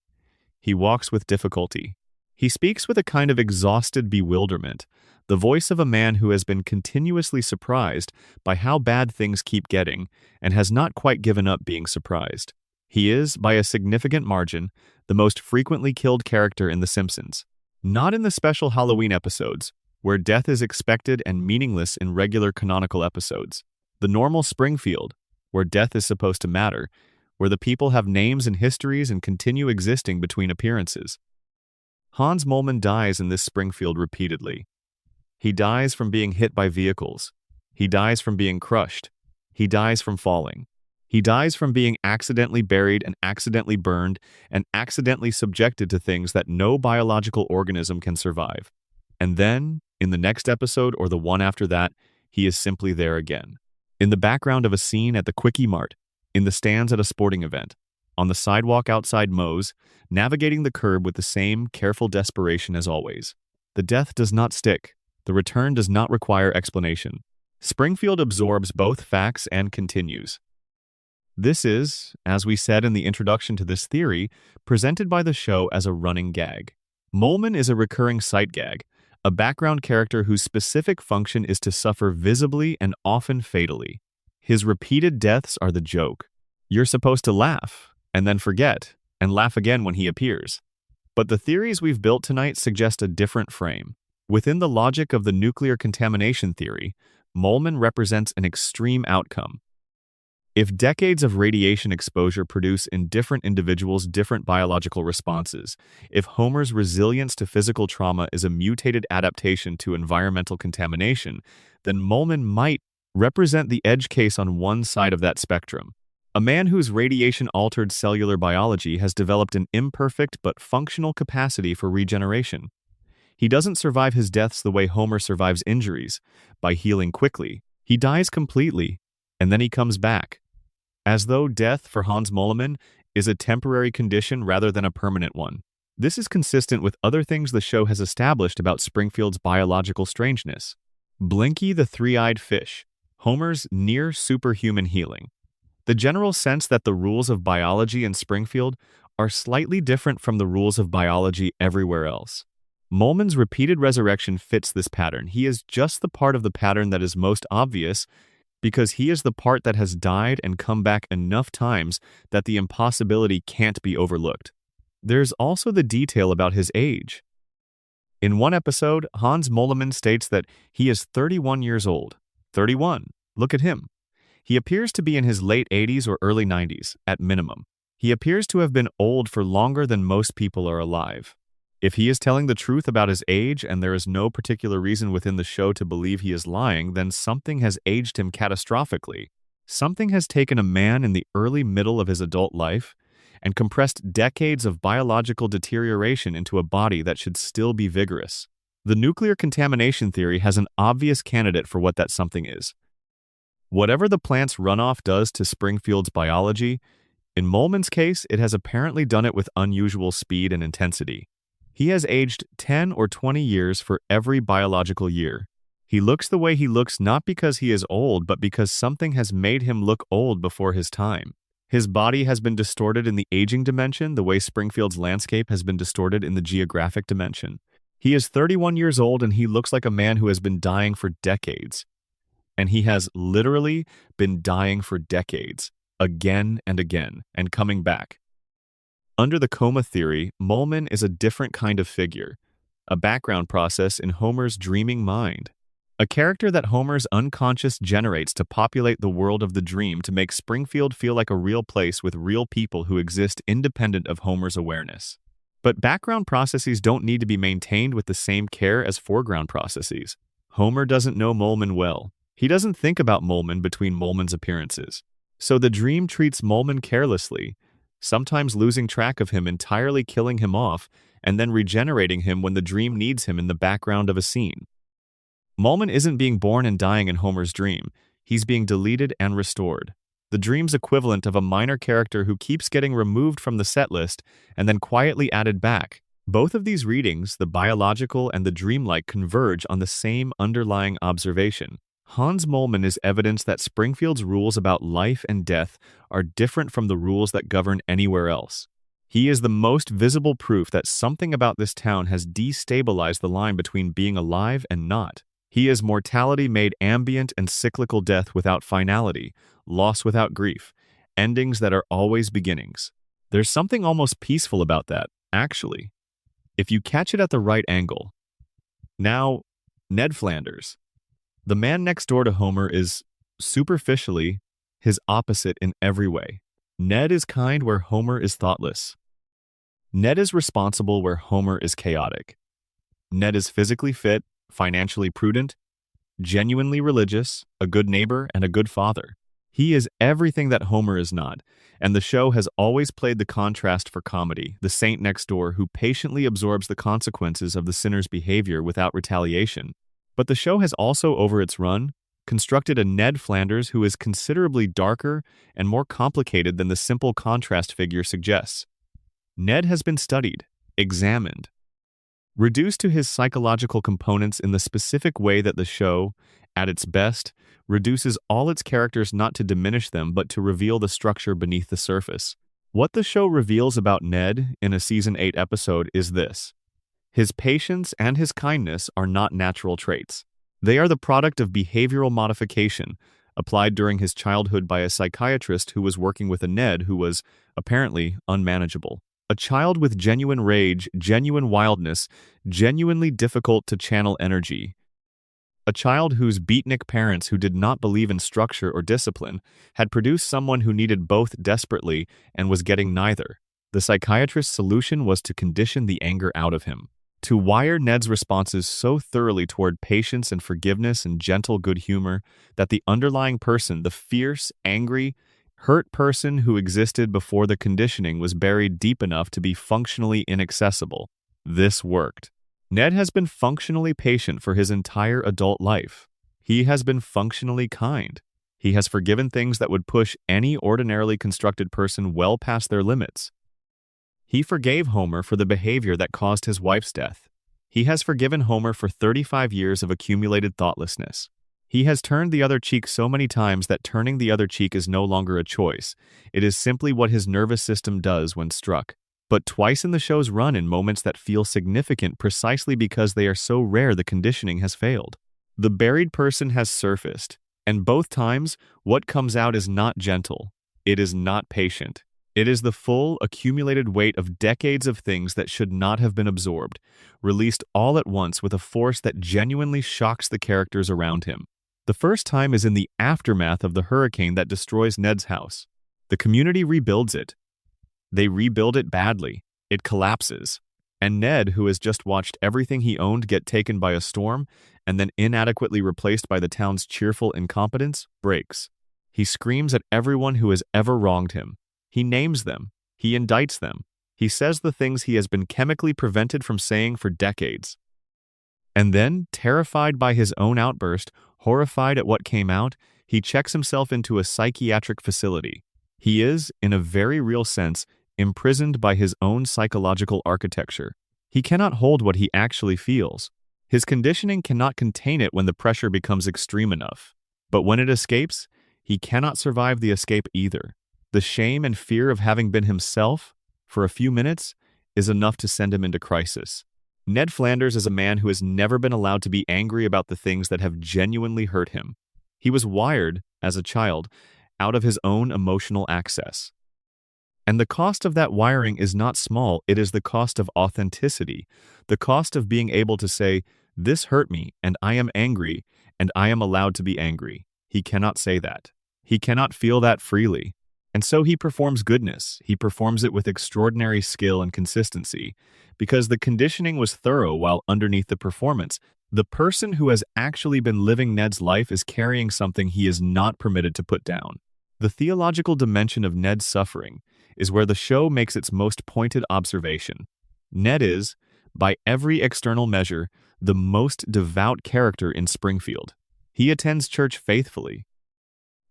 He walks with difficulty. He speaks with a kind of exhausted bewilderment, the voice of a man who has been continuously surprised by how bad things keep getting and has not quite given up being surprised. He is, by a significant margin, the most frequently killed character in The Simpsons. Not in the special Halloween episodes, where death is expected and meaningless in regular canonical episodes. The normal Springfield, where death is supposed to matter, where the people have names and histories and continue existing between appearances. Hans Moleman dies in this Springfield repeatedly. He dies from being hit by vehicles. He dies from being crushed. He dies from falling. He dies from being accidentally buried and accidentally burned and accidentally subjected to things that no biological organism can survive. And then, in the next episode or the one after that, he is simply there again. In the background of a scene at the Quickie Mart, in the stands at a sporting event, on the sidewalk outside Moe's, navigating the curb with the same careful desperation as always. The death does not stick. The return does not require explanation. Springfield absorbs both facts and continues. This is, as we said in the introduction to this theory, presented by the show as a running gag. Moleman is a recurring sight gag, a background character whose specific function is to suffer visibly and often fatally. His repeated deaths are the joke. You're supposed to laugh, and then forget, and laugh again when he appears. But the theories we've built tonight suggest a different frame. Within the logic of the nuclear contamination theory, Molman represents an extreme outcome. If decades of radiation exposure produce in different individuals different biological responses, if Homer's resilience to physical trauma is a mutated adaptation to environmental contamination, then Molman might represent the edge case on one side of that spectrum. A man whose radiation-altered cellular biology has developed an imperfect but functional capacity for regeneration. He doesn't survive his deaths the way Homer survives injuries, by healing quickly. He dies completely, and then he comes back. As though death, for Hans Moleman, is a temporary condition rather than a permanent one. This is consistent with other things the show has established about Springfield's biological strangeness. Blinky the three-eyed fish, Homer's near-superhuman healing. The general sense that the rules of biology in Springfield are slightly different from the rules of biology everywhere else. Molman's repeated resurrection fits this pattern. He is just the part of the pattern that is most obvious because he is the part that has died and come back enough times that the impossibility can't be overlooked. There's also the detail about his age. In one episode, Hans Moleman states that he is 31 years old. 31. Look at him. He appears to be in his late 80s or early 90s, at minimum. He appears to have been old for longer than most people are alive. If he is telling the truth about his age and there is no particular reason within the show to believe he is lying, then something has aged him catastrophically. Something has taken a man in the early middle of his adult life and compressed decades of biological deterioration into a body that should still be vigorous. The nuclear contamination theory has an obvious candidate for what that something is. Whatever the plant's runoff does to Springfield's biology, in Molman's case, it has apparently done it with unusual speed and intensity. He has aged 10 or 20 years for every biological year. He looks the way he looks not because he is old, but because something has made him look old before his time. His body has been distorted in the aging dimension the way Springfield's landscape has been distorted in the geographic dimension. He is 31 years old and he looks like a man who has been dying for decades. And he has literally been dying for decades, again and again, and coming back. Under the coma theory, Molman is a different kind of figure, a background process in Homer's dreaming mind, a character that Homer's unconscious generates to populate the world of the dream to make Springfield feel like a real place with real people who exist independent of Homer's awareness. But background processes don't need to be maintained with the same care as foreground processes. Homer doesn't know Molman well. He doesn't think about Molman between Molman's appearances. So the dream treats Molman carelessly, sometimes losing track of him, entirely killing him off, and then regenerating him when the dream needs him in the background of a scene. Molman isn't being born and dying in Homer's dream. He's being deleted and restored. The dream's equivalent of a minor character who keeps getting removed from the set list and then quietly added back. Both of these readings, the biological and the dreamlike, converge on the same underlying observation. Hans Molman is evidence that Springfield's rules about life and death are different from the rules that govern anywhere else. He is the most visible proof that something about this town has destabilized the line between being alive and not. He is mortality made ambient and cyclical death without finality, loss without grief, endings that are always beginnings. There's something almost peaceful about that, actually, if you catch it at the right angle. Now, Ned Flanders. The man next door to Homer is, superficially, his opposite in every way. Ned is kind where Homer is thoughtless. Ned is responsible where Homer is chaotic. Ned is physically fit, financially prudent, genuinely religious, a good neighbor, and a good father. He is everything that Homer is not, and the show has always played the contrast for comedy, the saint next door who patiently absorbs the consequences of the sinner's behavior without retaliation. But the show has also, over its run, constructed a Ned Flanders who is considerably darker and more complicated than the simple contrast figure suggests. Ned has been studied, examined, reduced to his psychological components in the specific way that the show, at its best, reduces all its characters not to diminish them but to reveal the structure beneath the surface. What the show reveals about Ned in a Season 8 episode is this. His patience and his kindness are not natural traits. They are the product of behavioral modification, applied during his childhood by a psychiatrist who was working with a Ned who was, apparently, unmanageable. A child with genuine rage, genuine wildness, genuinely difficult to channel energy. A child whose beatnik parents who did not believe in structure or discipline had produced someone who needed both desperately and was getting neither. The psychiatrist's solution was to condition the anger out of him, to wire Ned's responses so thoroughly toward patience and forgiveness and gentle good humor that the underlying person, the fierce, angry, hurt person who existed before the conditioning, was buried deep enough to be functionally inaccessible. This worked. Ned has been functionally patient for his entire adult life. He has been functionally kind. He has forgiven things that would push any ordinarily constructed person well past their limits. He forgave Homer for the behavior that caused his wife's death. He has forgiven Homer for 35 years of accumulated thoughtlessness. He has turned the other cheek so many times that turning the other cheek is no longer a choice. It is simply what his nervous system does when struck. But twice in the show's run in moments that feel significant precisely because they are so rare the conditioning has failed. The buried person has surfaced, and both times, what comes out is not gentle. It is not patient. It is the full, accumulated weight of decades of things that should not have been absorbed, released all at once with a force that genuinely shocks the characters around him. The first time is in the aftermath of the hurricane that destroys Ned's house. The community rebuilds it. They rebuild it badly. It collapses. And Ned, who has just watched everything he owned get taken by a storm and then inadequately replaced by the town's cheerful incompetence, breaks. He screams at everyone who has ever wronged him. He names them. He indicts them. He says the things he has been chemically prevented from saying for decades. And then, terrified by his own outburst, horrified at what came out, he checks himself into a psychiatric facility. He is, in a very real sense, imprisoned by his own psychological architecture. He cannot hold what he actually feels. His conditioning cannot contain it when the pressure becomes extreme enough. But when it escapes, he cannot survive the escape either. The shame and fear of having been himself, for a few minutes, is enough to send him into crisis. Ned Flanders is a man who has never been allowed to be angry about the things that have genuinely hurt him. He was wired, as a child, out of his own emotional access. And the cost of that wiring is not small. It is the cost of authenticity, the cost of being able to say, "This hurt me, and I am angry, and I am allowed to be angry." He cannot say that. He cannot feel that freely. And so he performs goodness. He performs it with extraordinary skill and consistency, because the conditioning was thorough while underneath the performance. The person who has actually been living Ned's life is carrying something he is not permitted to put down. The theological dimension of Ned's suffering is where the show makes its most pointed observation. Ned is, by every external measure, the most devout character in Springfield. He attends church faithfully.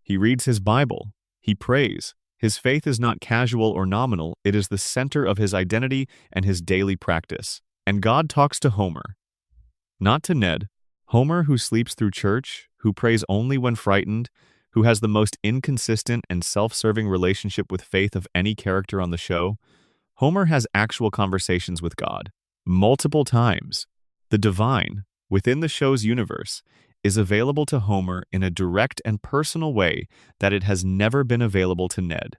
He reads his Bible. He prays. His faith is not casual or nominal. It is the center of his identity and his daily practice. And God talks to Homer, not to Ned. Homer, who sleeps through church, who prays only when frightened, who has the most inconsistent and self-serving relationship with faith of any character on the show, Homer has actual conversations with God. Multiple times. The divine, within the show's universe, is available to Homer in a direct and personal way that it has never been available to Ned.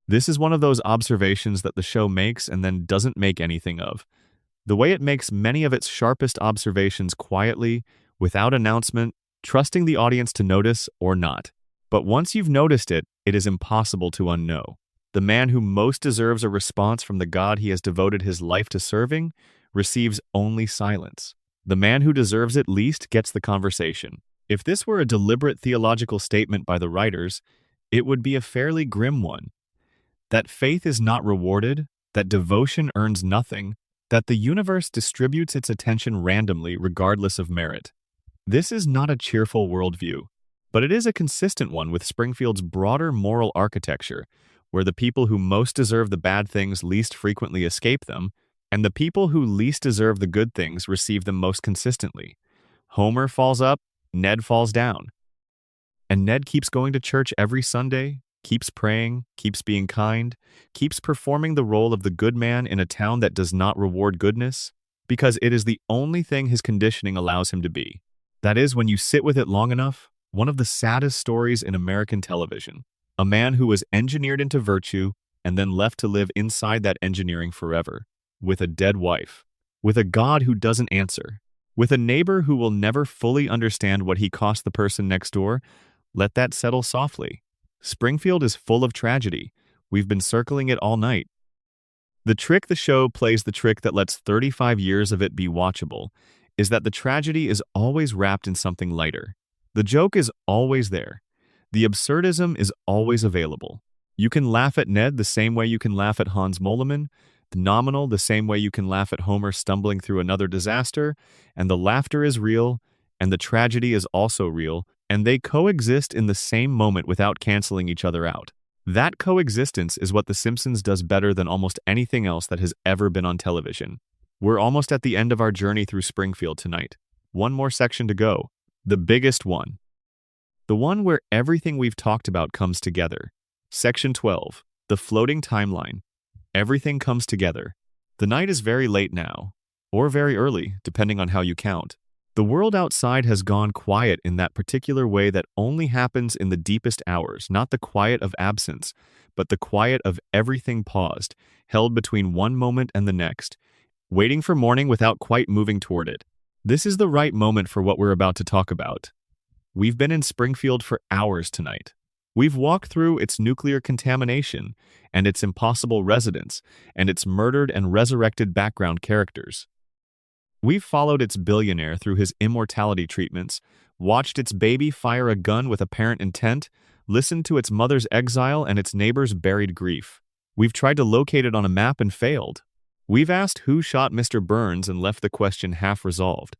This is one of those observations that the show makes and then doesn't make anything of. The way it makes many of its sharpest observations quietly, without announcement, trusting the audience to notice or not. But once you've noticed it, it is impossible to unknow. The man who most deserves a response from the God he has devoted his life to serving receives only silence. The man who deserves it least gets the conversation. If this were a deliberate theological statement by the writers, it would be a fairly grim one. That faith is not rewarded, that devotion earns nothing, that the universe distributes its attention randomly regardless of merit. This is not a cheerful worldview, but it is a consistent one with Springfield's broader moral architecture, where the people who most deserve the bad things least frequently escape them, and the people who least deserve the good things receive them most consistently. Homer falls up, Ned falls down. And Ned keeps going to church every Sunday, keeps praying, keeps being kind, keeps performing the role of the good man in a town that does not reward goodness, because it is the only thing his conditioning allows him to be. That is, when you sit with it long enough, one of the saddest stories in American television. A man who was engineered into virtue and then left to live inside that engineering forever, with a dead wife, with a God who doesn't answer, with a neighbor who will never fully understand what he cost the person next door. Let that settle softly. Springfield is full of tragedy. We've been circling it all night. The trick the show plays, the trick that lets 35 years of it be watchable, is that the tragedy is always wrapped in something lighter. The joke is always there. The absurdism is always available. You can laugh at Ned the same way you can laugh at Hans Moleman, the nominal the same way you can laugh at Homer stumbling through another disaster, and the laughter is real, and the tragedy is also real, and they coexist in the same moment without canceling each other out. That coexistence is what The Simpsons does better than almost anything else that has ever been on television. We're almost at the end of our journey through Springfield tonight. One more section to go. The biggest one. The one where everything we've talked about comes together. Section 12. The floating timeline. Everything comes together. The night is very late now, or very early, depending on how you count. The world outside has gone quiet in that particular way that only happens in the deepest hours, not the quiet of absence, but the quiet of everything paused, held between one moment and the next, waiting for morning without quite moving toward it. This is the right moment for what we're about to talk about. We've been in Springfield for hours tonight. We've walked through its nuclear contamination, and its impossible residents, and its murdered and resurrected background characters. We've followed its billionaire through his immortality treatments, watched its baby fire a gun with apparent intent, listened to its mother's exile and its neighbor's buried grief. We've tried to locate it on a map and failed. We've asked who shot Mr. Burns and left the question half resolved.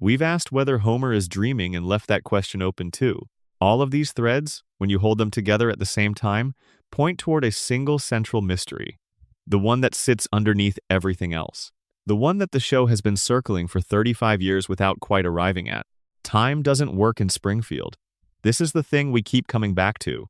We've asked whether Homer is dreaming and left that question open too. All of these threads, when you hold them together at the same time, point toward a single central mystery, the one that sits underneath everything else. The one that the show has been circling for 35 years without quite arriving at. Time doesn't work in Springfield. This is the thing we keep coming back to.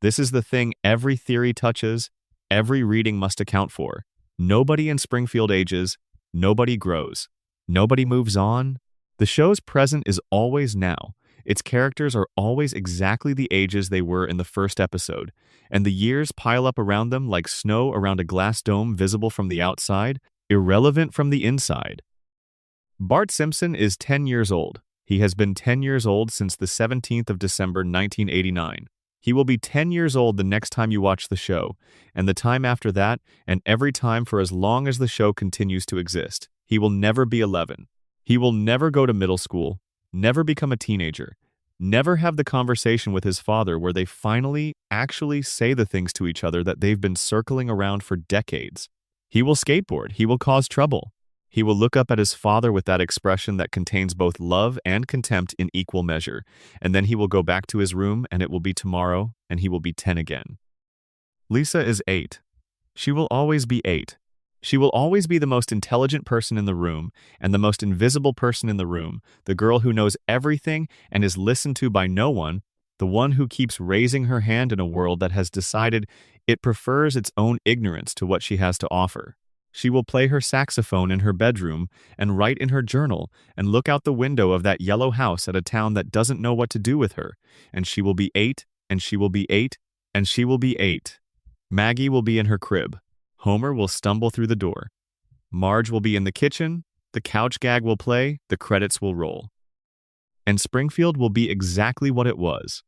This is the thing every theory touches, every reading must account for. Nobody in Springfield ages, nobody grows, nobody moves on. The show's present is always now. Its characters are always exactly the ages they were in the first episode, and the years pile up around them like snow around a glass dome visible from the outside, irrelevant from the inside. Bart Simpson is 10 years old. He has been 10 years old since the 17th of December 1989. He will be 10 years old the next time you watch the show, and the time after that, and every time for as long as the show continues to exist. He will never be 11. He will never go to middle school, never become a teenager, never have the conversation with his father where they finally actually say the things to each other that they've been circling around for decades. He will skateboard. He will cause trouble. He will look up at his father with that expression that contains both love and contempt in equal measure, and then he will go back to his room, and it will be tomorrow, and he will be 10 again. Lisa is 8. She will always be 8. She will always be the most intelligent person in the room, and the most invisible person in the room, the girl who knows everything and is listened to by no one, the one who keeps raising her hand in a world that has decided it prefers its own ignorance to what she has to offer. She will play her saxophone in her bedroom and write in her journal and look out the window of that yellow house at a town that doesn't know what to do with her, and she will be 8, and she will be 8, and she will be 8. Maggie will be in her crib. Homer will stumble through the door. Marge will be in the kitchen, the couch gag will play, the credits will roll. And Springfield will be exactly what it was.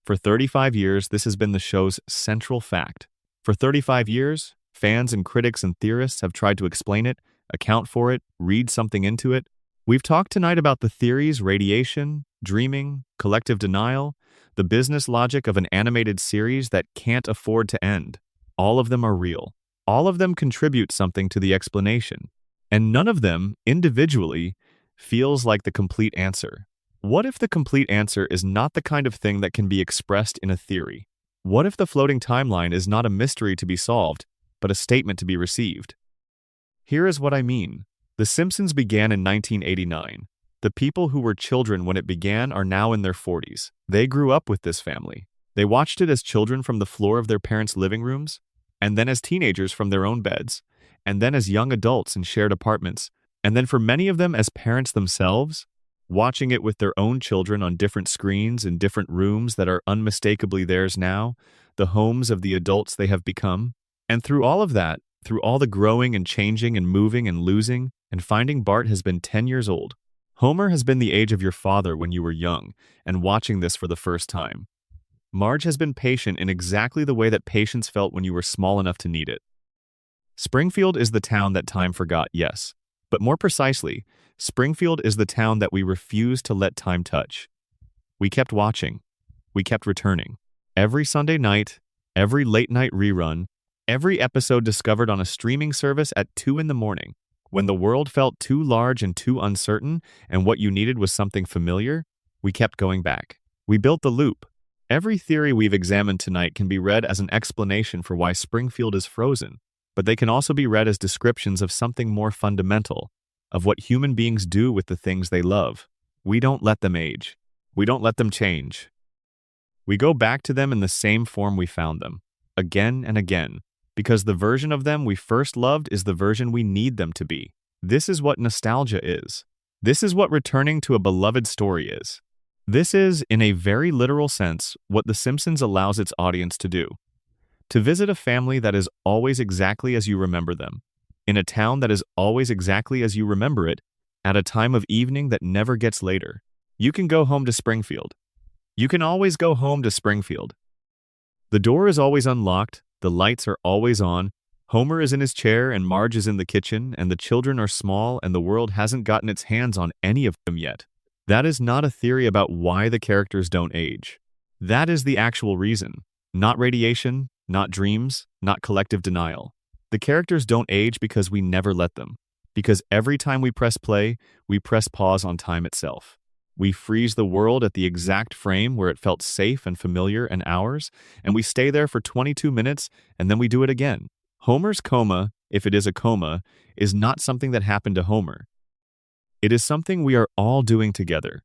For 35 years, this has been the show's central fact. For 35 years, fans and critics and theorists have tried to explain it, account for it, read something into it. We've talked tonight about the theories, radiation, dreaming, collective denial, the business logic of an animated series that can't afford to end. All of them are real. All of them contribute something to the explanation. And none of them, individually, feels like the complete answer. What if the complete answer is not the kind of thing that can be expressed in a theory? What if the floating timeline is not a mystery to be solved, but a statement to be received? Here is what I mean. The Simpsons began in 1989. The people who were children when it began are now in their 40s. They grew up with this family. They watched it as children from the floor of their parents' living rooms, and then as teenagers from their own beds, and then as young adults in shared apartments, and then for many of them as parents themselves, watching it with their own children on different screens in different rooms that are unmistakably theirs now, the homes of the adults they have become. And through all of that, through all the growing and changing and moving and losing, and finding Bart has been 10 years old. Homer has been the age of your father when you were young and watching this for the first time. Marge has been patient in exactly the way that patience felt when you were small enough to need it. Springfield is the town that time forgot, yes. But more precisely, Springfield is the town that we refuse to let time touch. We kept watching. We kept returning. Every Sunday night, every late-night rerun, every episode discovered on a streaming service at 2 in the morning. When the world felt too large and too uncertain, and what you needed was something familiar, we kept going back. We built the loop. Every theory we've examined tonight can be read as an explanation for why Springfield is frozen, but they can also be read as descriptions of something more fundamental, of what human beings do with the things they love. We don't let them age. We don't let them change. We go back to them in the same form we found them, again and again, because the version of them we first loved is the version we need them to be. This is what nostalgia is. This is what returning to a beloved story is. This is, in a very literal sense, what The Simpsons allows its audience to do. To visit a family that is always exactly as you remember them, in a town that is always exactly as you remember it, at a time of evening that never gets later. You can go home to Springfield. You can always go home to Springfield. The door is always unlocked, the lights are always on, Homer is in his chair and Marge is in the kitchen, and the children are small and the world hasn't gotten its hands on any of them yet. That is not a theory about why the characters don't age. That is the actual reason. Not radiation, not dreams, not collective denial. The characters don't age because we never let them. Because every time we press play, we press pause on time itself. We freeze the world at the exact frame where it felt safe and familiar and ours, and we stay there for 22 minutes, and then we do it again. Homer's coma, if it is a coma, is not something that happened to Homer. It is something we are all doing together.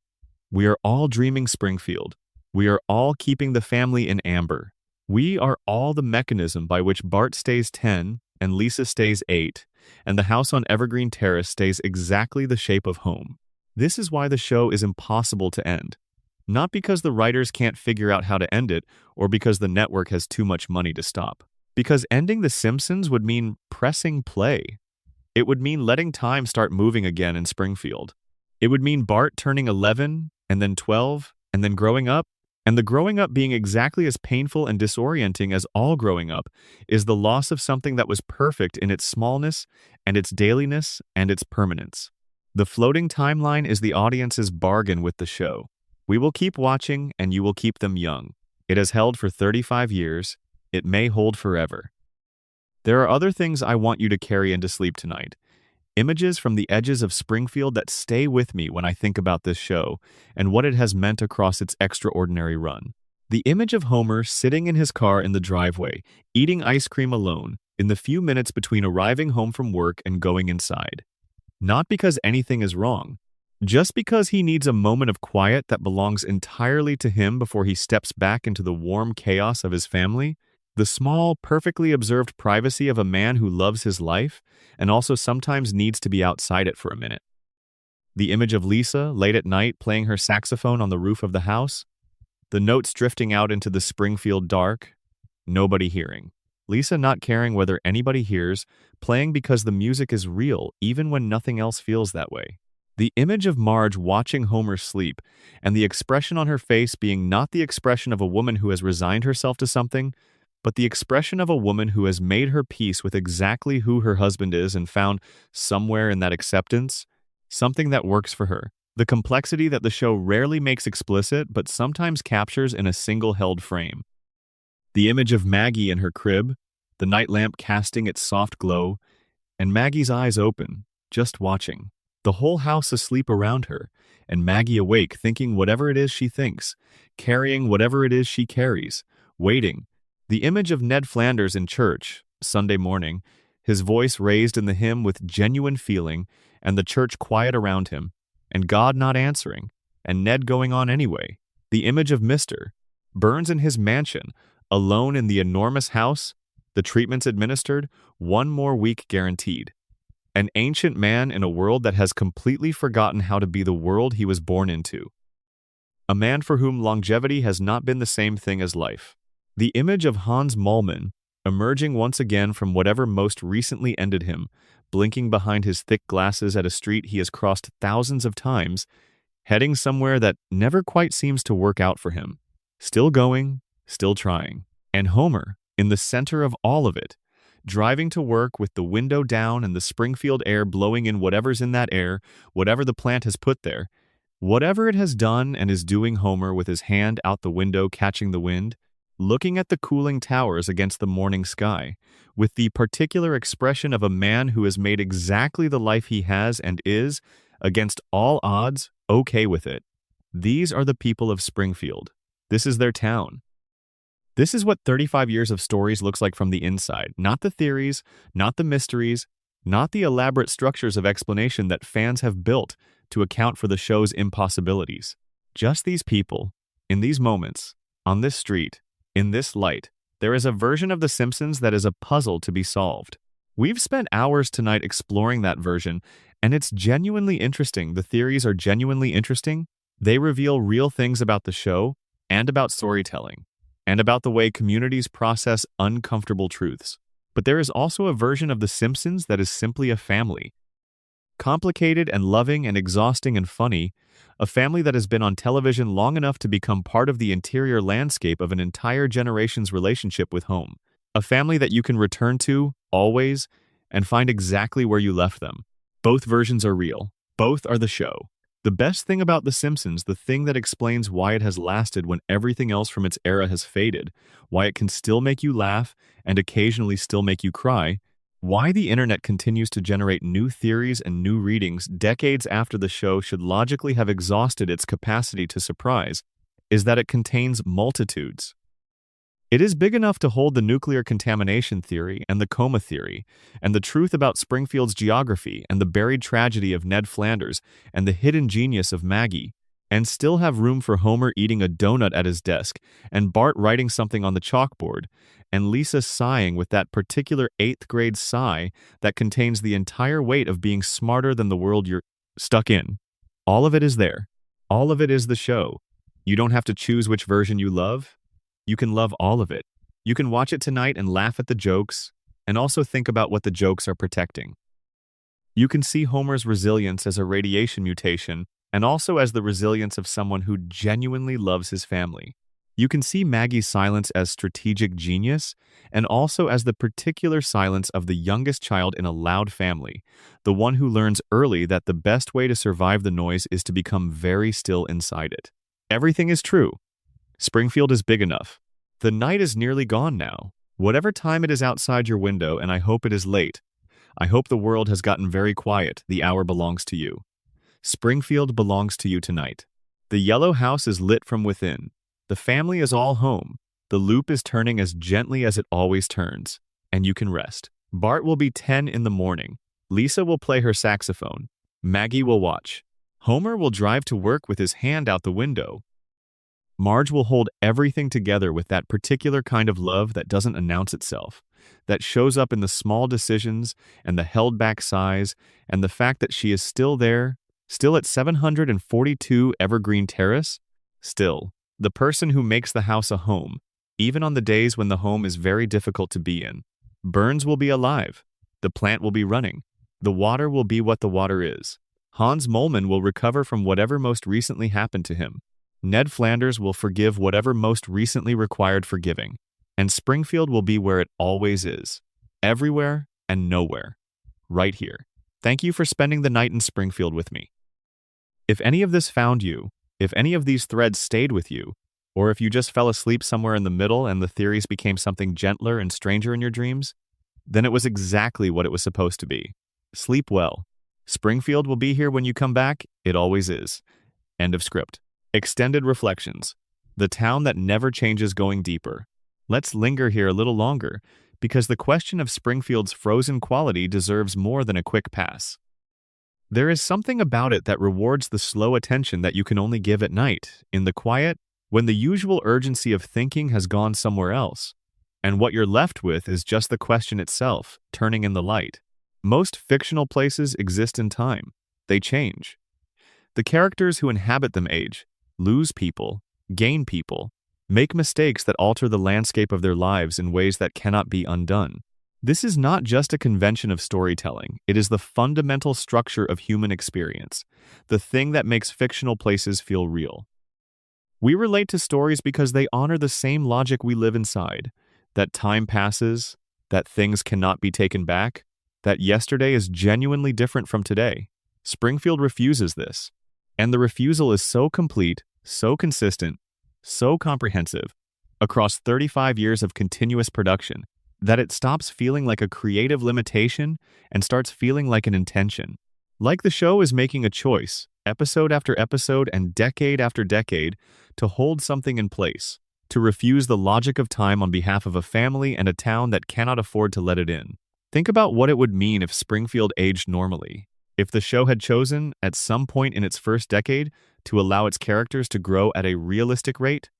We are all dreaming Springfield. We are all keeping the family in amber. We are all the mechanism by which Bart stays 10 and Lisa stays 8, and the house on Evergreen Terrace stays exactly the shape of home. This is why the show is impossible to end. Not because the writers can't figure out how to end it, or because the network has too much money to stop. Because ending The Simpsons would mean pressing play. It would mean letting time start moving again in Springfield. It would mean Bart turning 11, and then 12, and then growing up, and the growing up being exactly as painful and disorienting as all growing up is the loss of something that was perfect in its smallness, and its dailiness, and its permanence. The floating timeline is the audience's bargain with the show. We will keep watching, and you will keep them young. It has held for 35 years. It may hold forever. There are other things I want you to carry into sleep tonight. Images from the edges of Springfield that stay with me when I think about this show and what it has meant across its extraordinary run. The image of Homer sitting in his car in the driveway, eating ice cream alone, in the few minutes between arriving home from work and going inside. Not because anything is wrong, just because he needs a moment of quiet that belongs entirely to him before he steps back into the warm chaos of his family, the small, perfectly observed privacy of a man who loves his life and also sometimes needs to be outside it for a minute. The image of Lisa late at night playing her saxophone on the roof of the house, the notes drifting out into the Springfield dark, nobody hearing. Lisa not caring whether anybody hears, playing because the music is real even when nothing else feels that way. The image of Marge watching Homer sleep, and the expression on her face being not the expression of a woman who has resigned herself to something, but the expression of a woman who has made her peace with exactly who her husband is and found somewhere in that acceptance something that works for her. The complexity that the show rarely makes explicit but sometimes captures in a single held frame. The image of Maggie in her crib, the night lamp casting its soft glow, and Maggie's eyes open, just watching. The whole house asleep around her, and Maggie awake thinking whatever it is she thinks, carrying whatever it is she carries, waiting. The image of Ned Flanders in church, Sunday morning, his voice raised in the hymn with genuine feeling, and the church quiet around him, and God not answering, and Ned going on anyway. The image of Mr. Burns in his mansion, alone in the enormous house, the treatments administered, 1 more week guaranteed. An ancient man in a world that has completely forgotten how to be the world he was born into. A man for whom longevity has not been the same thing as life. The image of Hans Mollman, emerging once again from whatever most recently ended him, blinking behind his thick glasses at a street he has crossed thousands of times, heading somewhere that never quite seems to work out for him. Still going, still trying. And Homer, in the center of all of it, driving to work with the window down and the Springfield air blowing in whatever's in that air, whatever the plant has put there, whatever it has done and is doing. Homer with his hand out the window catching the wind, looking at the cooling towers against the morning sky, with the particular expression of a man who has made exactly the life he has and is, against all odds, okay with it. These are the people of Springfield. This is their town. This is what 35 years of stories looks like from the inside, not the theories, not the mysteries, not the elaborate structures of explanation that fans have built to account for the show's impossibilities. Just these people, in these moments, on this street, in this light. There is a version of The Simpsons that is a puzzle to be solved. We've spent hours tonight exploring that version, and it's genuinely interesting. The theories are genuinely interesting. They reveal real things about the show, and about storytelling, and about the way communities process uncomfortable truths. But there is also a version of The Simpsons that is simply a family. Complicated and loving and exhausting and funny, a family that has been on television long enough to become part of the interior landscape of an entire generation's relationship with home. A family that you can return to, always, and find exactly where you left them. Both versions are real. Both are the show. The best thing about The Simpsons, the thing that explains why it has lasted when everything else from its era has faded, why it can still make you laugh and occasionally still make you cry, why the internet continues to generate new theories and new readings decades after the show should logically have exhausted its capacity to surprise, is that it contains multitudes. It is big enough to hold the nuclear contamination theory and the coma theory, and the truth about Springfield's geography and the buried tragedy of Ned Flanders and the hidden genius of Maggie, and still have room for Homer eating a donut at his desk, and Bart writing something on the chalkboard, and Lisa sighing with that particular 8th grade sigh that contains the entire weight of being smarter than the world you're stuck in. All of it is there. All of it is the show. You don't have to choose which version you love. You can love all of it. You can watch it tonight and laugh at the jokes, and also think about what the jokes are protecting. You can see Homer's resilience as a radiation mutation, and also as the resilience of someone who genuinely loves his family. You can see Maggie's silence as strategic genius, and also as the particular silence of the youngest child in a loud family, the one who learns early that the best way to survive the noise is to become very still inside it. Everything is true. Springfield is big enough. The night is nearly gone now. Whatever time it is outside your window, and I hope it is late. I hope the world has gotten very quiet. The hour belongs to you. Springfield belongs to you tonight. The yellow house is lit from within. The family is all home. The loop is turning as gently as it always turns, and you can rest. Bart will be 10 in the morning. Lisa will play her saxophone. Maggie will watch. Homer will drive to work with his hand out the window. Marge will hold everything together with that particular kind of love that doesn't announce itself, that shows up in the small decisions and the held-back sighs and the fact that she is still there, still at 742 Evergreen Terrace, still the person who makes the house a home, even on the days when the home is very difficult to be in. Burns will be alive. The plant will be running. The water will be what the water is. Hans Moleman will recover from whatever most recently happened to him. Ned Flanders will forgive whatever most recently required forgiving, and Springfield will be where it always is, everywhere and nowhere, right here. Thank you for spending the night in Springfield with me. If any of this found you, if any of these threads stayed with you, or if you just fell asleep somewhere in the middle and the theories became something gentler and stranger in your dreams, then it was exactly what it was supposed to be. Sleep well. Springfield will be here when you come back. It always is. End of script. Extended reflections. The town that never changes going deeper. Let's linger here a little longer, because the question of Springfield's frozen quality deserves more than a quick pass. There is something about it that rewards the slow attention that you can only give at night, in the quiet, when the usual urgency of thinking has gone somewhere else, and what you're left with is just the question itself, turning in the light. Most fictional places exist in time. They change. The characters who inhabit them age, lose people, gain people, make mistakes that alter the landscape of their lives in ways that cannot be undone. This is not just a convention of storytelling, it is the fundamental structure of human experience, the thing that makes fictional places feel real. We relate to stories because they honor the same logic we live inside, that time passes, that things cannot be taken back, that yesterday is genuinely different from today. Springfield refuses this, and the refusal is so complete, so consistent, so comprehensive, across 35 years of continuous production, that it stops feeling like a creative limitation and starts feeling like an intention. Like the show is making a choice, episode after episode and decade after decade, to hold something in place, to refuse the logic of time on behalf of a family and a town that cannot afford to let it in. Think about what it would mean if Springfield aged normally. If the show had chosen, at some point in its first decade, to allow its characters to grow at a realistic rate,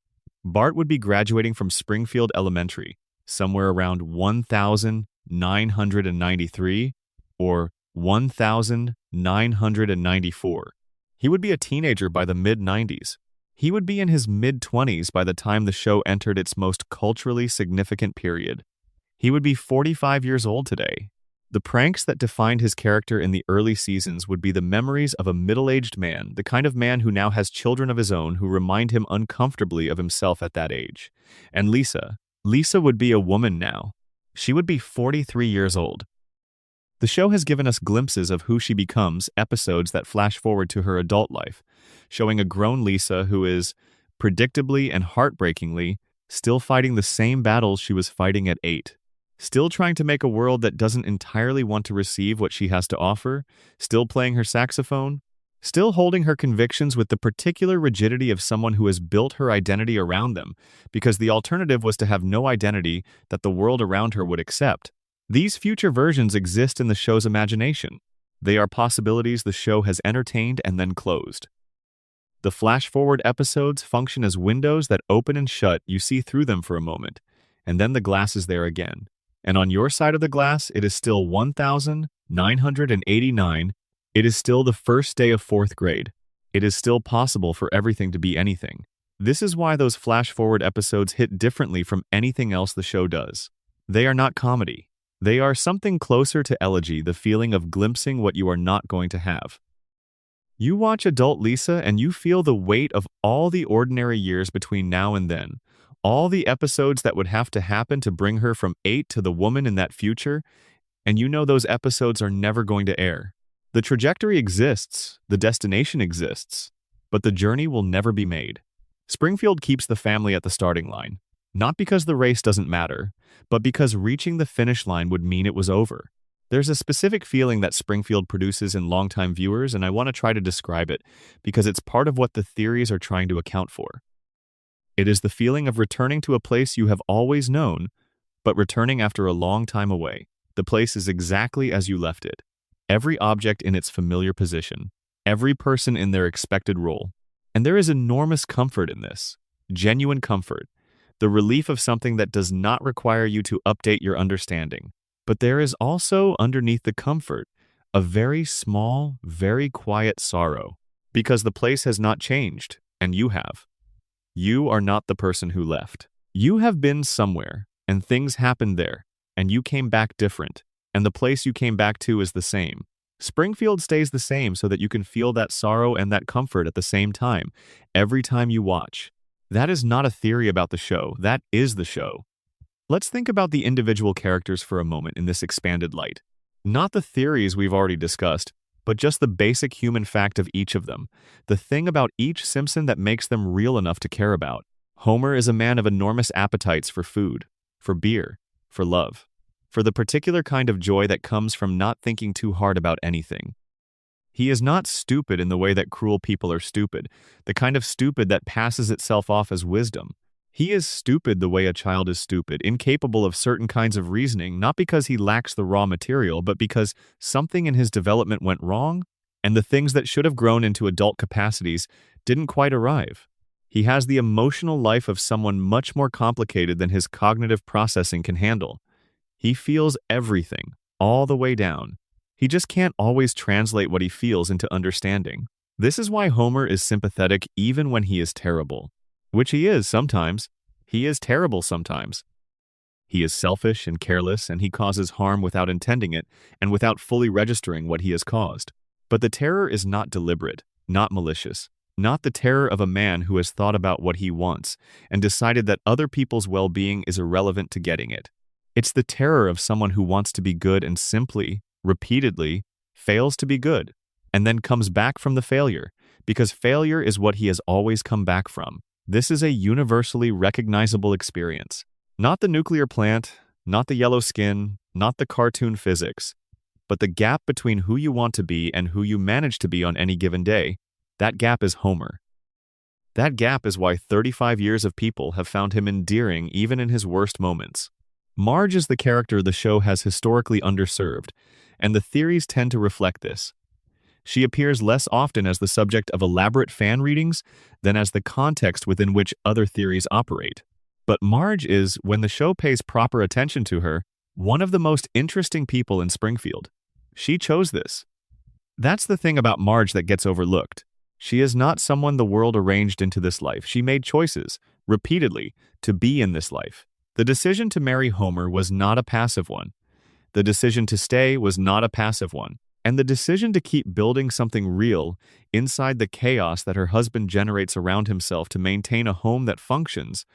Bart would be graduating from Springfield Elementary, somewhere around 1993 or 1994. He would be a teenager by the mid-90s. He would be in his mid-20s by the time the show entered its most culturally significant period. He would be 45 years old today. The pranks that defined his character in the early seasons would be the memories of a middle-aged man, the kind of man who now has children of his own who remind him uncomfortably of himself at that age. And Lisa would be a woman now. She would be 43 years old. The show has given us glimpses of who she becomes, episodes that flash forward to her adult life, showing a grown Lisa who is, predictably and heartbreakingly, still fighting the same battles she was fighting at 8. Still trying to make a world that doesn't entirely want to receive what she has to offer, still playing her saxophone, still holding her convictions with the particular rigidity of someone who has built her identity around them, because the alternative was to have no identity that the world around her would accept. These future versions exist in the show's imagination. They are possibilities the show has entertained and then closed. The flash-forward episodes function as windows that open and shut. You see through them for a moment, and then the glass is there again. And on your side of the glass, it is still 1989. It is still the first day of 4th grade. It is still possible for everything to be anything. This is why those flash-forward episodes hit differently from anything else the show does. They are not comedy. They are something closer to elegy, the feeling of glimpsing what you are not going to have. You watch adult Lisa and you feel the weight of all the ordinary years between now and then. All the episodes that would have to happen to bring her from 8 to the woman in that future, and you know those episodes are never going to air. The trajectory exists, the destination exists, but the journey will never be made. Springfield keeps the family at the starting line, not because the race doesn't matter, but because reaching the finish line would mean it was over. There's a specific feeling that Springfield produces in longtime viewers, and I want to try to describe it because it's part of what the theories are trying to account for. It is the feeling of returning to a place you have always known, but returning after a long time away. The place is exactly as you left it. Every object in its familiar position. Every person in their expected role. And there is enormous comfort in this. Genuine comfort. The relief of something that does not require you to update your understanding. But there is also, underneath the comfort, a very small, very quiet sorrow. Because the place has not changed, and you have. You are not the person who left. You have been somewhere, and things happened there, and you came back different, and the place you came back to is the same. Springfield stays the same so that you can feel that sorrow and that comfort at the same time, every time you watch. That is not a theory about the show, that is the show. Let's think about the individual characters for a moment in this expanded light. Not the theories we've already discussed, but just the basic human fact of each of them, the thing about each Simpson that makes them real enough to care about. Homer is a man of enormous appetites for food, for beer, for love, for the particular kind of joy that comes from not thinking too hard about anything. He is not stupid in the way that cruel people are stupid, the kind of stupid that passes itself off as wisdom. He is stupid the way a child is stupid, incapable of certain kinds of reasoning, not because he lacks the raw material, but because something in his development went wrong, and the things that should have grown into adult capacities didn't quite arrive. He has the emotional life of someone much more complicated than his cognitive processing can handle. He feels everything, all the way down. He just can't always translate what he feels into understanding. This is why Homer is sympathetic even when he is terrible. Which he is sometimes. He is terrible sometimes. He is selfish and careless, and he causes harm without intending it and without fully registering what he has caused. But the terror is not deliberate, not malicious, not the terror of a man who has thought about what he wants and decided that other people's well-being is irrelevant to getting it. It's the terror of someone who wants to be good and simply, repeatedly, fails to be good, and then comes back from the failure, because failure is what he has always come back from. This is a universally recognizable experience. Not the nuclear plant, not the yellow skin, not the cartoon physics, but the gap between who you want to be and who you manage to be on any given day. That gap is Homer. That gap is why 35 years of people have found him endearing even in his worst moments. Marge is the character the show has historically underserved, and the theories tend to reflect this. She appears less often as the subject of elaborate fan readings than as the context within which other theories operate. But Marge is, when the show pays proper attention to her, one of the most interesting people in Springfield. She chose this. That's the thing about Marge that gets overlooked. She is not someone the world arranged into this life. She made choices, repeatedly, to be in this life. The decision to marry Homer was not a passive one. The decision to stay was not a passive one. And the decision to keep building something real inside the chaos that her husband generates around himself to maintain a home that functions,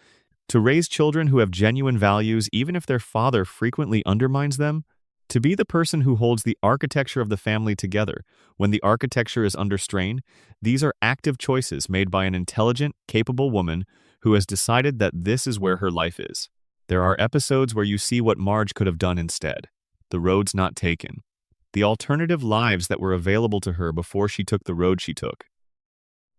to raise children who have genuine values even if their father frequently undermines them, to be the person who holds the architecture of the family together when the architecture is under strain, these are active choices made by an intelligent, capable woman who has decided that this is where her life is. There are episodes where you see what Marge could have done instead. The roads not taken. The alternative lives that were available to her before she took the road she took.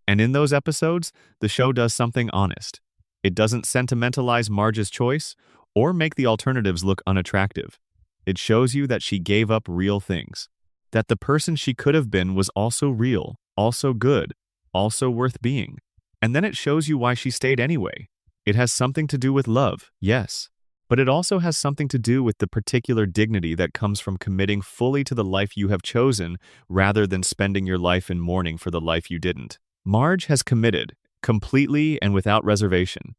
And in those episodes, the show does something honest. It doesn't sentimentalize Marge's choice or make the alternatives look unattractive. It shows you that she gave up real things, that the person she could have been was also real, also good, also worth being. And then it shows you why she stayed anyway. It has something to do with love, yes, but it also has something to do with the particular dignity that comes from committing fully to the life you have chosen rather than spending your life in mourning for the life you didn't. Marge has committed, completely and without reservation.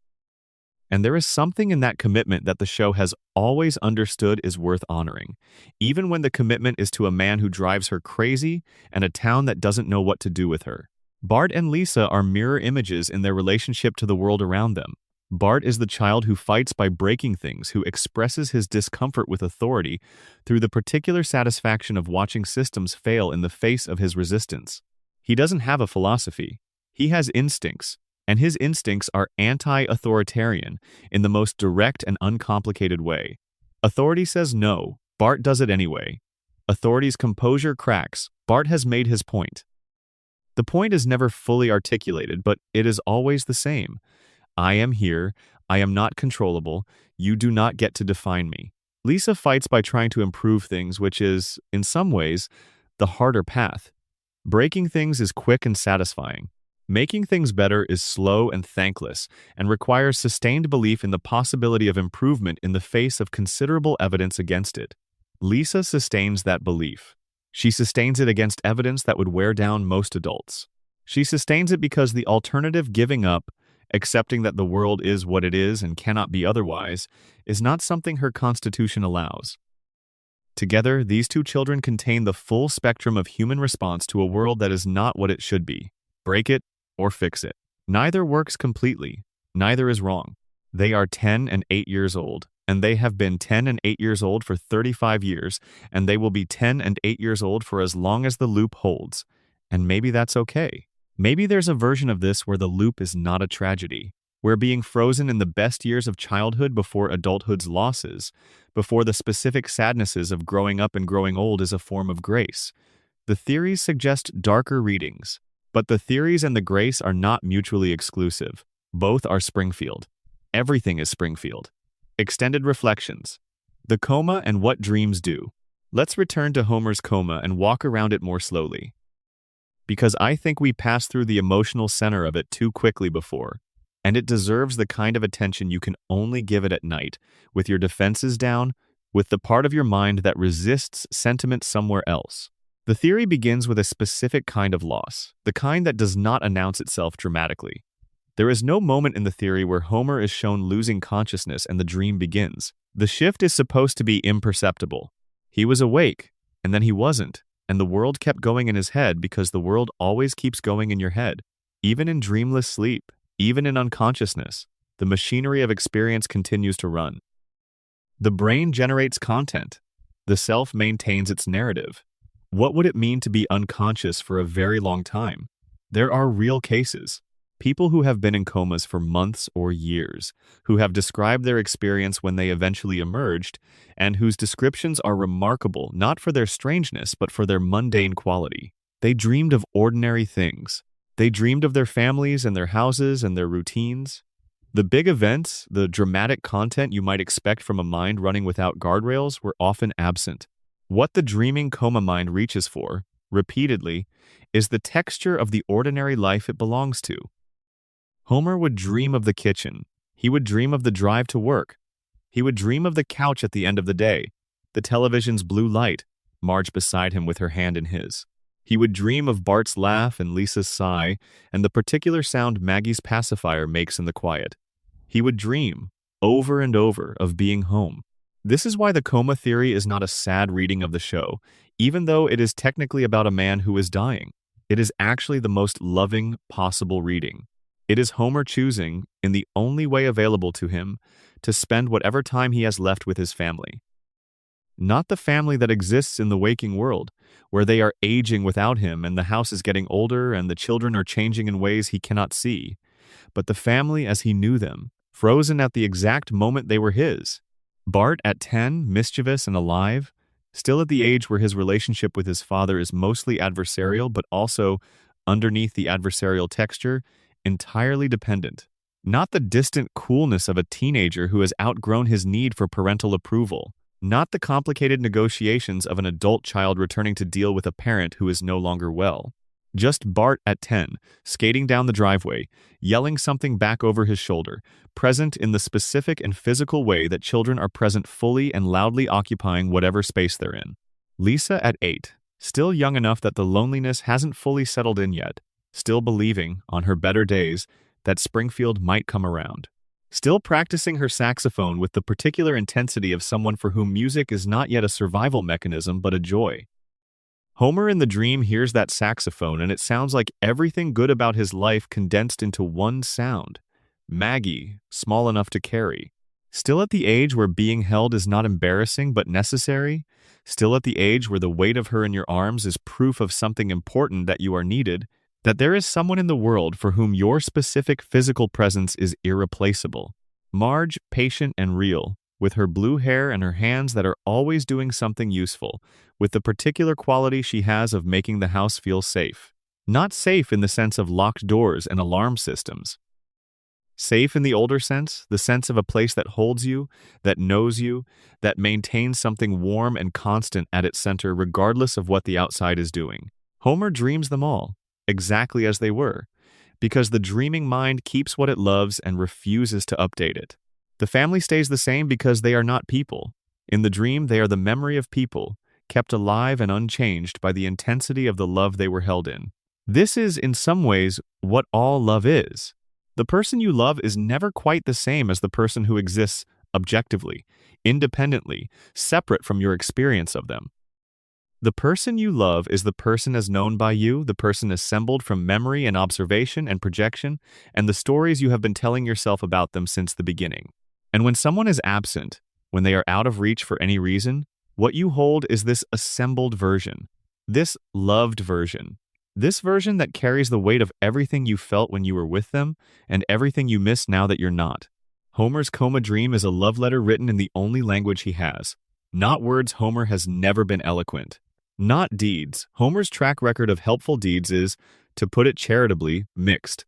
And there is something in that commitment that the show has always understood is worth honoring, even when the commitment is to a man who drives her crazy and a town that doesn't know what to do with her. Bart and Lisa are mirror images in their relationship to the world around them. Bart is the child who fights by breaking things, who expresses his discomfort with authority through the particular satisfaction of watching systems fail in the face of his resistance. He doesn't have a philosophy. He has instincts, and his instincts are anti-authoritarian in the most direct and uncomplicated way. Authority says no, Bart does it anyway. Authority's composure cracks, Bart has made his point. The point is never fully articulated, but it is always the same. I am here, I am not controllable, you do not get to define me. Lisa fights by trying to improve things, which is, in some ways, the harder path. Breaking things is quick and satisfying. Making things better is slow and thankless, and requires sustained belief in the possibility of improvement in the face of considerable evidence against it. Lisa sustains that belief. She sustains it against evidence that would wear down most adults. She sustains it because the alternative, giving up, accepting that the world is what it is and cannot be otherwise, is not something her constitution allows. Together, these two children contain the full spectrum of human response to a world that is not what it should be. Break it or fix it. Neither works completely. Neither is wrong. They are 10 and 8 years old, and they have been 10 and 8 years old for 35 years, and they will be 10 and 8 years old for as long as the loop holds. And maybe that's okay. Maybe there's a version of this where the loop is not a tragedy, where being frozen in the best years of childhood before adulthood's losses, before the specific sadnesses of growing up and growing old, is a form of grace. The theories suggest darker readings, but the theories and the grace are not mutually exclusive. Both are Springfield. Everything is Springfield. Extended reflections. The coma and what dreams do. Let's return to Homer's coma and walk around it more slowly. Because I think we passed through the emotional center of it too quickly before, and it deserves the kind of attention you can only give it at night, with your defenses down, with the part of your mind that resists sentiment somewhere else. The theory begins with a specific kind of loss, the kind that does not announce itself dramatically. There is no moment in the theory where Homer is shown losing consciousness and the dream begins. The shift is supposed to be imperceptible. He was awake, and then he wasn't, and the world kept going in his head because the world always keeps going in your head. Even in dreamless sleep, even in unconsciousness, the machinery of experience continues to run. The brain generates content. The self maintains its narrative. What would it mean to be unconscious for a very long time? There are real cases. People who have been in comas for months or years, who have described their experience when they eventually emerged, and whose descriptions are remarkable not for their strangeness but for their mundane quality. They dreamed of ordinary things. They dreamed of their families and their houses and their routines. The big events, the dramatic content you might expect from a mind running without guardrails, were often absent. What the dreaming coma mind reaches for, repeatedly, is the texture of the ordinary life it belongs to. Homer would dream of the kitchen. He would dream of the drive to work. He would dream of the couch at the end of the day, the television's blue light, Marge beside him with her hand in his. He would dream of Bart's laugh and Lisa's sigh, and the particular sound Maggie's pacifier makes in the quiet. He would dream, over and over, of being home. This is why the coma theory is not a sad reading of the show, even though it is technically about a man who is dying. It is actually the most loving possible reading. It is Homer choosing, in the only way available to him, to spend whatever time he has left with his family. Not the family that exists in the waking world, where they are aging without him and the house is getting older and the children are changing in ways he cannot see, but the family as he knew them, frozen at the exact moment they were his. Bart at 10, mischievous and alive, still at the age where his relationship with his father is mostly adversarial but also, underneath the adversarial texture, entirely dependent. Not the distant coolness of a teenager who has outgrown his need for parental approval. Not the complicated negotiations of an adult child returning to deal with a parent who is no longer well. Just Bart at 10, skating down the driveway, yelling something back over his shoulder, present in the specific and physical way that children are present fully and loudly occupying whatever space they're in. Lisa at 8, still young enough that the loneliness hasn't fully settled in yet, still believing, on her better days, that Springfield might come around. Still practicing her saxophone with the particular intensity of someone for whom music is not yet a survival mechanism but a joy. Homer in the dream hears that saxophone and it sounds like everything good about his life condensed into one sound. Maggie, small enough to carry. Still at the age where being held is not embarrassing but necessary. Still at the age where the weight of her in your arms is proof of something important, that you are needed, that there is someone in the world for whom your specific physical presence is irreplaceable. Marge, patient and real, with her blue hair and her hands that are always doing something useful, with the particular quality she has of making the house feel safe. Not safe in the sense of locked doors and alarm systems. Safe in the older sense, the sense of a place that holds you, that knows you, that maintains something warm and constant at its center regardless of what the outside is doing. Homer dreams them all, exactly as they were, because the dreaming mind keeps what it loves and refuses to update it. The family stays the same because they are not people. In the dream, they are the memory of people, kept alive and unchanged by the intensity of the love they were held in. This is, in some ways, what all love is. The person you love is never quite the same as the person who exists objectively, independently, separate from your experience of them. The person you love is the person as known by you, the person assembled from memory and observation and projection, and the stories you have been telling yourself about them since the beginning. And when someone is absent, when they are out of reach for any reason, what you hold is this assembled version, this loved version, this version that carries the weight of everything you felt when you were with them and everything you miss now that you're not. Homer's coma dream is a love letter written in the only language he has. Not words. Homer has never been eloquent. Not deeds. Homer's track record of helpful deeds is, to put it charitably, mixed.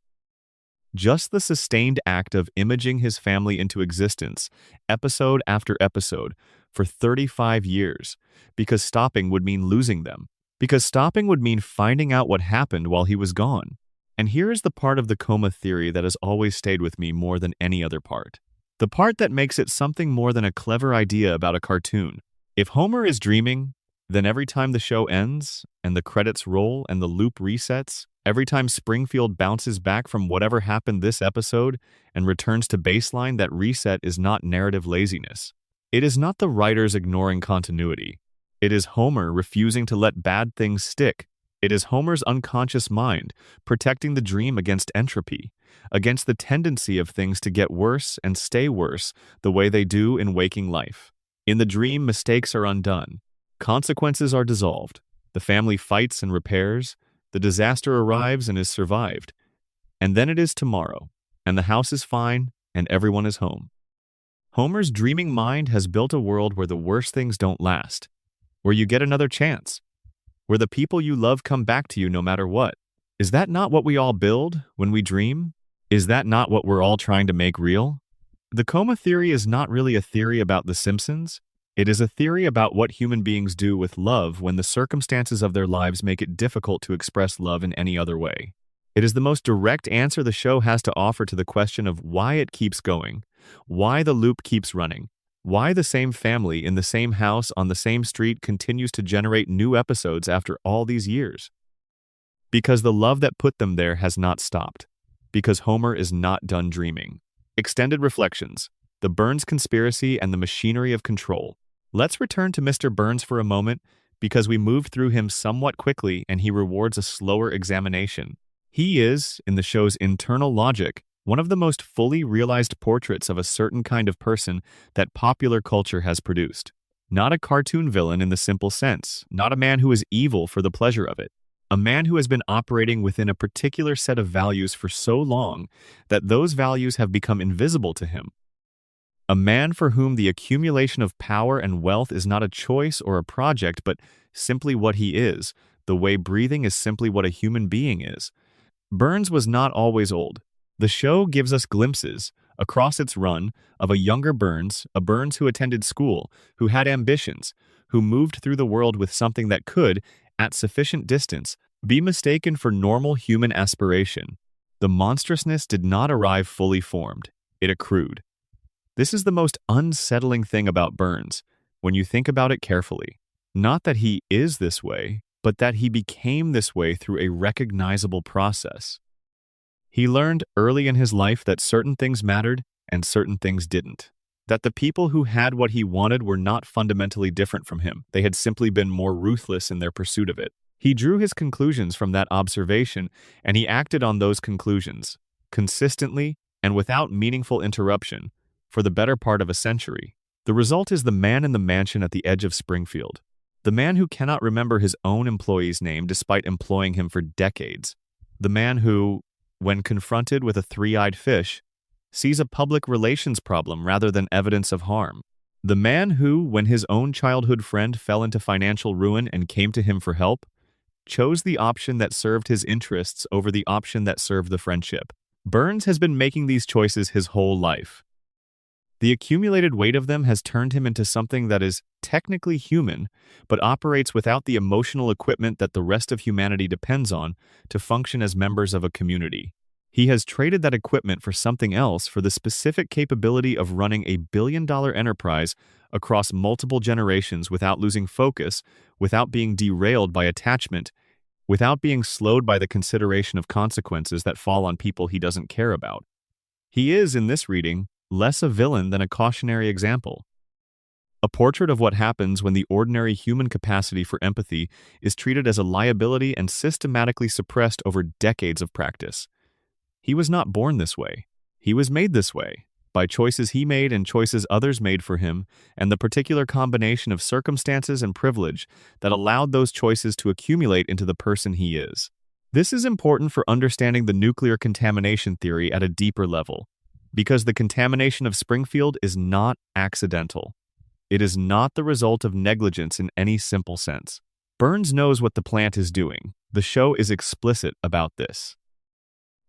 Just the sustained act of imaging his family into existence, episode after episode, for 35 years, because stopping would mean losing them, because stopping would mean finding out what happened while he was gone. And here is the part of the coma theory that has always stayed with me more than any other part. The part that makes it something more than a clever idea about a cartoon. If Homer is dreaming, then every time the show ends, and the credits roll and the loop resets, Every time Springfield bounces back from whatever happened this episode and returns to baseline, that reset is not narrative laziness. It is not the writers ignoring continuity. It is Homer refusing to let bad things stick. It is Homer's unconscious mind protecting the dream against entropy, against the tendency of things to get worse and stay worse the way they do in waking life. In the dream, mistakes are undone. Consequences are dissolved. The family fights and repairs. The disaster arrives and is survived. And then it is tomorrow, and the house is fine, and everyone is home. Homer's dreaming mind has built a world where the worst things don't last, where you get another chance, where the people you love come back to you no matter what. Is that not what we all build when we dream? Is that not what we're all trying to make real? The coma theory is not really a theory about the Simpsons. It is a theory about what human beings do with love when the circumstances of their lives make it difficult to express love in any other way. It is the most direct answer the show has to offer to the question of why it keeps going, why the loop keeps running, why the same family in the same house on the same street continues to generate new episodes after all these years. Because the love that put them there has not stopped. Because Homer is not done dreaming. Extended reflections. The Burns conspiracy and the machinery of control. Let's return to Mr. Burns for a moment, because we moved through him somewhat quickly and he rewards a slower examination. He is, in the show's internal logic, one of the most fully realized portraits of a certain kind of person that popular culture has produced. Not a cartoon villain in the simple sense, not a man who is evil for the pleasure of it. A man who has been operating within a particular set of values for so long that those values have become invisible to him. A man for whom the accumulation of power and wealth is not a choice or a project, but simply what he is, the way breathing is simply what a human being is. Burns was not always old. The show gives us glimpses, across its run, of a younger Burns, a Burns who attended school, who had ambitions, who moved through the world with something that could, at sufficient distance, be mistaken for normal human aspiration. The monstrousness did not arrive fully formed. It accrued. This is the most unsettling thing about Burns, when you think about it carefully. Not that he is this way, but that he became this way through a recognizable process. He learned early in his life that certain things mattered and certain things didn't. That the people who had what he wanted were not fundamentally different from him. They had simply been more ruthless in their pursuit of it. He drew his conclusions from that observation, and he acted on those conclusions, consistently and without meaningful interruption, for the better part of a century. The result is the man in the mansion at the edge of Springfield. The man who cannot remember his own employee's name despite employing him for decades. The man who, when confronted with a three-eyed fish, sees a public relations problem rather than evidence of harm. The man who, when his own childhood friend fell into financial ruin and came to him for help, chose the option that served his interests over the option that served the friendship. Burns has been making these choices his whole life. The accumulated weight of them has turned him into something that is technically human, but operates without the emotional equipment that the rest of humanity depends on to function as members of a community. He has traded that equipment for something else, for the specific capability of running a billion-dollar enterprise across multiple generations without losing focus, without being derailed by attachment, without being slowed by the consideration of consequences that fall on people he doesn't care about. He is, in this reading, less a villain than a cautionary example. A portrait of what happens when the ordinary human capacity for empathy is treated as a liability and systematically suppressed over decades of practice. He was not born this way. He was made this way, by choices he made and choices others made for him, and the particular combination of circumstances and privilege that allowed those choices to accumulate into the person he is. This is important for understanding the nuclear contamination theory at a deeper level, because the contamination of Springfield is not accidental. It is not the result of negligence in any simple sense. Burns knows what the plant is doing. The show is explicit about this.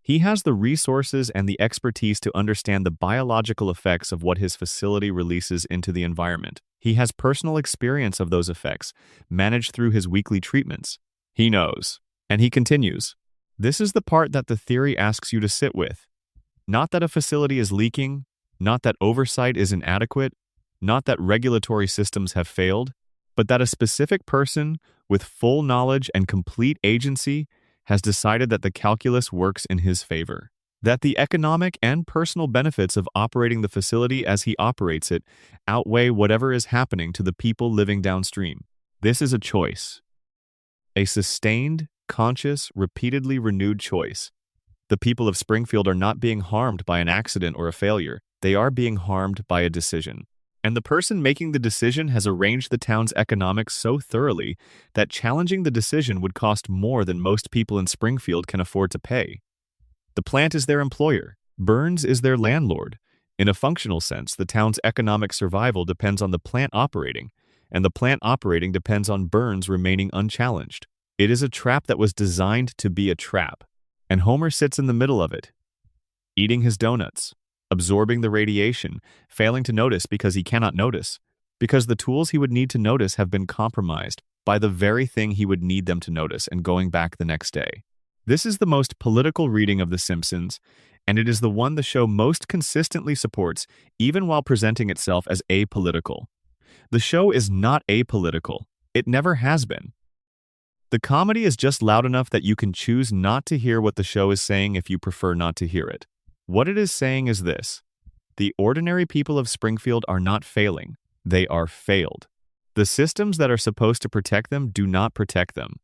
He has the resources and the expertise to understand the biological effects of what his facility releases into the environment. He has personal experience of those effects, managed through his weekly treatments. He knows. And he continues. This is the part that the theory asks you to sit with. Not that a facility is leaking, not that oversight is inadequate, not that regulatory systems have failed, but that a specific person with full knowledge and complete agency has decided that the calculus works in his favor, that the economic and personal benefits of operating the facility as he operates it outweigh whatever is happening to the people living downstream. This is a choice. A sustained, conscious, repeatedly renewed choice. The people of Springfield are not being harmed by an accident or a failure. They are being harmed by a decision. And the person making the decision has arranged the town's economics so thoroughly that challenging the decision would cost more than most people in Springfield can afford to pay. The plant is their employer. Burns is their landlord. In a functional sense, the town's economic survival depends on the plant operating, and the plant operating depends on Burns remaining unchallenged. It is a trap that was designed to be a trap, and Homer sits in the middle of it, eating his donuts, absorbing the radiation, failing to notice because he cannot notice, because the tools he would need to notice have been compromised by the very thing he would need them to notice, and going back the next day. This is the most political reading of The Simpsons, and it is the one the show most consistently supports, even while presenting itself as apolitical. The show is not apolitical. It never has been. The comedy is just loud enough that you can choose not to hear what the show is saying if you prefer not to hear it. What it is saying is this: the ordinary people of Springfield are not failing. They are failed. The systems that are supposed to protect them do not protect them.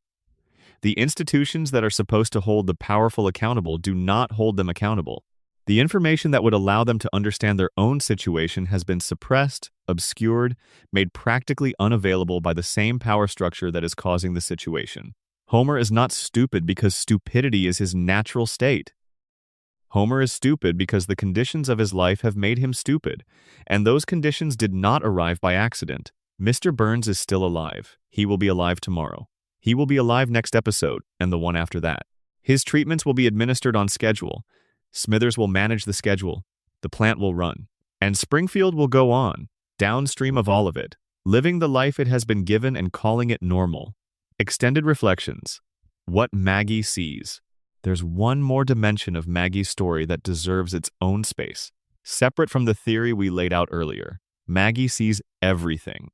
The institutions that are supposed to hold the powerful accountable do not hold them accountable. The information that would allow them to understand their own situation has been suppressed, obscured, made practically unavailable by the same power structure that is causing the situation. Homer is not stupid because stupidity is his natural state. Homer is stupid because the conditions of his life have made him stupid, and those conditions did not arrive by accident. Mr. Burns is still alive. He will be alive tomorrow. He will be alive next episode, and the one after that. His treatments will be administered on schedule. Smithers will manage the schedule. The plant will run. And Springfield will go on, downstream of all of it, living the life it has been given and calling it normal. Extended reflections. What Maggie sees. There's one more dimension of Maggie's story that deserves its own space, separate from the theory we laid out earlier. Maggie sees everything.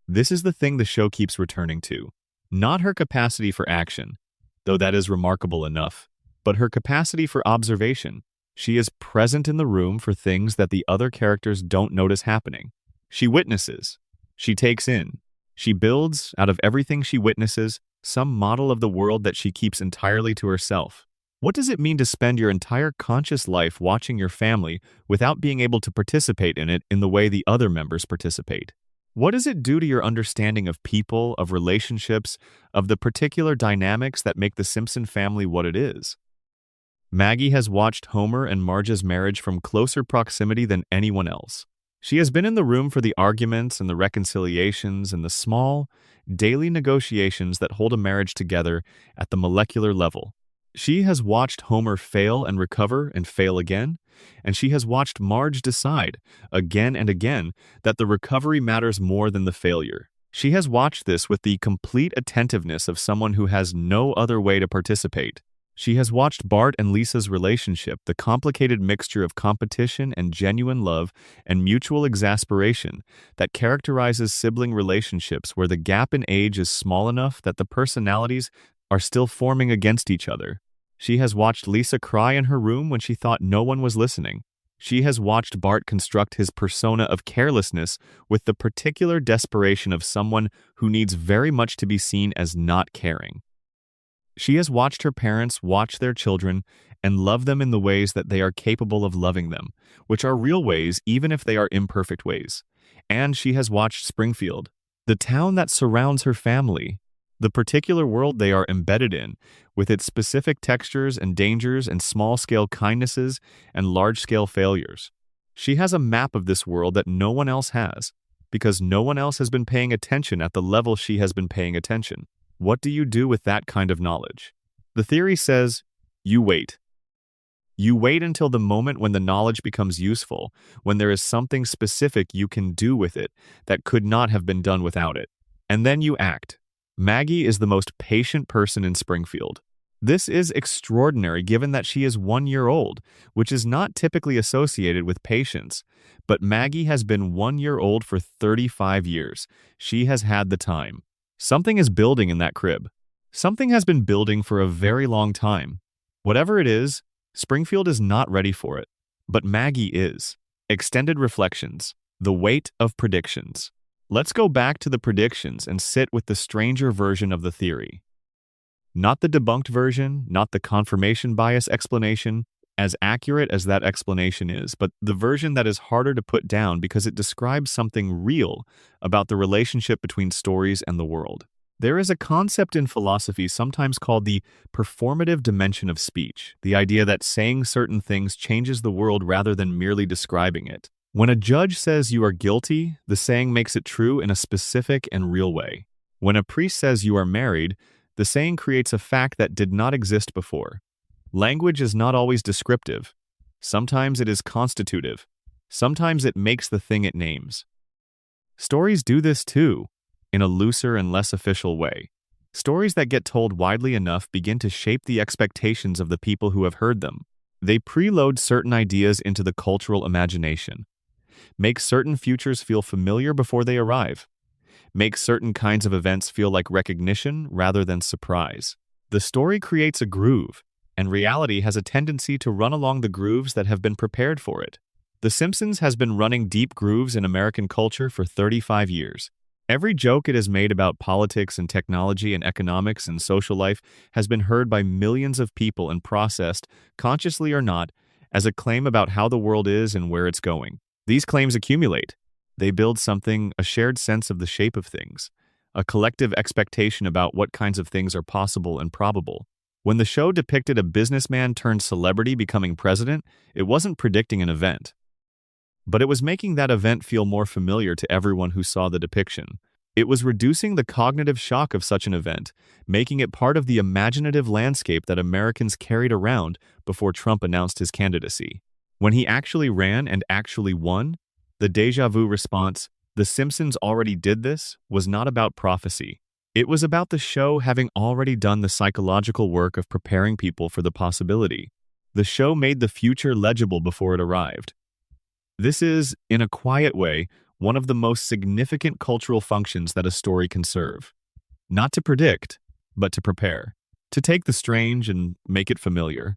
This is the thing the show keeps returning to. Not her capacity for action, though that is remarkable enough, but her capacity for observation. She is present in the room for things that the other characters don't notice happening. She witnesses. She takes in. She builds, out of everything she witnesses, some model of the world that she keeps entirely to herself. What does it mean to spend your entire conscious life watching your family without being able to participate in it in the way the other members participate? What does it do to your understanding of people, of relationships, of the particular dynamics that make the Simpson family what it is? Maggie has watched Homer and Marge's marriage from closer proximity than anyone else. She has been in the room for the arguments and the reconciliations and the small, daily negotiations that hold a marriage together at the molecular level. She has watched Homer fail and recover and fail again, and she has watched Marge decide, again and again, that the recovery matters more than the failure. She has watched this with the complete attentiveness of someone who has no other way to participate. She has watched Bart and Lisa's relationship, the complicated mixture of competition and genuine love and mutual exasperation that characterizes sibling relationships where the gap in age is small enough that the personalities are still forming against each other. She has watched Lisa cry in her room when she thought no one was listening. She has watched Bart construct his persona of carelessness with the particular desperation of someone who needs very much to be seen as not caring. She has watched her parents watch their children and love them in the ways that they are capable of loving them, which are real ways even if they are imperfect ways. And she has watched Springfield, the town that surrounds her family, the particular world they are embedded in, with its specific textures and dangers and small-scale kindnesses and large-scale failures. She has a map of this world that no one else has, because no one else has been paying attention at the level she has been paying attention. What do you do with that kind of knowledge? The theory says, you wait. You wait until the moment when the knowledge becomes useful, when there is something specific you can do with it that could not have been done without it. And then you act. Maggie is the most patient person in Springfield. This is extraordinary given that she is 1 year old, which is not typically associated with patience. But Maggie has been 1 year old for 35 years. She has had the time. Something is building in that crib. Something has been building for a very long time. Whatever it is, Springfield is not ready for it. But Maggie is. Extended reflections. The weight of predictions. Let's go back to the predictions and sit with the stranger version of the theory. Not the debunked version, not the confirmation bias explanation, as accurate as that explanation is, but the version that is harder to put down because it describes something real about the relationship between stories and the world. There is a concept in philosophy sometimes called the performative dimension of speech, the idea that saying certain things changes the world rather than merely describing it. When a judge says you are guilty, the saying makes it true in a specific and real way. When a priest says you are married, the saying creates a fact that did not exist before. Language is not always descriptive. Sometimes it is constitutive. Sometimes it makes the thing it names. Stories do this too, in a looser and less official way. Stories that get told widely enough begin to shape the expectations of the people who have heard them. They preload certain ideas into the cultural imagination, make certain futures feel familiar before they arrive, make certain kinds of events feel like recognition rather than surprise. The story creates a groove, and reality has a tendency to run along the grooves that have been prepared for it. The Simpsons has been running deep grooves in American culture for 35 years. Every joke it has made about politics and technology and economics and social life has been heard by millions of people and processed, consciously or not, as a claim about how the world is and where it's going. These claims accumulate. They build something, a shared sense of the shape of things, a collective expectation about what kinds of things are possible and probable. When the show depicted a businessman turned celebrity becoming president, it wasn't predicting an event, but it was making that event feel more familiar to everyone who saw the depiction. It was reducing the cognitive shock of such an event, making it part of the imaginative landscape that Americans carried around before Trump announced his candidacy. When he actually ran and actually won, the déjà vu response, "The Simpsons already did this," was not about prophecy. It was about the show having already done the psychological work of preparing people for the possibility. The show made the future legible before it arrived. This is, in a quiet way, one of the most significant cultural functions that a story can serve. Not to predict, but to prepare. To take the strange and make it familiar.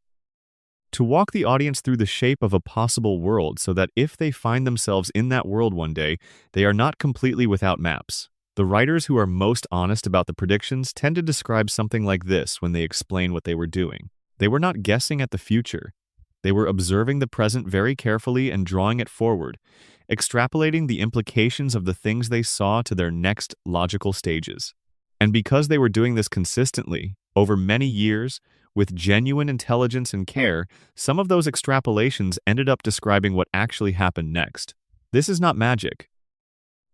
To walk the audience through the shape of a possible world so that if they find themselves in that world one day, they are not completely without maps. The writers who are most honest about the predictions tend to describe something like this when they explain what they were doing. They were not guessing at the future. They were observing the present very carefully and drawing it forward, extrapolating the implications of the things they saw to their next logical stages. And because they were doing this consistently, over many years, with genuine intelligence and care, some of those extrapolations ended up describing what actually happened next. This is not magic,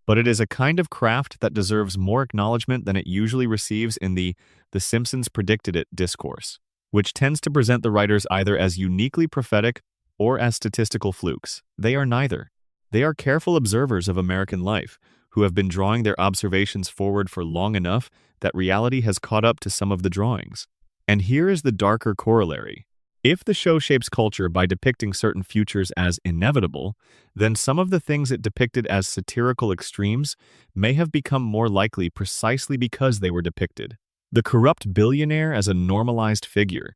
but it is a kind of craft that deserves more acknowledgement than it usually receives in the Simpsons predicted it discourse, which tends to present the writers either as uniquely prophetic or as statistical flukes. They are neither. They are careful observers of American life, who have been drawing their observations forward for long enough that reality has caught up to some of the drawings. And here is the darker corollary. If the show shapes culture by depicting certain futures as inevitable, then some of the things it depicted as satirical extremes may have become more likely precisely because they were depicted. The corrupt billionaire as a normalized figure.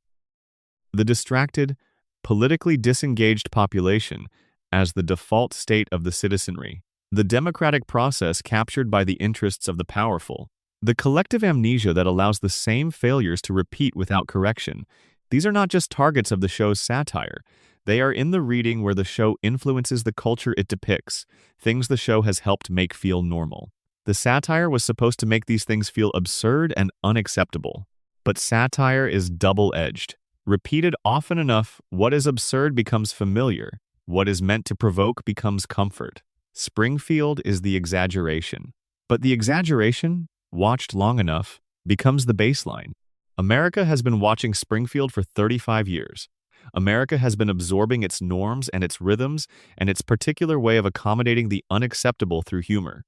The distracted, politically disengaged population as the default state of the citizenry. The democratic process captured by the interests of the powerful. The collective amnesia that allows the same failures to repeat without correction. These are not just targets of the show's satire. They are in the reading where the show influences the culture it depicts, things the show has helped make feel normal. The satire was supposed to make these things feel absurd and unacceptable. But satire is double-edged. Repeated often enough, what is absurd becomes familiar. What is meant to provoke becomes comfort. Springfield is the exaggeration. But the exaggeration, watched long enough, becomes the baseline. America has been watching Springfield for 35 years. America has been absorbing its norms and its rhythms and its particular way of accommodating the unacceptable through humor.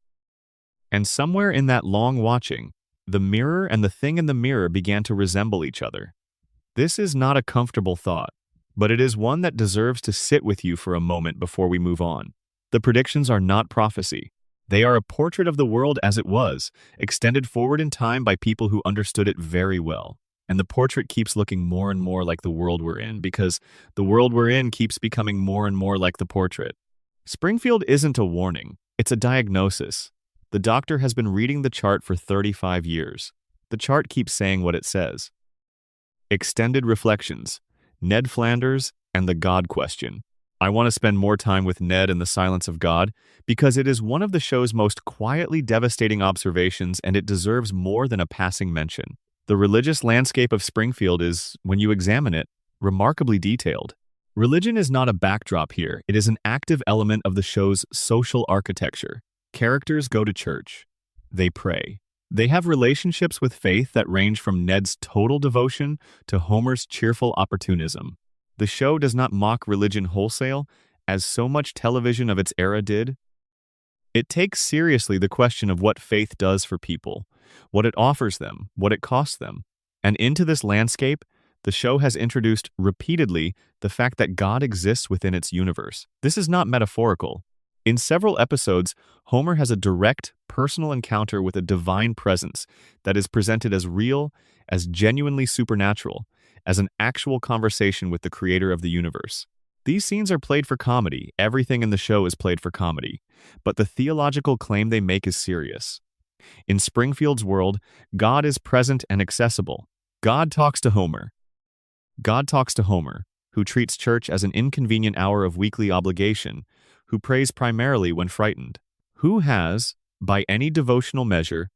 And somewhere in that long watching, the mirror and the thing in the mirror began to resemble each other. This is not a comfortable thought, but it is one that deserves to sit with you for a moment before we move on. The predictions are not prophecy. They are a portrait of the world as it was, extended forward in time by people who understood it very well. And the portrait keeps looking more and more like the world we're in because the world we're in keeps becoming more and more like the portrait. Springfield isn't a warning, it's a diagnosis. The doctor has been reading the chart for 35 years. The chart keeps saying what it says. Extended reflections, Ned Flanders, and the God question. I want to spend more time with Ned and the silence of God because it is one of the show's most quietly devastating observations and it deserves more than a passing mention. The religious landscape of Springfield is, when you examine it, remarkably detailed. Religion is not a backdrop here, it is an active element of the show's social architecture. Characters go to church. They pray. They have relationships with faith that range from Ned's total devotion to Homer's cheerful opportunism. The show does not mock religion wholesale, as so much television of its era did. It takes seriously the question of what faith does for people, what it offers them, what it costs them. And into this landscape, the show has introduced repeatedly the fact that God exists within its universe. This is not metaphorical. In several episodes, Homer has a direct, personal encounter with a divine presence that is presented as real, as genuinely supernatural, as an actual conversation with the creator of the universe. These scenes are played for comedy. Everything in the show is played for comedy. But the theological claim they make is serious. In Springfield's world, God is present and accessible. God talks to Homer. God talks to Homer, who treats church as an inconvenient hour of weekly obligation, who prays primarily when frightened, who has, by any devotional measure,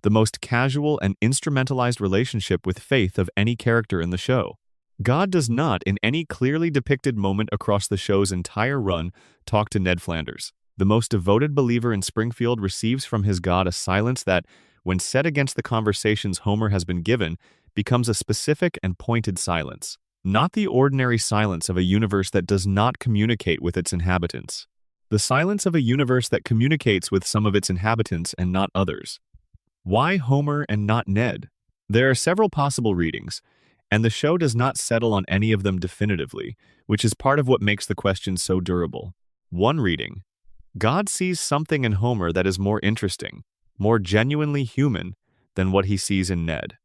the most casual and instrumentalized relationship with faith of any character in the show. God does not, in any clearly depicted moment across the show's entire run, talk to Ned Flanders. The most devoted believer in Springfield receives from his God a silence that, when set against the conversations Homer has been given, becomes a specific and pointed silence. Not the ordinary silence of a universe that does not communicate with its inhabitants. The silence of a universe that communicates with some of its inhabitants and not others. Why Homer and not Ned? There are several possible readings, and the show does not settle on any of them definitively, which is part of what makes the question so durable. One reading: God sees something in Homer that is more interesting, more genuinely human than what he sees in Ned.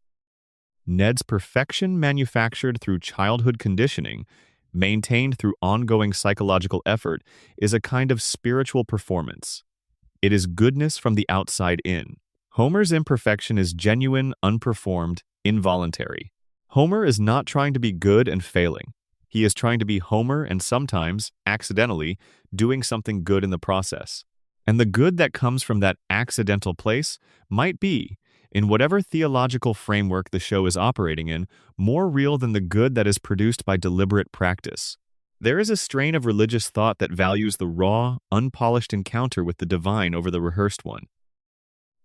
Ned's perfection manufactured through childhood conditioning, maintained through ongoing psychological effort, is a kind of spiritual performance. It is goodness from the outside in. Homer's imperfection is genuine, unperformed, involuntary. Homer is not trying to be good and failing. He is trying to be Homer and sometimes, accidentally, doing something good in the process. And the good that comes from that accidental place might be, in whatever theological framework the show is operating in, more real than the good that is produced by deliberate practice. There is a strain of religious thought that values the raw, unpolished encounter with the divine over the rehearsed one.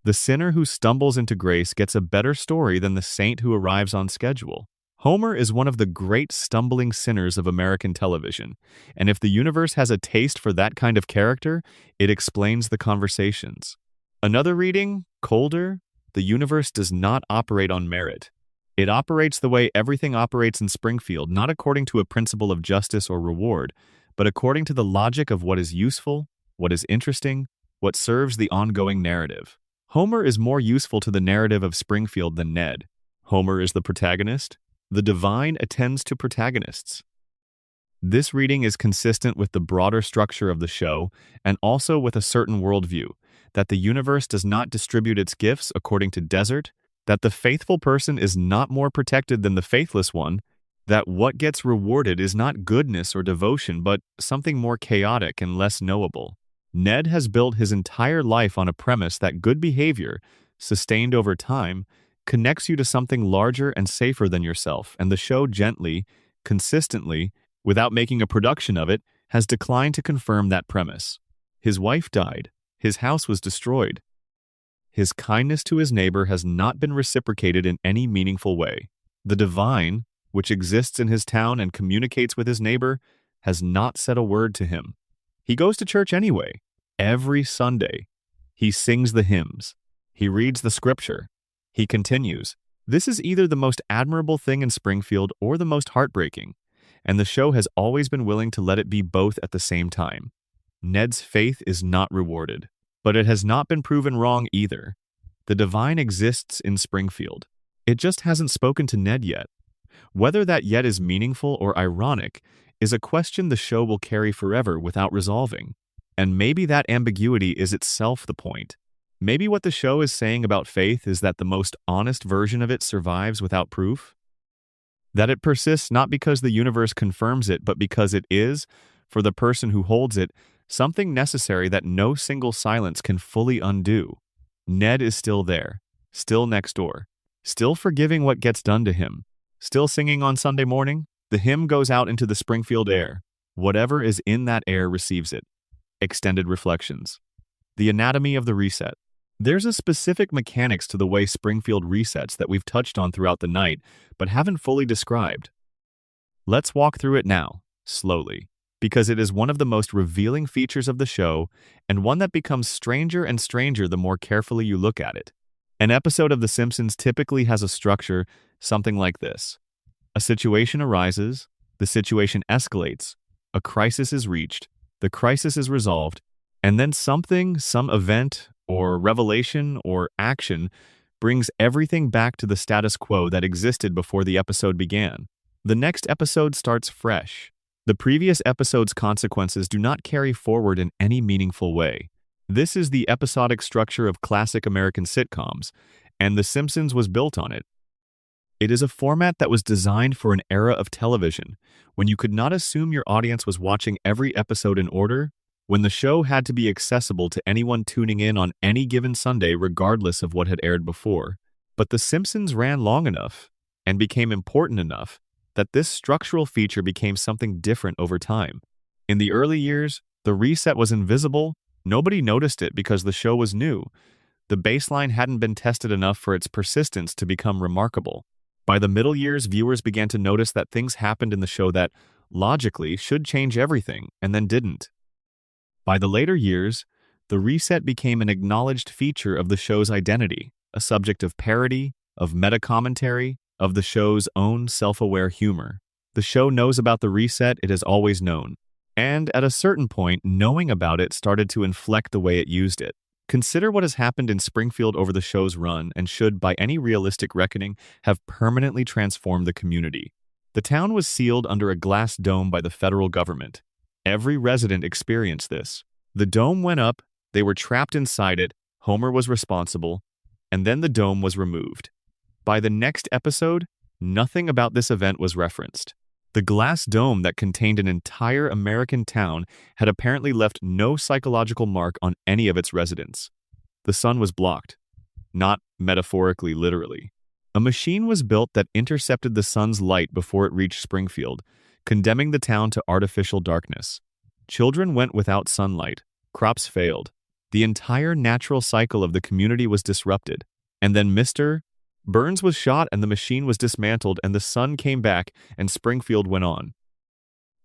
The sinner who stumbles into grace gets a better story than the saint who arrives on schedule. Homer is one of the great stumbling sinners of American television, and if the universe has a taste for that kind of character, it explains the conversations. Another reading, colder: the universe does not operate on merit. It operates the way everything operates in Springfield, not according to a principle of justice or reward, but according to the logic of what is useful, what is interesting, what serves the ongoing narrative. Homer is more useful to the narrative of Springfield than Ned. Homer is the protagonist. The divine attends to protagonists. This reading is consistent with the broader structure of the show and also with a certain worldview, that the universe does not distribute its gifts according to desert, that the faithful person is not more protected than the faithless one, that what gets rewarded is not goodness or devotion but something more chaotic and less knowable. Ned has built his entire life on a premise that good behavior, sustained over time, connects you to something larger and safer than yourself, and the show gently, consistently, without making a production of it, has declined to confirm that premise. His wife died. His house was destroyed. His kindness to his neighbor has not been reciprocated in any meaningful way. The divine, which exists in his town and communicates with his neighbor, has not said a word to him. He goes to church anyway, every Sunday. He sings the hymns. He reads the scripture. He continues. This is either the most admirable thing in Springfield or the most heartbreaking, and the show has always been willing to let it be both at the same time. Ned's faith is not rewarded. But it has not been proven wrong either. The divine exists in Springfield. It just hasn't spoken to Ned yet. Whether that yet is meaningful or ironic is a question the show will carry forever without resolving. And maybe that ambiguity is itself the point. Maybe what the show is saying about faith is that the most honest version of it survives without proof? That it persists not because the universe confirms it, but because it is, for the person who holds it, something necessary that no single silence can fully undo. Ned is still there, still next door, still forgiving what gets done to him, still singing on Sunday morning. The hymn goes out into the Springfield air. Whatever is in that air receives it. Extended reflections. The anatomy of the reset. There's a specific mechanics to the way Springfield resets that we've touched on throughout the night, but haven't fully described. Let's walk through it now, slowly, because it is one of the most revealing features of the show, and one that becomes stranger and stranger the more carefully you look at it. An episode of The Simpsons typically has a structure, something like this. A situation arises, the situation escalates, a crisis is reached, the crisis is resolved, and then something, some event, or revelation, or action brings everything back to the status quo that existed before the episode began. The next episode starts fresh. The previous episode's consequences do not carry forward in any meaningful way. This is the episodic structure of classic American sitcoms, and The Simpsons was built on it. It is a format that was designed for an era of television, when you could not assume your audience was watching every episode in order, when the show had to be accessible to anyone tuning in on any given Sunday regardless of what had aired before. But The Simpsons ran long enough, and became important enough, that this structural feature became something different over time. In the early years, the reset was invisible. Nobody noticed it because the show was new. The baseline hadn't been tested enough for its persistence to become remarkable. By the middle years, viewers began to notice that things happened in the show that, logically, should change everything, and then didn't. By the later years, the reset became an acknowledged feature of the show's identity, a subject of parody, of meta-commentary, of the show's own self-aware humor. The show knows about the reset it has always known, and at a certain point, knowing about it started to inflect the way it used it. Consider what has happened in Springfield over the show's run and should, by any realistic reckoning, have permanently transformed the community. The town was sealed under a glass dome by the federal government. Every resident experienced this. The dome went up, they were trapped inside it, Homer was responsible, and then the dome was removed. By the next episode, nothing about this event was referenced. The glass dome that contained an entire American town had apparently left no psychological mark on any of its residents. The sun was blocked, not metaphorically, literally. A machine was built that intercepted the sun's light before it reached Springfield, condemning the town to artificial darkness. Children went without sunlight, crops failed. The entire natural cycle of the community was disrupted. And then Mr. Burns was shot and the machine was dismantled and the sun came back and Springfield went on.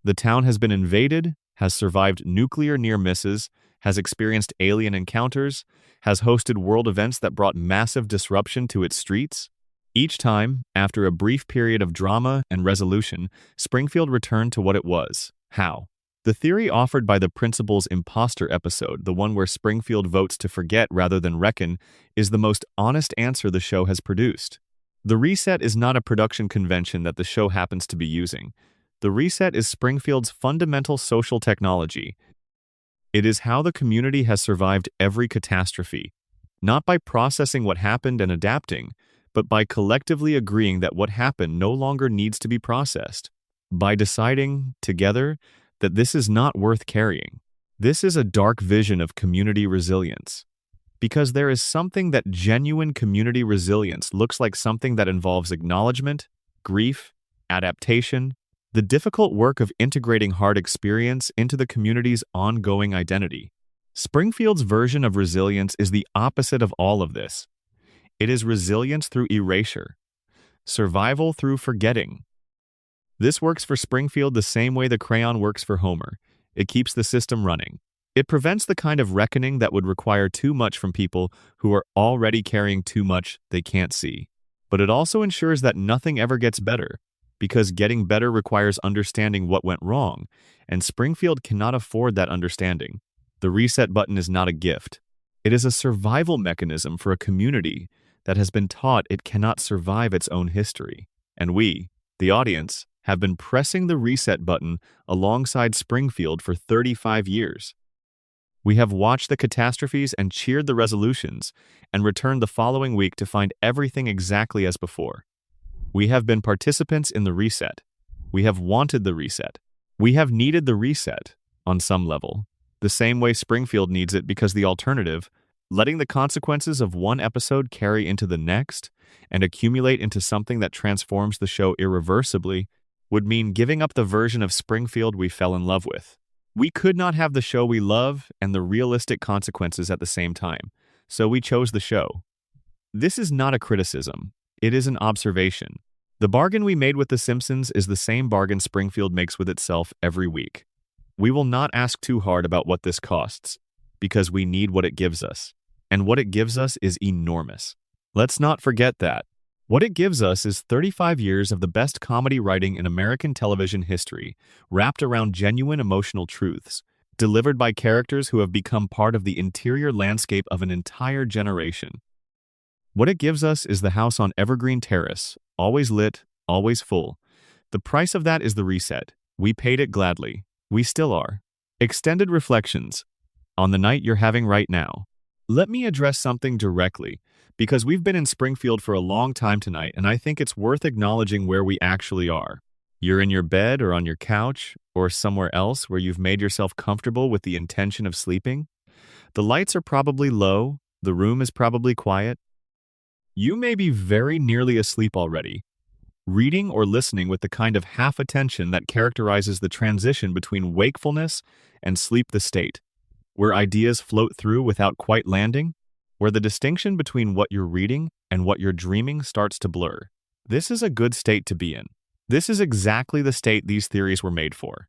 The town has been invaded, has survived nuclear near misses, has experienced alien encounters, has hosted world events that brought massive disruption to its streets. Each time, after a brief period of drama and resolution, Springfield returned to what it was. How? The theory offered by the Principal's Imposter episode, the one where Springfield votes to forget rather than reckon, is the most honest answer the show has produced. The reset is not a production convention that the show happens to be using. The reset is Springfield's fundamental social technology. It is how the community has survived every catastrophe, not by processing what happened and adapting, but by collectively agreeing that what happened no longer needs to be processed, by deciding, together, that this is not worth carrying. This is a dark vision of community resilience. Because there is something that genuine community resilience looks like something that involves acknowledgement, grief, adaptation, the difficult work of integrating hard experience into the community's ongoing identity. Springfield's version of resilience is the opposite of all of this. It is resilience through erasure, survival through forgetting. This works for Springfield the same way the crayon works for Homer. It keeps the system running. It prevents the kind of reckoning that would require too much from people who are already carrying too much they can't see. But it also ensures that nothing ever gets better, because getting better requires understanding what went wrong, and Springfield cannot afford that understanding. The reset button is not a gift. It is a survival mechanism for a community that has been taught it cannot survive its own history. And we, the audience, have been pressing the reset button alongside Springfield for 35 years. We have watched the catastrophes and cheered the resolutions, and returned the following week to find everything exactly as before. We have been participants in the reset. We have wanted the reset. We have needed the reset, on some level, the same way Springfield needs it, because the alternative, letting the consequences of one episode carry into the next and accumulate into something that transforms the show irreversibly, would mean giving up the version of Springfield we fell in love with. We could not have the show we love and the realistic consequences at the same time, so we chose the show. This is not a criticism. It is an observation. The bargain we made with The Simpsons is the same bargain Springfield makes with itself every week. We will not ask too hard about what this costs, because we need what it gives us. And what it gives us is enormous. Let's not forget that. What it gives us is 35 years of the best comedy writing in American television history, wrapped around genuine emotional truths, delivered by characters who have become part of the interior landscape of an entire generation. What it gives us is the house on Evergreen Terrace, always lit, always full. The price of that is the reset. We paid it gladly. We still are. Extended reflections on the night you're having right now. Let me address something directly, because we've been in Springfield for a long time tonight, and I think it's worth acknowledging where we actually are. You're in your bed or on your couch or somewhere else where you've made yourself comfortable with the intention of sleeping. The lights are probably low. The room is probably quiet. You may be very nearly asleep already, reading or listening with the kind of half attention that characterizes the transition between wakefulness and sleep, the state where ideas float through without quite landing, where the distinction between what you're reading and what you're dreaming starts to blur. This is a good state to be in. This is exactly the state these theories were made for.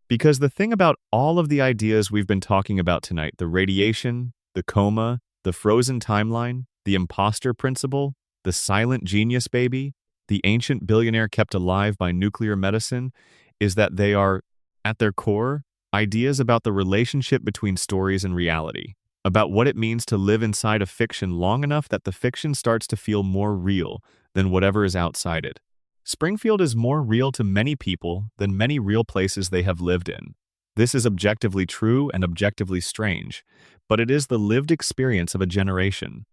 Because the thing about all of the ideas we've been talking about tonight, the radiation, the coma, the frozen timeline, the imposter principle, the silent genius baby, the ancient billionaire kept alive by nuclear medicine, is that they are, at their core, ideas about the relationship between stories and reality, about what it means to live inside a fiction long enough that the fiction starts to feel more real than whatever is outside it. Springfield is more real to many people than many real places they have lived in. This is objectively true and objectively strange, but it is the lived experience of a generation.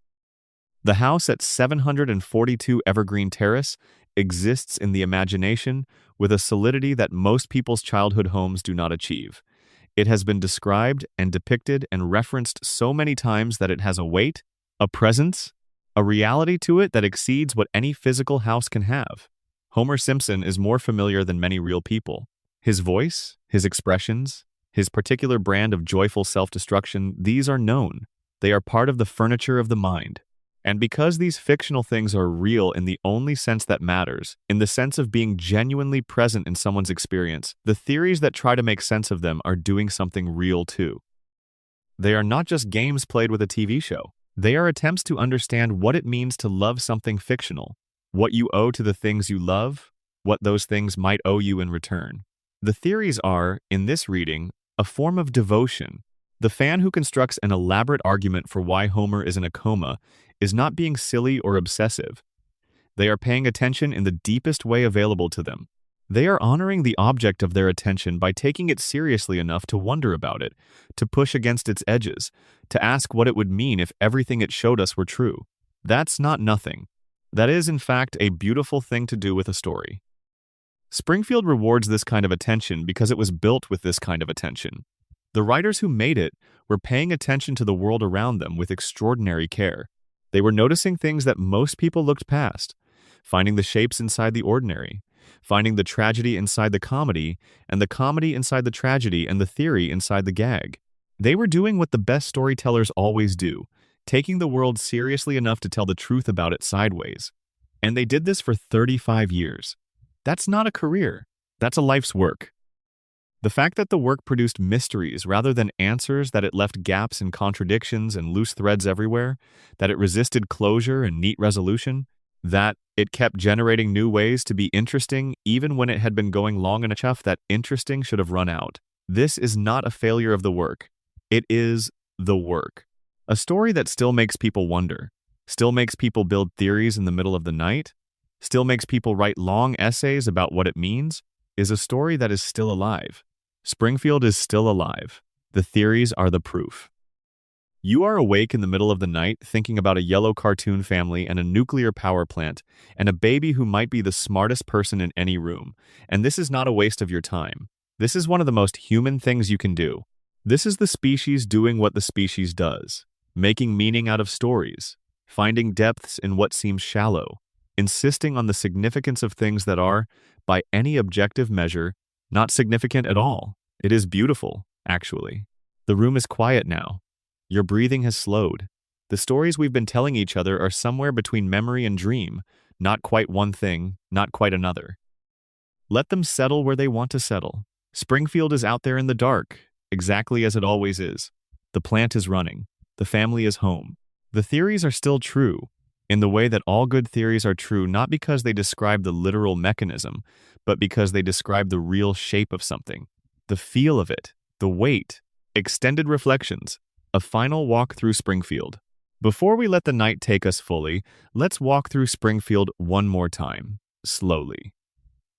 The house at 742 Evergreen Terrace exists in the imagination with a solidity that most people's childhood homes do not achieve. It has been described and depicted and referenced so many times that it has a weight, a presence, a reality to it that exceeds what any physical house can have. Homer Simpson is more familiar than many real people. His voice, his expressions, his particular brand of joyful self-destruction, these are known. They are part of the furniture of the mind. And because these fictional things are real in the only sense that matters, in the sense of being genuinely present in someone's experience, the theories that try to make sense of them are doing something real too. They are not just games played with a TV show. They are attempts to understand what it means to love something fictional, what you owe to the things you love, what those things might owe you in return. The theories are, in this reading, a form of devotion. The fan who constructs an elaborate argument for why Homer is in a coma is not being silly or obsessive. They are paying attention in the deepest way available to them. They are honoring the object of their attention by taking it seriously enough to wonder about it, to push against its edges, to ask what it would mean if everything it showed us were true. That's not nothing. That is, in fact, a beautiful thing to do with a story. Springfield rewards this kind of attention because it was built with this kind of attention. The writers who made it were paying attention to the world around them with extraordinary care. They were noticing things that most people looked past, finding the shapes inside the ordinary, finding the tragedy inside the comedy inside the tragedy, and the theory inside the gag. They were doing what the best storytellers always do, taking the world seriously enough to tell the truth about it sideways. And they did this for 35 years. That's not a career. That's a life's work. The fact that the work produced mysteries rather than answers, that it left gaps and contradictions and loose threads everywhere, that it resisted closure and neat resolution, that it kept generating new ways to be interesting even when it had been going long enough that interesting should have run out. This is not a failure of the work. It is the work. A story that still makes people wonder, still makes people build theories in the middle of the night, still makes people write long essays about what it means, is a story that is still alive. Springfield is still alive. The theories are the proof. You are awake in the middle of the night thinking about a yellow cartoon family and a nuclear power plant and a baby who might be the smartest person in any room. And this is not a waste of your time. This is one of the most human things you can do. This is the species doing what the species does, making meaning out of stories, finding depths in what seems shallow, insisting on the significance of things that are, by any objective measure, not significant at all. It is beautiful, actually. The room is quiet now. Your breathing has slowed. The stories we've been telling each other are somewhere between memory and dream, not quite one thing, not quite another. Let them settle where they want to settle. Springfield is out there in the dark, exactly as it always is. The plant is running. The family is home. The theories are still true, in the way that all good theories are true not because they describe the literal mechanism, but because they describe the real shape of something, the feel of it, the weight, extended reflections, a final walk through Springfield. Before we let the night take us fully, let's walk through Springfield one more time, slowly.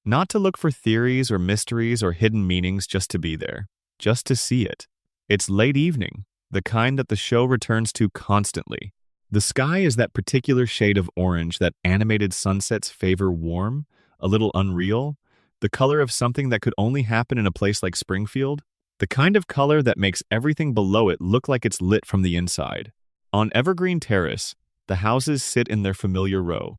Not to look for theories or mysteries or hidden meanings, just to be there, just to see it. It's late evening, the kind that the show returns to constantly. The sky is that particular shade of orange that animated sunsets favor, warm, a little unreal, the color of something that could only happen in a place like Springfield. The kind of color that makes everything below it look like it's lit from the inside. On Evergreen Terrace, the houses sit in their familiar row.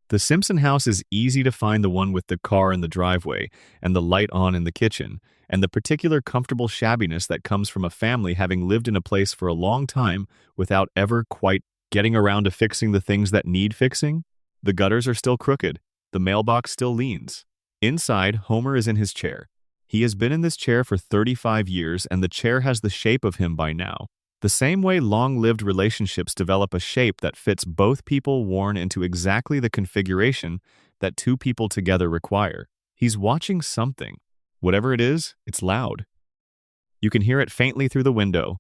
The Simpson house is easy to find, the one with the car in the driveway and the light on in the kitchen, and the particular comfortable shabbiness that comes from a family having lived in a place for a long time without ever quite getting around to fixing the things that need fixing. The gutters are still crooked. The mailbox still leans. Inside, Homer is in his chair. He has been in this chair for 35 years, and the chair has the shape of him by now. The same way long-lived relationships develop a shape that fits both people, worn into exactly the configuration that two people together require. He's watching something. Whatever it is, it's loud. You can hear it faintly through the window.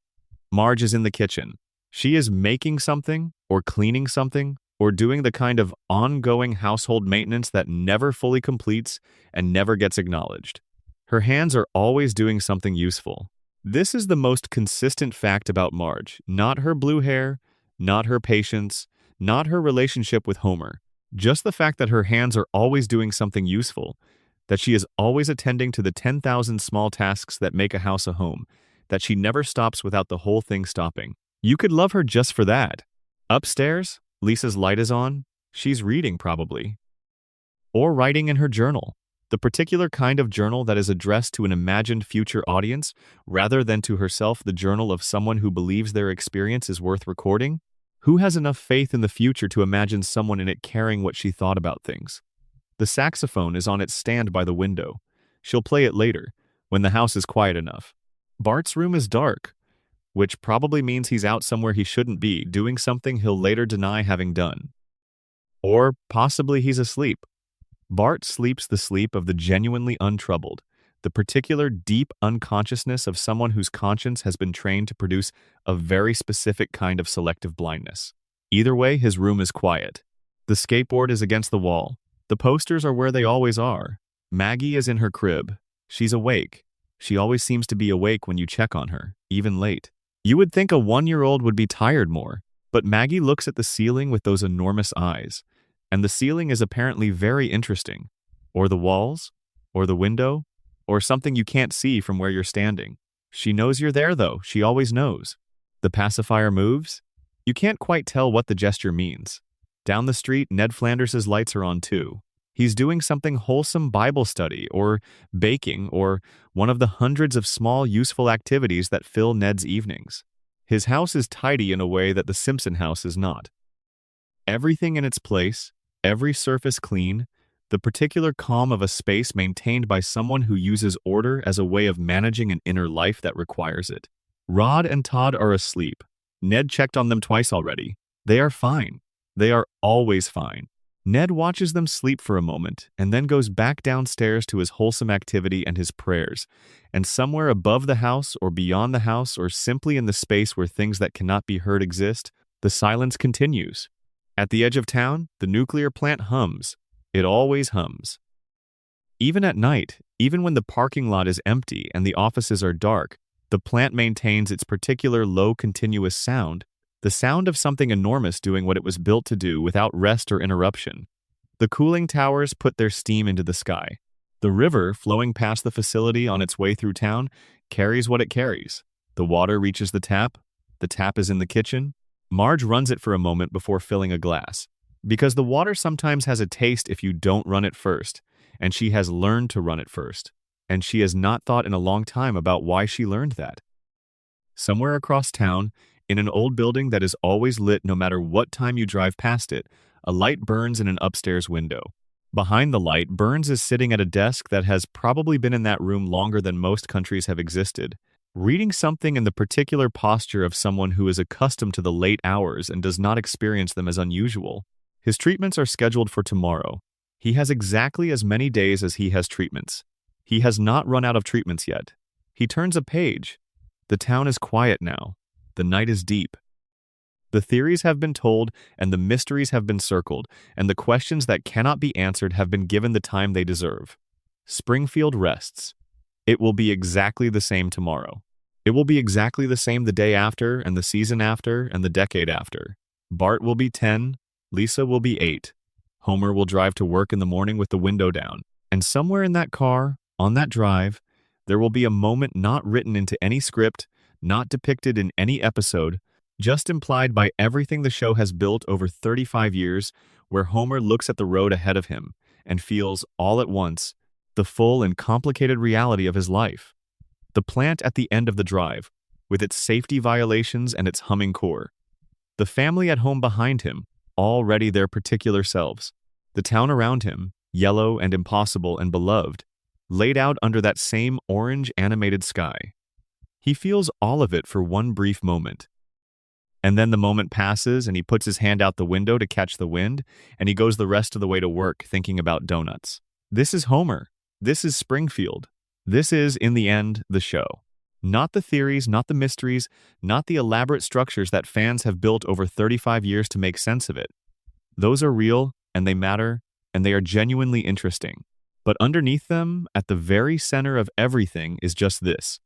Marge is in the kitchen. She is making something, or cleaning something, or doing the kind of ongoing household maintenance that never fully completes and never gets acknowledged. Her hands are always doing something useful. This is the most consistent fact about Marge, not her blue hair, not her patience, not her relationship with Homer, just the fact that her hands are always doing something useful, that she is always attending to the 10,000 small tasks that make a house a home, that she never stops without the whole thing stopping. You could love her just for that. Upstairs, Lisa's light is on. She's reading, probably. Or writing in her journal. The particular kind of journal that is addressed to an imagined future audience, rather than to herself, the journal of someone who believes their experience is worth recording. Who has enough faith in the future to imagine someone in it caring what she thought about things? The saxophone is on its stand by the window. She'll play it later, when the house is quiet enough. Bart's room is dark, which probably means he's out somewhere he shouldn't be, doing something he'll later deny having done. Or possibly he's asleep. Bart sleeps the sleep of the genuinely untroubled, the particular deep unconsciousness of someone whose conscience has been trained to produce a very specific kind of selective blindness. Either way, his room is quiet. The skateboard is against the wall. The posters are where they always are. Maggie is in her crib. She's awake. She always seems to be awake when you check on her, even late. You would think a 1-year-old would be tired more, but Maggie looks at the ceiling with those enormous eyes. And the ceiling is apparently very interesting. Or the walls, or the window, or something you can't see from where you're standing. She knows you're there, though. She always knows. The pacifier moves. You can't quite tell what the gesture means. Down the street, Ned Flanders' lights are on too. He's doing something wholesome, Bible study, or baking, or one of the hundreds of small, useful activities that fill Ned's evenings. His house is tidy in a way that the Simpson house is not. Everything in its place, every surface clean, the particular calm of a space maintained by someone who uses order as a way of managing an inner life that requires it. Rod and Todd are asleep. Ned checked on them twice already. They are fine. They are always fine. Ned watches them sleep for a moment and then goes back downstairs to his wholesome activity and his prayers. And somewhere above the house or beyond the house or simply in the space where things that cannot be heard exist, the silence continues. At the edge of town, the nuclear plant hums. It always hums. Even at night, even when the parking lot is empty and the offices are dark, the plant maintains its particular low continuous sound, the sound of something enormous doing what it was built to do without rest or interruption. The cooling towers put their steam into the sky. The river, flowing past the facility on its way through town, carries what it carries. The water reaches the tap is in the kitchen. Marge runs it for a moment before filling a glass. Because the water sometimes has a taste if you don't run it first, and she has learned to run it first. And she has not thought in a long time about why she learned that. Somewhere across town, in an old building that is always lit no matter what time you drive past it, a light burns in an upstairs window. Behind the light, Burns is sitting at a desk that has probably been in that room longer than most countries have existed, reading something in the particular posture of someone who is accustomed to the late hours and does not experience them as unusual. His treatments are scheduled for tomorrow. He has exactly as many days as he has treatments. He has not run out of treatments yet. He turns a page. The town is quiet now. The night is deep. The theories have been told, and the mysteries have been circled, and the questions that cannot be answered have been given the time they deserve. Springfield rests. It will be exactly the same tomorrow. It will be exactly the same the day after, and the season after, and the decade after. Bart will be 10, Lisa will be 8. Homer will drive to work in the morning with the window down, and somewhere in that car, on that drive, there will be a moment not written into any script, not depicted in any episode, just implied by everything the show has built over 35 years, where Homer looks at the road ahead of him and feels, all at once, the full and complicated reality of his life. The plant at the end of the drive, with its safety violations and its humming core. The family at home behind him, already their particular selves. The town around him, yellow and impossible and beloved, laid out under that same orange animated sky. He feels all of it for one brief moment. And then the moment passes and he puts his hand out the window to catch the wind, and he goes the rest of the way to work thinking about donuts. This is Homer. This is Springfield. This is, in the end, the show. Not the theories, not the mysteries, not the elaborate structures that fans have built over 35 years to make sense of it. Those are real, and they matter, and they are genuinely interesting. But underneath them, at the very center of everything, is just this.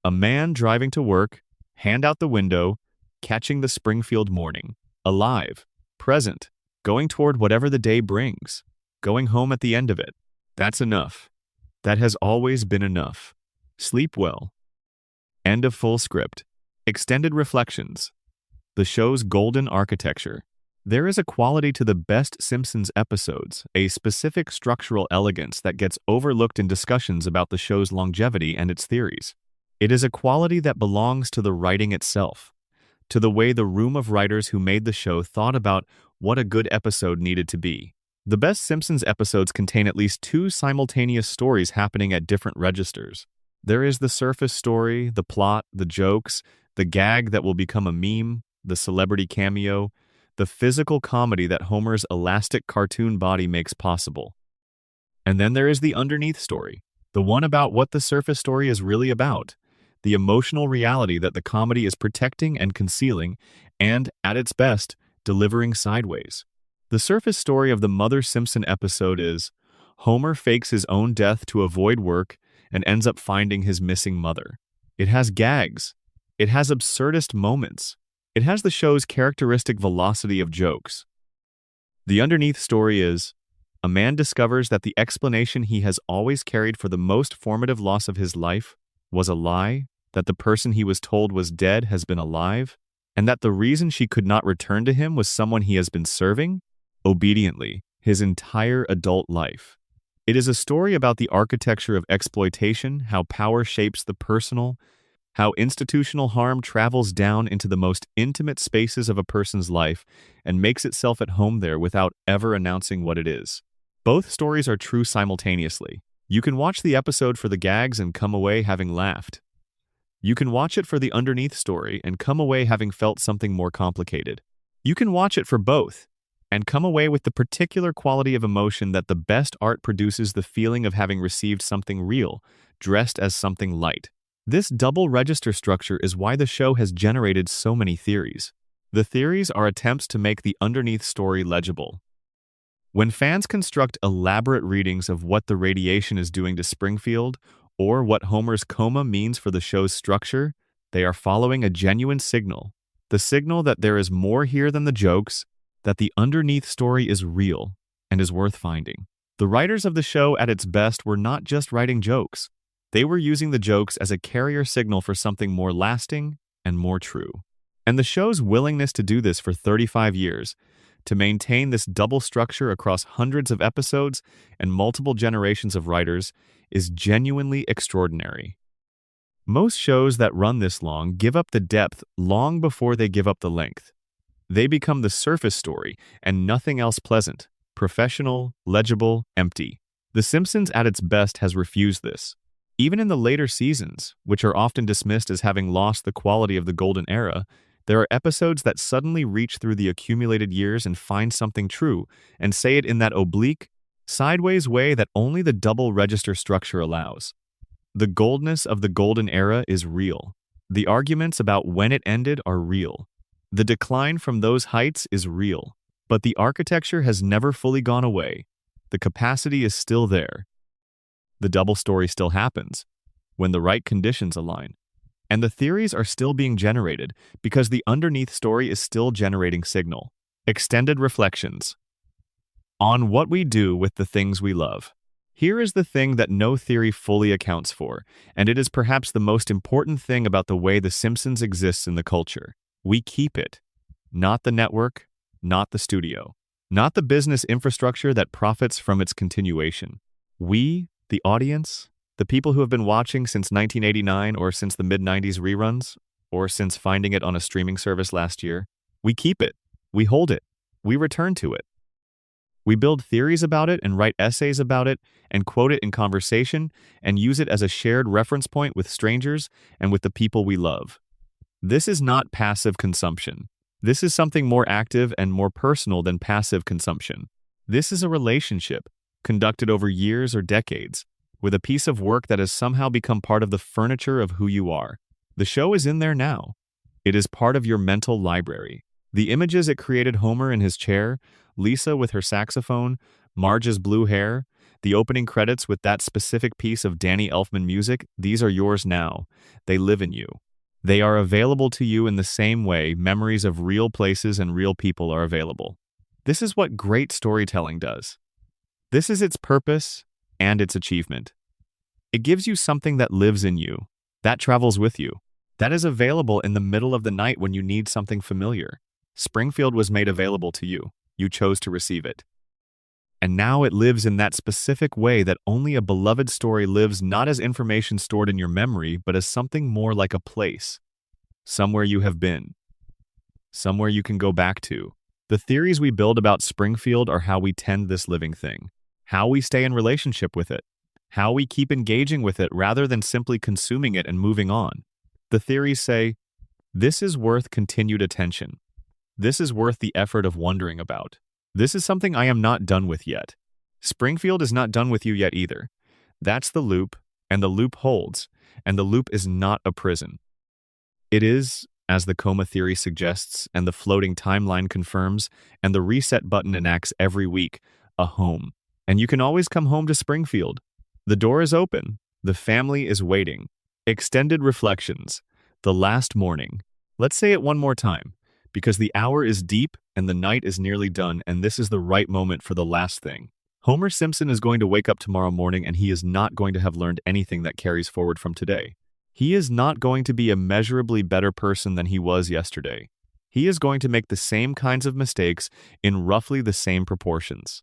A man driving to work, hand out the window, catching the Springfield morning, alive, present, going toward whatever the day brings, going home at the end of it. That's enough. That has always been enough. Sleep well. End of full script. Extended reflections. The show's golden architecture. There is a quality to the best Simpsons episodes, a specific structural elegance that gets overlooked in discussions about the show's longevity and its theories. It is a quality that belongs to the writing itself, to the way the room of writers who made the show thought about what a good episode needed to be. The best Simpsons episodes contain at least 2 simultaneous stories happening at different registers. There is the surface story, the plot, the jokes, the gag that will become a meme, the celebrity cameo, the physical comedy that Homer's elastic cartoon body makes possible. And then there is the underneath story, the one about what the surface story is really about, the emotional reality that the comedy is protecting and concealing, and, at its best, delivering sideways. The surface story of the Mother Simpson episode is, Homer fakes his own death to avoid work and ends up finding his missing mother. It has gags. It has absurdist moments. It has the show's characteristic velocity of jokes. The underneath story is, a man discovers that the explanation he has always carried for the most formative loss of his life was a lie, that the person he was told was dead has been alive, and that the reason she could not return to him was someone he has been serving, obediently, his entire adult life. It is a story about the architecture of exploitation, how power shapes the personal, how institutional harm travels down into the most intimate spaces of a person's life and makes itself at home there without ever announcing what it is. Both stories are true simultaneously. You can watch the episode for the gags and come away having laughed. You can watch it for the underneath story and come away having felt something more complicated. You can watch it for both and come away with the particular quality of emotion that the best art produces: the feeling of having received something real, dressed as something light. This double register structure is why the show has generated so many theories. The theories are attempts to make the underneath story legible. When fans construct elaborate readings of what the radiation is doing to Springfield, or what Homer's coma means for the show's structure, they are following a genuine signal. The signal that there is more here than the jokes, that the underneath story is real and is worth finding. The writers of the show at its best were not just writing jokes. They were using the jokes as a carrier signal for something more lasting and more true. And the show's willingness to do this for 35 years, to maintain this double structure across hundreds of episodes and multiple generations of writers, is genuinely extraordinary. Most shows that run this long give up the depth long before they give up the length. They become the surface story and nothing else pleasant, professional, legible, empty. The Simpsons at its best has refused this. Even in the later seasons, which are often dismissed as having lost the quality of the golden era, there are episodes that suddenly reach through the accumulated years and find something true, and say it in that oblique, sideways way that only the double register structure allows. The goldness of the golden era is real. The arguments about when it ended are real. The decline from those heights is real. But the architecture has never fully gone away. The capacity is still there. The double story still happens, when the right conditions align. And the theories are still being generated because the underneath story is still generating signal. Extended reflections on what we do with the things we love. Here is the thing that no theory fully accounts for, and it is perhaps the most important thing about the way The Simpsons exists in the culture. We keep it. Not the network, not the studio, not the business infrastructure that profits from its continuation. We, the audience, the people who have been watching since 1989 or since the mid-90s reruns, or since finding it on a streaming service last year, we keep it, we hold it, we return to it. We build theories about it and write essays about it and quote it in conversation and use it as a shared reference point with strangers and with the people we love. This is not passive consumption. This is something more active and more personal than passive consumption. This is a relationship, conducted over years or decades, with a piece of work that has somehow become part of the furniture of who you are. The show is in there now. It is part of your mental library. The images it created: Homer in his chair, Lisa with her saxophone, Marge's blue hair, the opening credits with that specific piece of Danny Elfman music, these are yours now. They live in you. They are available to you in the same way memories of real places and real people are available. This is what great storytelling does. This is its purpose and its achievement. It gives you something that lives in you, that travels with you, that is available in the middle of the night when you need something familiar. Springfield was made available to you. You chose to receive it. And now it lives in that specific way that only a beloved story lives, not as information stored in your memory, but as something more like a place. Somewhere you have been. Somewhere you can go back to. The theories we build about Springfield are how we tend this living thing, how we stay in relationship with it, how we keep engaging with it rather than simply consuming it and moving on. The theories say, this is worth continued attention. This is worth the effort of wondering about. This is something I am not done with yet. Springfield is not done with you yet either. That's the loop, and the loop holds, and the loop is not a prison. It is, as the coma theory suggests, and the floating timeline confirms, and the reset button enacts every week, a home. And you can always come home to Springfield. The door is open. The family is waiting. Extended reflections. The last morning. Let's say it one more time, because the hour is deep and the night is nearly done, and this is the right moment for the last thing. Homer Simpson is going to wake up tomorrow morning and he is not going to have learned anything that carries forward from today. He is not going to be a measurably better person than he was yesterday. He is going to make the same kinds of mistakes in roughly the same proportions.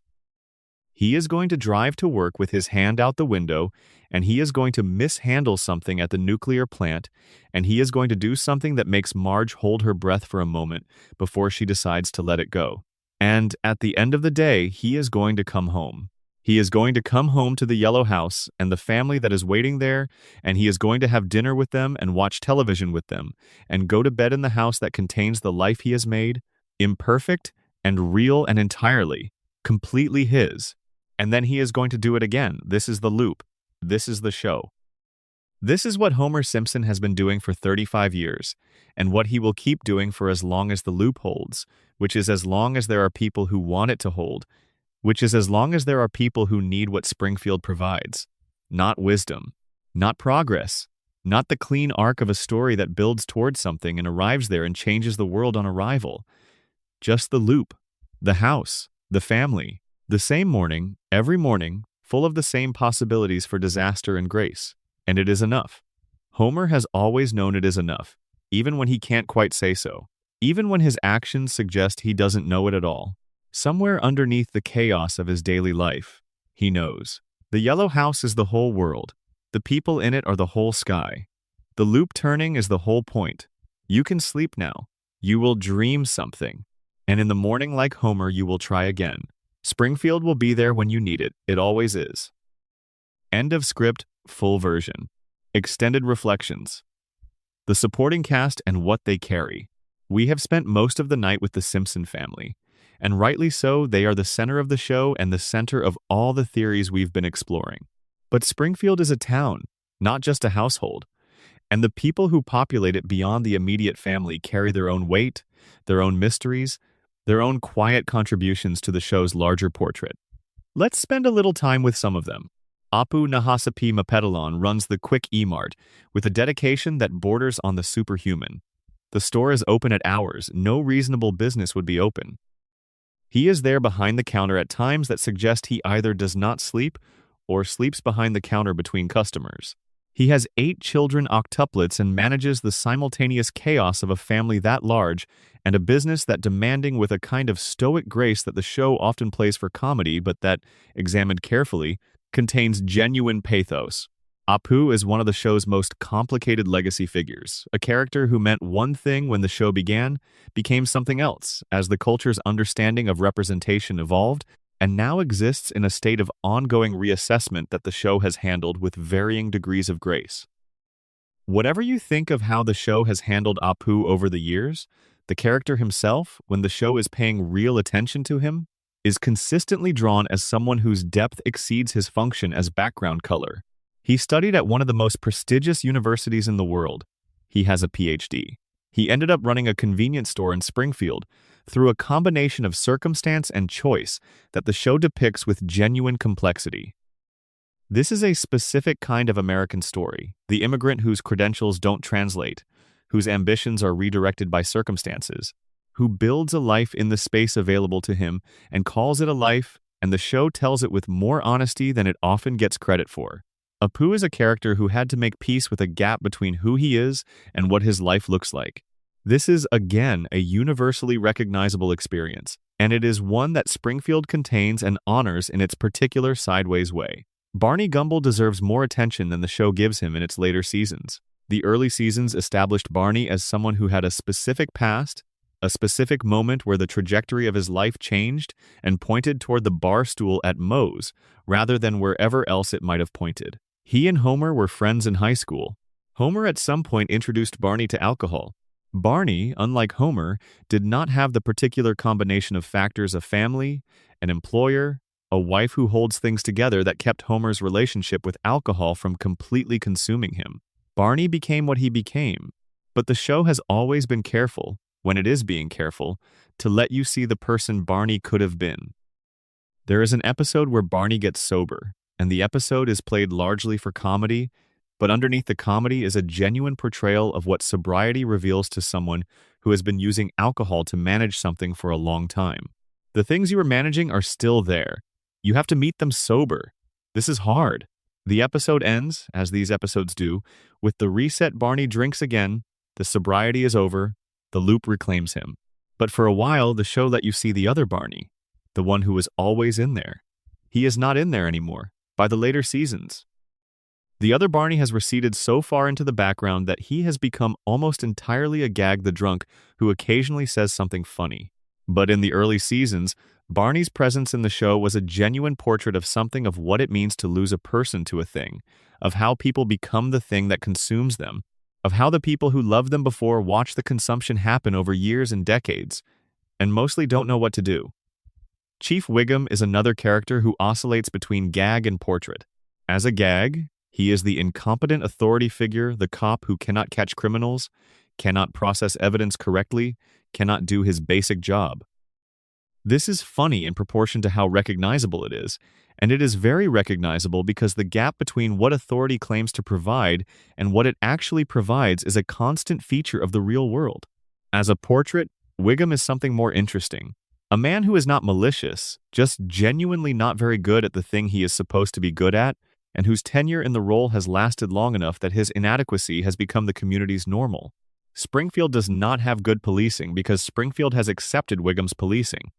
He is going to drive to work with his hand out the window, and he is going to mishandle something at the nuclear plant, and he is going to do something that makes Marge hold her breath for a moment before she decides to let it go. And at the end of the day, he is going to come home. He is going to come home to the yellow house and the family that is waiting there, and he is going to have dinner with them and watch television with them, and go to bed in the house that contains the life he has made, imperfect and real and entirely, completely his. And then he is going to do it again. This is the loop. This is the show. This is what Homer Simpson has been doing for 35 years, and what he will keep doing for as long as the loop holds, which is as long as there are people who want it to hold, which is as long as there are people who need what Springfield provides. Not wisdom, not progress, not the clean arc of a story that builds towards something and arrives there and changes the world on arrival. Just the loop, the house, the family, the same morning, every morning, full of the same possibilities for disaster and grace. And it is enough. Homer has always known it is enough, even when he can't quite say so, even when his actions suggest he doesn't know it at all. Somewhere underneath the chaos of his daily life, he knows. The yellow house is the whole world. The people in it are the whole sky. The loop turning is the whole point. You can sleep now. You will dream something. And in the morning, like Homer, you will try again. Springfield will be there when you need it. It always is. End of script, full version. Extended reflections. The supporting cast and what they carry. We have spent most of the night with the Simpson family. And rightly so, they are the center of the show and the center of all the theories we've been exploring. But Springfield is a town, not just a household. And the people who populate it beyond the immediate family carry their own weight, their own mysteries, their own quiet contributions to the show's larger portrait. Let's spend a little time with some of them. Apu Nahasapi Mapetalon runs the Quick E-Mart with a dedication that borders on the superhuman. The store is open at hours no reasonable business would be open. He is there behind the counter at times that suggest he either does not sleep or sleeps behind the counter between customers. He has 8 children octuplets and manages the simultaneous chaos of a family that large and a business that demanding with a kind of stoic grace that the show often plays for comedy but that, examined carefully, contains genuine pathos. Apu is one of the show's most complicated legacy figures, a character who meant one thing when the show began, became something else as the culture's understanding of representation evolved, and now exists in a state of ongoing reassessment that the show has handled with varying degrees of grace. Whatever you think of how the show has handled Apu over the years, the character himself, when the show is paying real attention to him, is consistently drawn as someone whose depth exceeds his function as background color. He studied at one of the most prestigious universities in the world. He has a PhD. He ended up running a convenience store in Springfield through a combination of circumstance and choice that the show depicts with genuine complexity. This is a specific kind of American story, the immigrant whose credentials don't translate, whose ambitions are redirected by circumstances, who builds a life in the space available to him and calls it a life, and the show tells it with more honesty than it often gets credit for. Apu is a character who had to make peace with a gap between who he is and what his life looks like. This is, again, a universally recognizable experience, and it is one that Springfield contains and honors in its particular sideways way. Barney Gumble deserves more attention than the show gives him in its later seasons. The early seasons established Barney as someone who had a specific past, a specific moment where the trajectory of his life changed and pointed toward the bar stool at Moe's rather than wherever else it might have pointed. He and Homer were friends in high school. Homer at some point introduced Barney to alcohol. Barney, unlike Homer, did not have the particular combination of factors of family, an employer, a wife who holds things together that kept Homer's relationship with alcohol from completely consuming him. Barney became what he became, but the show has always been careful, when it is being careful, to let you see the person Barney could have been. There is an episode where Barney gets sober, and the episode is played largely for comedy, but underneath the comedy is a genuine portrayal of what sobriety reveals to someone who has been using alcohol to manage something for a long time. The things you are managing are still there. You have to meet them sober. This is hard. The episode ends, as these episodes do, with the reset. Barney drinks again, the sobriety is over, the loop reclaims him. But for a while, the show let you see the other Barney, the one who was always in there. He is not in there anymore. By the later seasons, the other Barney has receded so far into the background that he has become almost entirely a Gag the drunk who occasionally says something funny. But in the early seasons, Barney's presence in the show was a genuine portrait of something of what it means to lose a person to a thing, of how people become the thing that consumes them, of how the people who loved them before watch the consumption happen over years and decades, and mostly don't know what to do. Chief Wiggum is another character who oscillates between gag and portrait. As a gag, he is the incompetent authority figure, the cop who cannot catch criminals, cannot process evidence correctly, cannot do his basic job. This is funny in proportion to how recognizable it is, and it is very recognizable because the gap between what authority claims to provide and what it actually provides is a constant feature of the real world. As a portrait, Wiggum is something more interesting. A man who is not malicious, just genuinely not very good at the thing he is supposed to be good at, and whose tenure in the role has lasted long enough that his inadequacy has become the community's normal. Springfield does not have good policing because Springfield has accepted Wiggum's policing.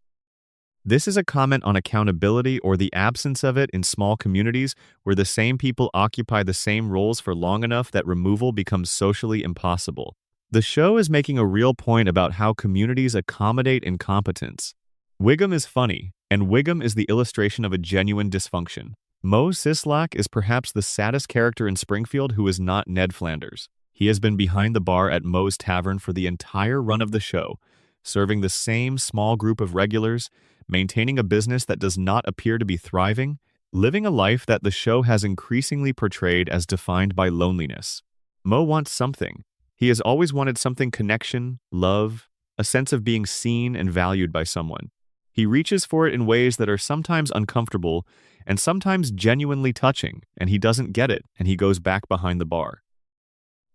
This is a comment on accountability or the absence of it in small communities where the same people occupy the same roles for long enough that removal becomes socially impossible. The show is making a real point about how communities accommodate incompetence. Wiggum is funny, and Wiggum is the illustration of a genuine dysfunction. Mo Sislak is perhaps the saddest character in Springfield who is not Ned Flanders. He has been behind the bar at Moe's Tavern for the entire run of the show, serving the same small group of regulars, maintaining a business that does not appear to be thriving, living a life that the show has increasingly portrayed as defined by loneliness. Mo wants something. He has always wanted something: connection, love, a sense of being seen and valued by someone. He reaches for it in ways that are sometimes uncomfortable and sometimes genuinely touching, and he doesn't get it, and he goes back behind the bar.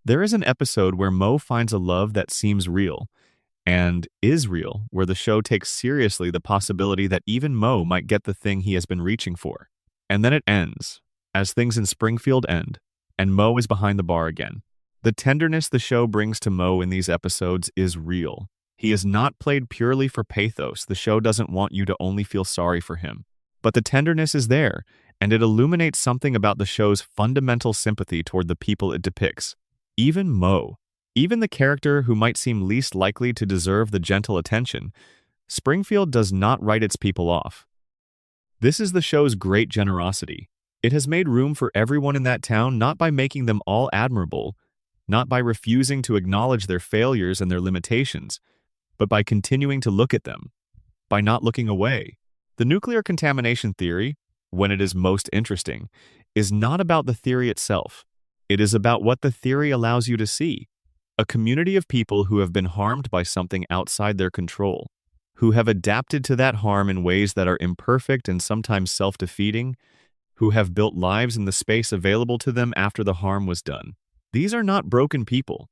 There is an episode where Mo finds a love that seems real, and is real, where the show takes seriously the possibility that even Mo might get the thing he has been reaching for. And then it ends, as things in Springfield end, and Mo is behind the bar again. The tenderness the show brings to Mo in these episodes is real. He is not played purely for pathos. The show doesn't want you to only feel sorry for him. But the tenderness is there, and it illuminates something about the show's fundamental sympathy toward the people it depicts. Even Mo, even the character who might seem least likely to deserve the gentle attention, Springfield does not write its people off. This is the show's great generosity. It has made room for everyone in that town, not by making them all admirable, not by refusing to acknowledge their failures and their limitations, but by continuing to look at them, by not looking away. The nuclear contamination theory, when it is most interesting, is not about the theory itself. It is about what the theory allows you to see. A community of people who have been harmed by something outside their control, who have adapted to that harm in ways that are imperfect and sometimes self-defeating, who have built lives in the space available to them after the harm was done. These are not broken people.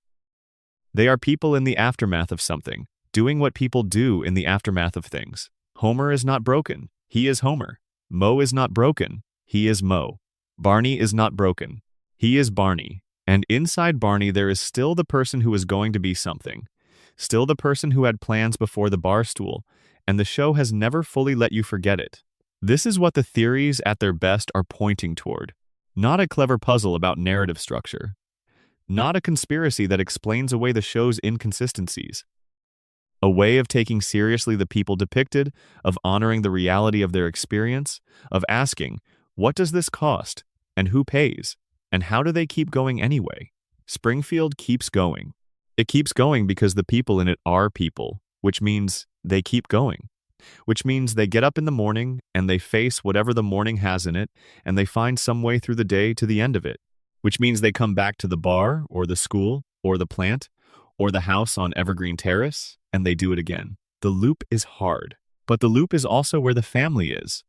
They are people in the aftermath of something, doing what people do in the aftermath of things. Homer is not broken. He is Homer. Mo is not broken. He is Mo. Barney is not broken. He is Barney. And inside Barney there is still the person who is going to be something. Still the person who had plans before the bar stool, and the show has never fully let you forget it. This is what the theories at their best are pointing toward. Not a clever puzzle about narrative structure. Not a conspiracy that explains away the show's inconsistencies. A way of taking seriously the people depicted, of honoring the reality of their experience, of asking, what does this cost, and who pays, and how do they keep going anyway? Springfield keeps going. It keeps going because the people in it are people, which means they keep going. Which means they get up in the morning and they face whatever the morning has in it, and they find some way through the day to the end of it. Which means they come back to the bar, or the school, or the plant, or the house on Evergreen Terrace, and they do it again. The loop is hard, but the loop is also where the family is,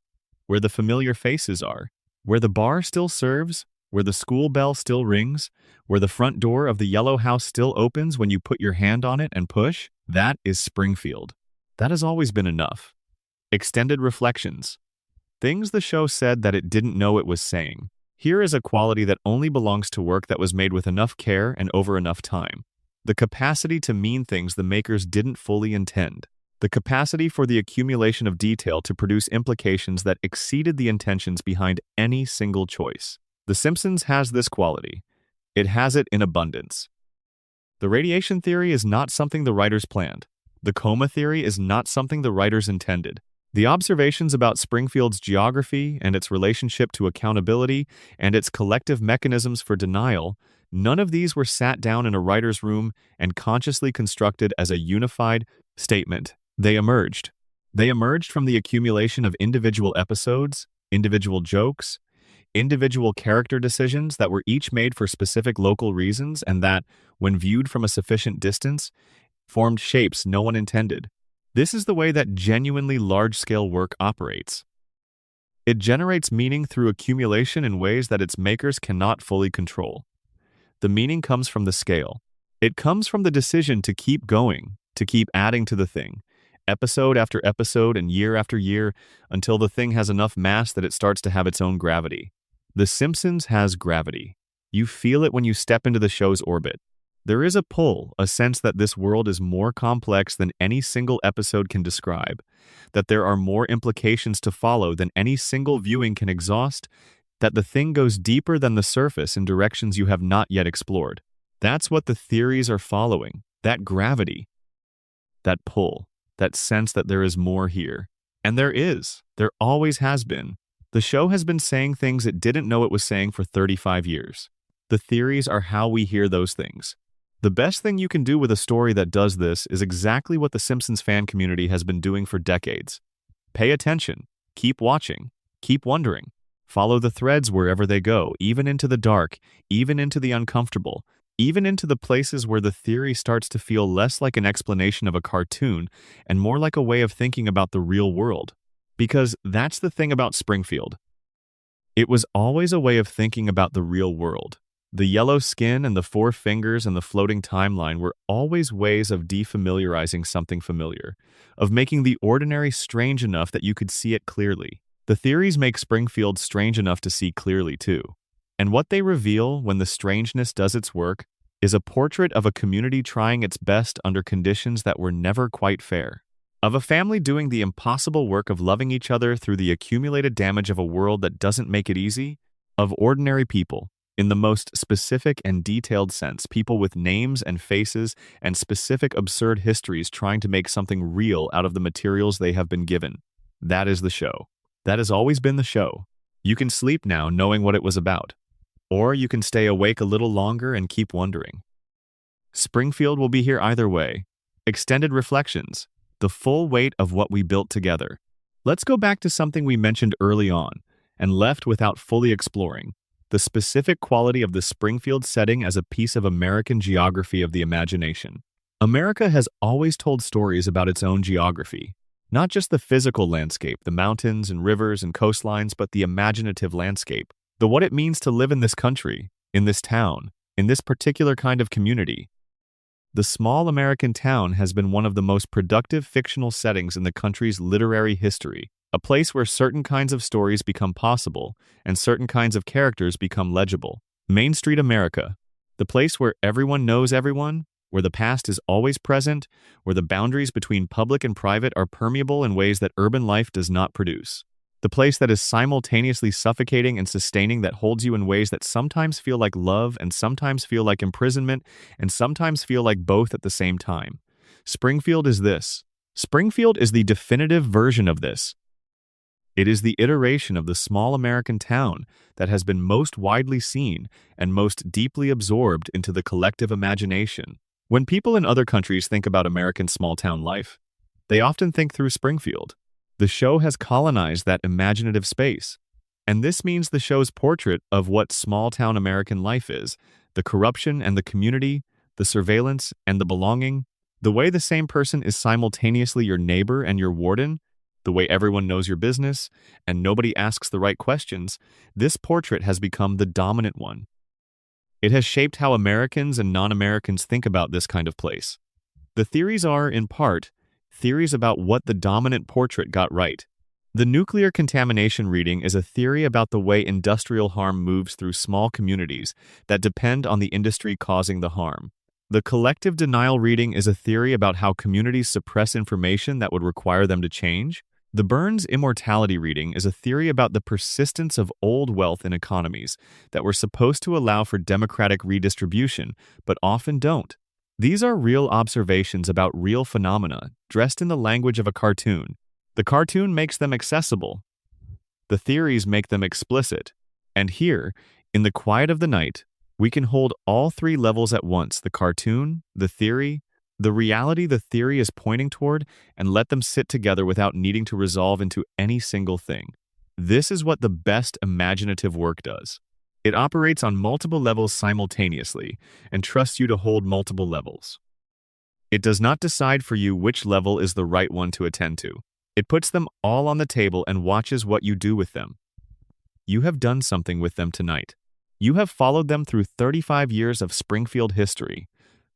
where the familiar faces are, where the bar still serves, where the school bell still rings, where the front door of the yellow house still opens when you put your hand on it and push. That is Springfield. That has always been enough. Extended reflections. Things the show said that it didn't know it was saying. Here is a quality that only belongs to work that was made with enough care and over enough time. The capacity to mean things the makers didn't fully intend. The capacity for the accumulation of detail to produce implications that exceeded the intentions behind any single choice. The Simpsons has this quality. It has it in abundance. The radiation theory is not something the writers planned. The coma theory is not something the writers intended. The observations about Springfield's geography and its relationship to accountability and its collective mechanisms for denial, none of these were sat down in a writer's room and consciously constructed as a unified statement. They emerged. They emerged from the accumulation of individual episodes, individual jokes, individual character decisions that were each made for specific local reasons and that, when viewed from a sufficient distance, formed shapes no one intended. This is the way that genuinely large-scale work operates. It generates meaning through accumulation in ways that its makers cannot fully control. The meaning comes from the scale. It comes from the decision to keep going, to keep adding to the thing, episode after episode and year after year, until the thing has enough mass that it starts to have its own gravity. The Simpsons has gravity. You feel it when you step into the show's orbit. There is a pull, a sense that this world is more complex than any single episode can describe, that there are more implications to follow than any single viewing can exhaust, that the thing goes deeper than the surface in directions you have not yet explored. That's what the theories are following, that gravity, that pull, that sense that there is more here. And there is. There always has been. The show has been saying things it didn't know it was saying for 35 years. The theories are how we hear those things. The best thing you can do with a story that does this is exactly what the Simpsons fan community has been doing for decades. Pay attention, keep watching, keep wondering. Follow the threads wherever they go, even into the dark, even into the uncomfortable, even into the places where the theory starts to feel less like an explanation of a cartoon and more like a way of thinking about the real world. Because that's the thing about Springfield. It was always a way of thinking about the real world. The yellow skin and the four fingers and the floating timeline were always ways of defamiliarizing something familiar, of making the ordinary strange enough that you could see it clearly. The theories make Springfield strange enough to see clearly, too. And what they reveal when the strangeness does its work is a portrait of a community trying its best under conditions that were never quite fair. Of a family doing the impossible work of loving each other through the accumulated damage of a world that doesn't make it easy. Of ordinary people. In the most specific and detailed sense, people with names and faces and specific absurd histories trying to make something real out of the materials they have been given. That is the show. That has always been the show. You can sleep now knowing what it was about. Or you can stay awake a little longer and keep wondering. Springfield will be here either way. Extended reflections. The full weight of what we built together. Let's go back to something we mentioned early on and left without fully exploring. The specific quality of the Springfield setting as a piece of American geography of the imagination. America has always told stories about its own geography. Not just the physical landscape, the mountains and rivers and coastlines, but the imaginative landscape. The what it means to live in this country, in this town, in this particular kind of community. The small American town has been one of the most productive fictional settings in the country's literary history. A place where certain kinds of stories become possible and certain kinds of characters become legible. Main Street America, the place where everyone knows everyone, where the past is always present, where the boundaries between public and private are permeable in ways that urban life does not produce. The place that is simultaneously suffocating and sustaining, that holds you in ways that sometimes feel like love and sometimes feel like imprisonment and sometimes feel like both at the same time. Springfield is this. Springfield is the definitive version of this. It is the iteration of the small American town that has been most widely seen and most deeply absorbed into the collective imagination. When people in other countries think about American small-town life, they often think through Springfield. The show has colonized that imaginative space, and this means the show's portrait of what small-town American life is, the corruption and the community, the surveillance and the belonging, the way the same person is simultaneously your neighbor and your warden, the way everyone knows your business, and nobody asks the right questions. This portrait has become the dominant one. It has shaped how Americans and non-Americans think about this kind of place. The theories are, in part, theories about what the dominant portrait got right. The nuclear contamination reading is a theory about the way industrial harm moves through small communities that depend on the industry causing the harm. The collective denial reading is a theory about how communities suppress information that would require them to change. The Burns immortality reading is a theory about the persistence of old wealth in economies that were supposed to allow for democratic redistribution, but often don't. These are real observations about real phenomena, dressed in the language of a cartoon. The cartoon makes them accessible. The theories make them explicit. And here, in the quiet of the night, we can hold all three levels at once: the cartoon, the theory, the reality the theory is pointing toward, and let them sit together without needing to resolve into any single thing. This is what the best imaginative work does. It operates on multiple levels simultaneously and trusts you to hold multiple levels. It does not decide for you which level is the right one to attend to. It puts them all on the table and watches what you do with them. You have done something with them tonight. You have followed them through 35 years of Springfield history,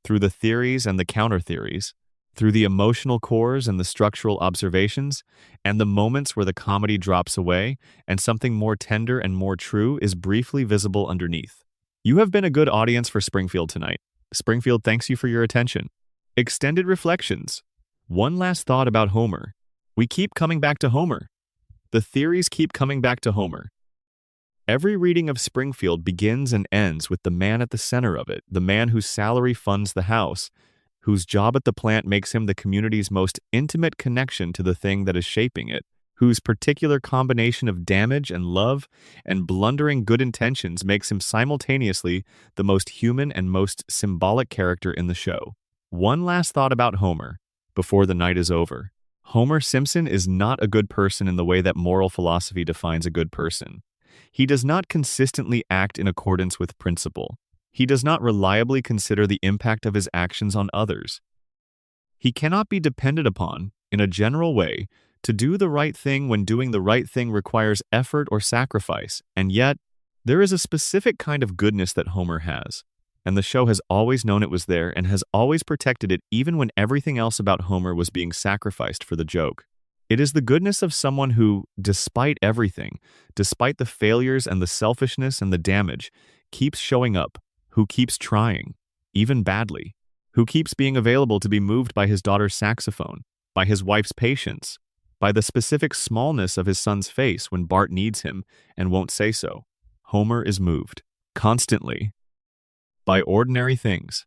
through the theories and the counter-theories, through the emotional cores and the structural observations, and the moments where the comedy drops away and something more tender and more true is briefly visible underneath. You have been a good audience for Springfield tonight. Springfield thanks you for your attention. Extended reflections. One last thought about Homer. We keep coming back to Homer. The theories keep coming back to Homer. Every reading of Springfield begins and ends with the man at the center of it, the man whose salary funds the house, whose job at the plant makes him the community's most intimate connection to the thing that is shaping it, whose particular combination of damage and love and blundering good intentions makes him simultaneously the most human and most symbolic character in the show. One last thought about Homer, before the night is over. Homer Simpson is not a good person in the way that moral philosophy defines a good person. He does not consistently act in accordance with principle. He does not reliably consider the impact of his actions on others. He cannot be depended upon, in a general way, to do the right thing when doing the right thing requires effort or sacrifice, and yet, there is a specific kind of goodness that Homer has, and the show has always known it was there and has always protected it even when everything else about Homer was being sacrificed for the joke. It is the goodness of someone who, despite everything, despite the failures and the selfishness and the damage, keeps showing up, who keeps trying, even badly, who keeps being available to be moved by his daughter's saxophone, by his wife's patience, by the specific smallness of his son's face when Bart needs him and won't say so. Homer is moved, constantly, by ordinary things.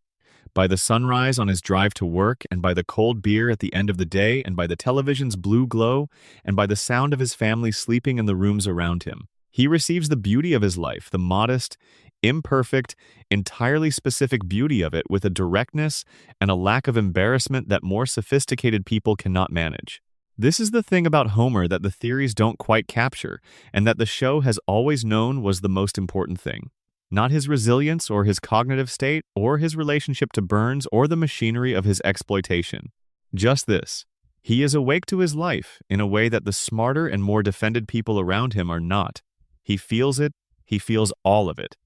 By the sunrise on his drive to work, and by the cold beer at the end of the day, and by the television's blue glow, and by the sound of his family sleeping in the rooms around him. He receives the beauty of his life, the modest, imperfect, entirely specific beauty of it with a directness and a lack of embarrassment that more sophisticated people cannot manage. This is the thing about Homer that the theories don't quite capture, and that the show has always known was the most important thing. Not his resilience or his cognitive state or his relationship to Burns or the machinery of his exploitation. Just this. He is awake to his life in a way that the smarter and more defended people around him are not. He feels it. He feels all of it.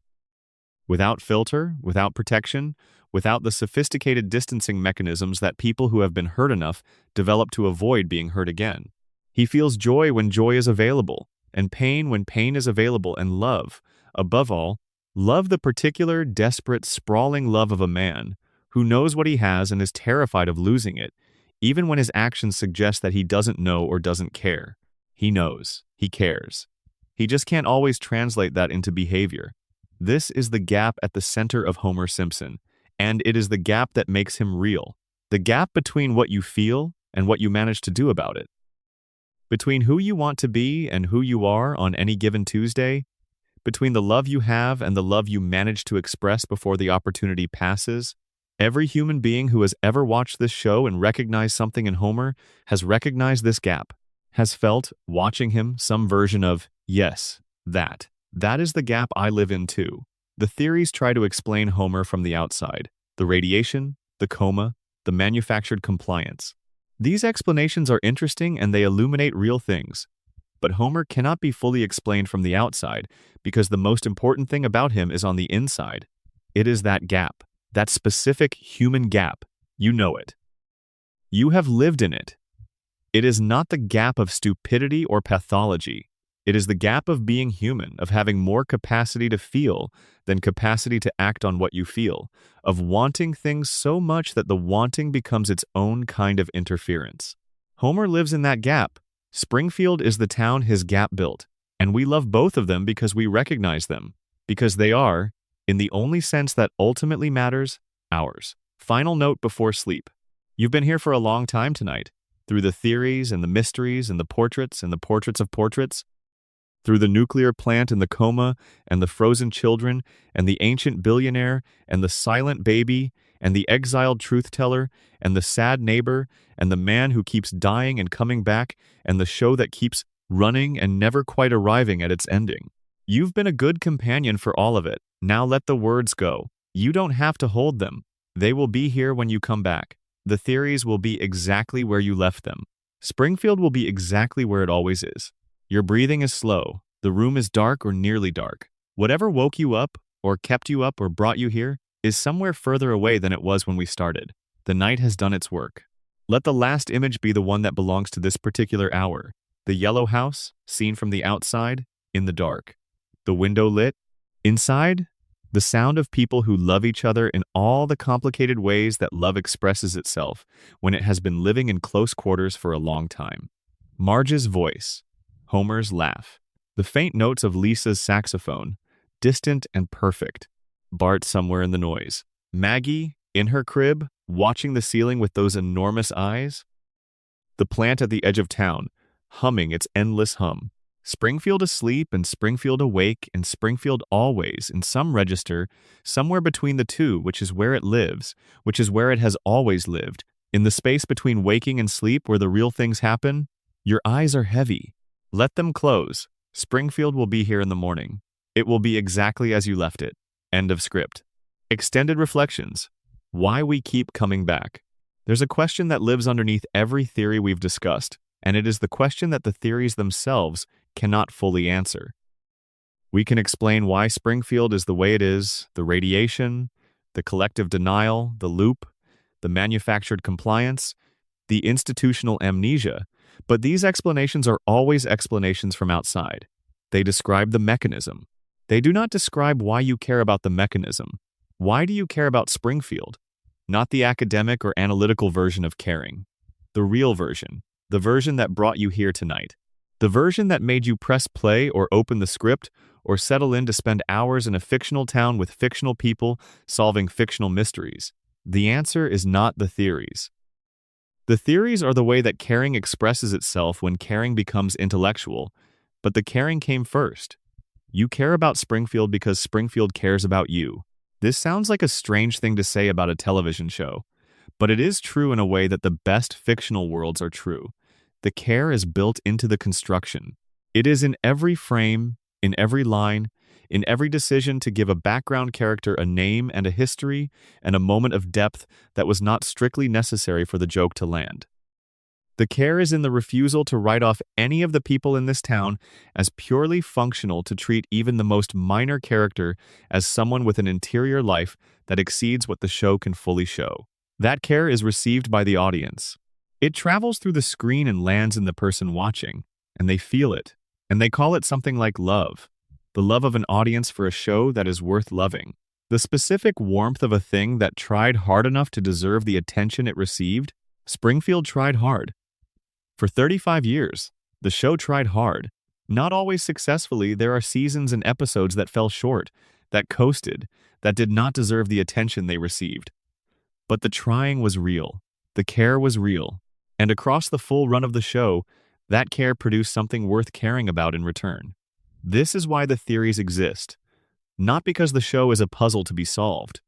Without filter, without protection, without the sophisticated distancing mechanisms that people who have been hurt enough develop to avoid being hurt again. He feels joy when joy is available, and pain when pain is available, and love, above all, love, the particular, desperate, sprawling love of a man who knows what he has and is terrified of losing it, even when his actions suggest that he doesn't know or doesn't care. He knows. He cares. He just can't always translate that into behavior. This is the gap at the center of Homer Simpson, and it is the gap that makes him real. The gap between what you feel and what you manage to do about it. Between who you want to be and who you are on any given Tuesday, between the love you have and the love you manage to express before the opportunity passes. Every human being who has ever watched this show and recognized something in Homer has recognized this gap, has felt, watching him, some version of, yes, that. That is the gap I live in too. The theories try to explain Homer from the outside. The radiation, the coma, the manufactured compliance. These explanations are interesting and they illuminate real things. But Homer cannot be fully explained from the outside because the most important thing about him is on the inside. It is that gap, that specific human gap. You know it. You have lived in it. It is not the gap of stupidity or pathology. It is the gap of being human, of having more capacity to feel than capacity to act on what you feel, of wanting things so much that the wanting becomes its own kind of interference. Homer lives in that gap. Springfield is the town his gap built, and we love both of them because we recognize them, because they are, in the only sense that ultimately matters, ours. Final note before sleep. You've been here for a long time tonight, through the theories and the mysteries and the portraits of portraits, through the nuclear plant and the coma and the frozen children and the ancient billionaire and the silent baby and the exiled truth-teller, and the sad neighbor, and the man who keeps dying and coming back, and the show that keeps running and never quite arriving at its ending. You've been a good companion for all of it. Now let the words go. You don't have to hold them. They will be here when you come back. The theories will be exactly where you left them. Springfield will be exactly where it always is. Your breathing is slow. The room is dark or nearly dark. Whatever woke you up, or kept you up, or brought you here, is somewhere further away than it was when we started. The night has done its work. Let the last image be the one that belongs to this particular hour. The yellow house, seen from the outside, in the dark. The window lit. Inside, the sound of people who love each other in all the complicated ways that love expresses itself when it has been living in close quarters for a long time. Marge's voice. Homer's laugh. The faint notes of Lisa's saxophone. Distant and perfect. Bart somewhere in the noise. Maggie, in her crib, watching the ceiling with those enormous eyes. The plant at the edge of town, humming its endless hum. Springfield asleep and Springfield awake and Springfield always in some register, somewhere between the two, which is where it lives, which is where it has always lived. In the space between waking and sleep where the real things happen, your eyes are heavy. Let them close. Springfield will be here in the morning. It will be exactly as you left it. End of script. Extended reflections. Why we keep coming back. There's a question that lives underneath every theory we've discussed, and it is the question that the theories themselves cannot fully answer. We can explain why Springfield is the way it is, the radiation, the collective denial, the loop, the manufactured compliance, the institutional amnesia, but these explanations are always explanations from outside. They describe the mechanism. They do not describe why you care about the mechanism. Why do you care about Springfield? Not the academic or analytical version of caring. The real version. The version that brought you here tonight. The version that made you press play or open the script or settle in to spend hours in a fictional town with fictional people solving fictional mysteries. The answer is not the theories. The theories are the way that caring expresses itself when caring becomes intellectual, but the caring came first. You care about Springfield because Springfield cares about you. This sounds like a strange thing to say about a television show, but it is true in a way that the best fictional worlds are true. The care is built into the construction. It is in every frame, in every line, in every decision to give a background character a name and a history and a moment of depth that was not strictly necessary for the joke to land. The care is in the refusal to write off any of the people in this town as purely functional, to treat even the most minor character as someone with an interior life that exceeds what the show can fully show. That care is received by the audience. It travels through the screen and lands in the person watching, and they feel it, and they call it something like love. The love of an audience for a show that is worth loving. The specific warmth of a thing that tried hard enough to deserve the attention it received. Springfield tried hard. For 35 years, the show tried hard. Not always successfully. There are seasons and episodes that fell short, that coasted, that did not deserve the attention they received. But the trying was real. The care was real. And across the full run of the show, that care produced something worth caring about in return. This is why the theories exist. Not because the show is a puzzle to be solved.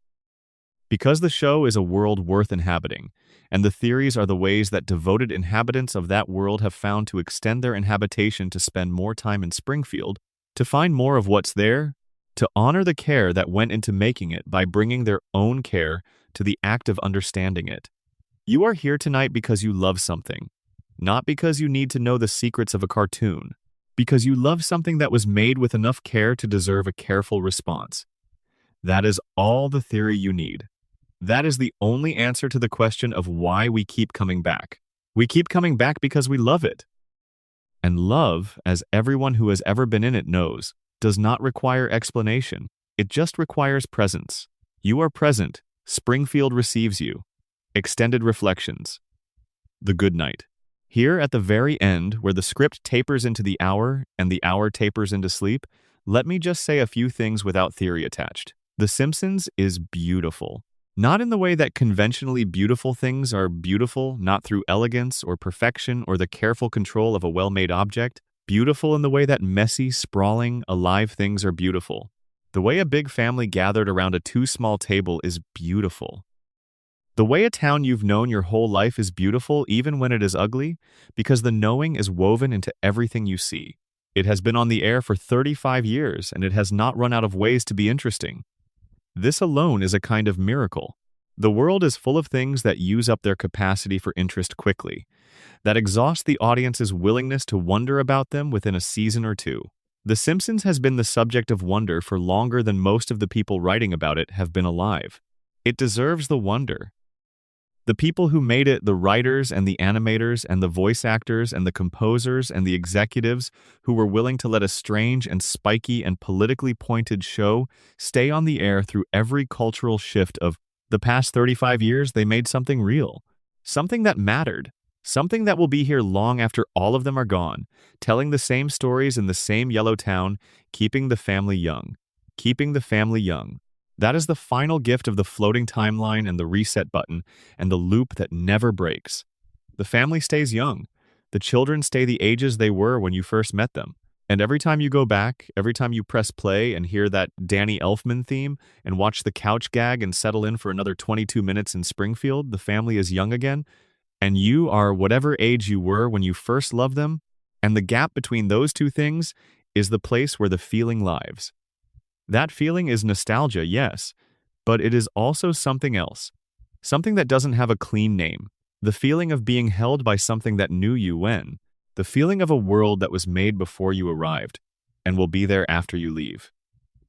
Because the show is a world worth inhabiting, and the theories are the ways that devoted inhabitants of that world have found to extend their inhabitation, to spend more time in Springfield, to find more of what's there, to honor the care that went into making it by bringing their own care to the act of understanding it. You are here tonight because you love something, not because you need to know the secrets of a cartoon, because you love something that was made with enough care to deserve a careful response. That is all the theory you need. That is the only answer to the question of why we keep coming back. We keep coming back because we love it. And love, as everyone who has ever been in it knows, does not require explanation. It just requires presence. You are present. Springfield receives you. Extended reflections. The good night. Here at the very end, where the script tapers into the hour and the hour tapers into sleep, let me just say a few things without theory attached. The Simpsons is beautiful. Not in the way that conventionally beautiful things are beautiful, not through elegance or perfection or the careful control of a well-made object. Beautiful in the way that messy, sprawling, alive things are beautiful. The way a big family gathered around a too small table is beautiful. The way a town you've known your whole life is beautiful even when it is ugly, because the knowing is woven into everything you see. It has been on the air for 35 years, and it has not run out of ways to be interesting. This alone is a kind of miracle. The world is full of things that use up their capacity for interest quickly, that exhaust the audience's willingness to wonder about them within a season or two. The Simpsons has been the subject of wonder for longer than most of the people writing about it have been alive. It deserves the wonder. The people who made it, the writers and the animators and the voice actors and the composers and the executives who were willing to let a strange and spiky and politically pointed show stay on the air through every cultural shift of the past 35 years, they made something real, something that mattered, something that will be here long after all of them are gone, telling the same stories in the same yellow town, keeping the family young, keeping the family young. That is the final gift of the floating timeline and the reset button and the loop that never breaks. The family stays young. The children stay the ages they were when you first met them. And every time you go back, every time you press play and hear that Danny Elfman theme and watch the couch gag and settle in for another 22 minutes in Springfield, the family is young again, and you are whatever age you were when you first loved them, and the gap between those two things is the place where the feeling lives. That feeling is nostalgia, yes, but it is also something else. Something that doesn't have a clean name. The feeling of being held by something that knew you when. The feeling of a world that was made before you arrived and will be there after you leave.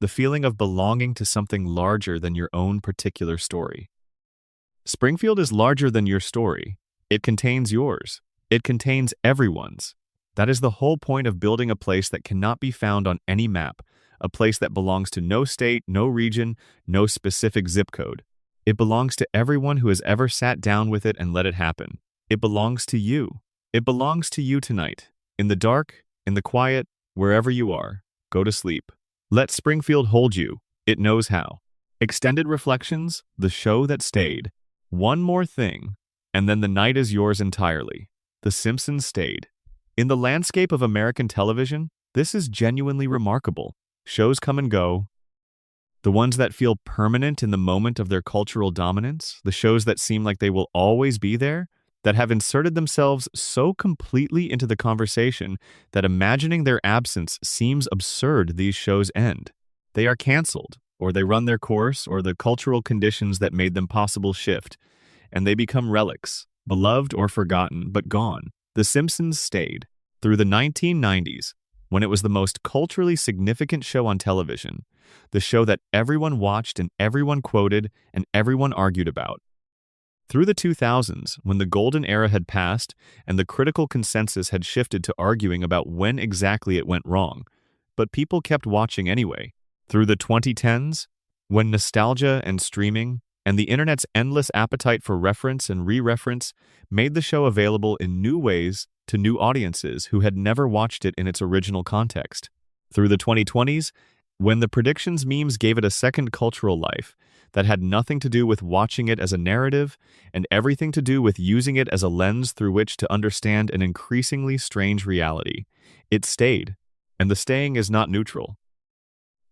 The feeling of belonging to something larger than your own particular story. Springfield is larger than your story. It contains yours. It contains everyone's. That is the whole point of building a place that cannot be found on any map. A place that belongs to no state, no region, no specific zip code. It belongs to everyone who has ever sat down with it and let it happen. It belongs to you. It belongs to you tonight. In the dark, in the quiet, wherever you are, go to sleep. Let Springfield hold you. It knows how. Extended Reflections, the show that stayed. One more thing, and then the night is yours entirely. The Simpsons stayed. In the landscape of American television, this is genuinely remarkable. Shows come and go. The ones that feel permanent in the moment of their cultural dominance, the shows that seem like they will always be there, that have inserted themselves so completely into the conversation that imagining their absence seems absurd. These shows end. They are canceled, or they run their course, or the cultural conditions that made them possible shift, and they become relics, beloved or forgotten, but gone. The Simpsons stayed. Through the 1990s, when it was the most culturally significant show on television, the show that everyone watched and everyone quoted and everyone argued about. Through the 2000s, when the golden era had passed and the critical consensus had shifted to arguing about when exactly it went wrong, but people kept watching anyway. Through the 2010s, when nostalgia and streaming and the internet's endless appetite for reference and re-reference made the show available in new ways to new audiences who had never watched it in its original context. Through the 2020s, when the predictions memes gave it a second cultural life that had nothing to do with watching it as a narrative and everything to do with using it as a lens through which to understand an increasingly strange reality, it stayed, and the staying is not neutral.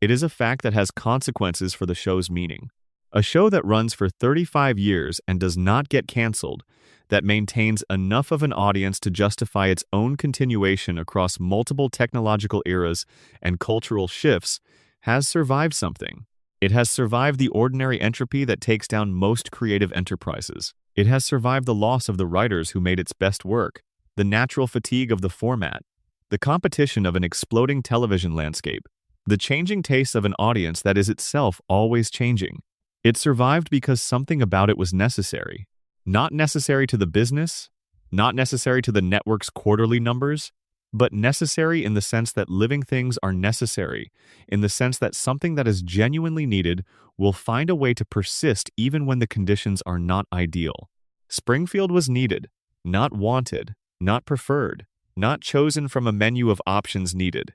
It is a fact that has consequences for the show's meaning. A show that runs for 35 years and does not get canceled, that maintains enough of an audience to justify its own continuation across multiple technological eras and cultural shifts, has survived something. It has survived the ordinary entropy that takes down most creative enterprises. It has survived the loss of the writers who made its best work, the natural fatigue of the format, the competition of an exploding television landscape, the changing tastes of an audience that is itself always changing. It survived because something about it was necessary. Not necessary to the business, not necessary to the network's quarterly numbers, but necessary in the sense that living things are necessary, in the sense that something that is genuinely needed will find a way to persist even when the conditions are not ideal. Springfield was needed, not wanted, not preferred, not chosen from a menu of options needed.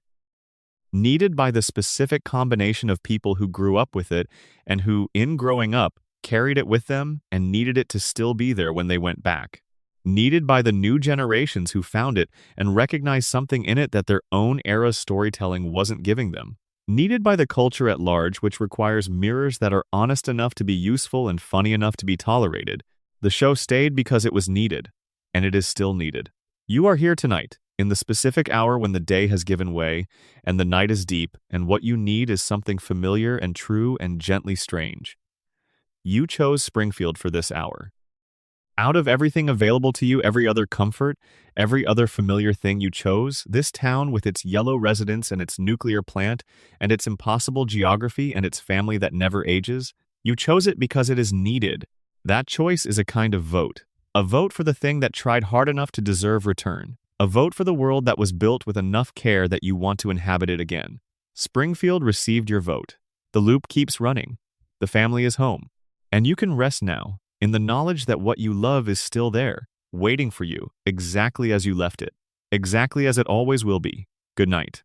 Needed by the specific combination of people who grew up with it and who, in growing up, carried it with them and needed it to still be there when they went back. Needed by the new generations who found it and recognized something in it that their own era's storytelling wasn't giving them. Needed by the culture at large, which requires mirrors that are honest enough to be useful and funny enough to be tolerated. The show stayed because it was needed, and it is still needed. You are here tonight, in the specific hour when the day has given way, and the night is deep, and what you need is something familiar and true and gently strange. You chose Springfield for this hour. Out of everything available to you, every other comfort, every other familiar thing you chose, this town with its yellow residents and its nuclear plant and its impossible geography and its family that never ages, you chose it because it is needed. That choice is a kind of vote. A vote for the thing that tried hard enough to deserve return. A vote for the world that was built with enough care that you want to inhabit it again. Springfield received your vote. The loop keeps running. The family is home. And you can rest now, in the knowledge that what you love is still there, waiting for you, exactly as you left it, exactly as it always will be. Good night.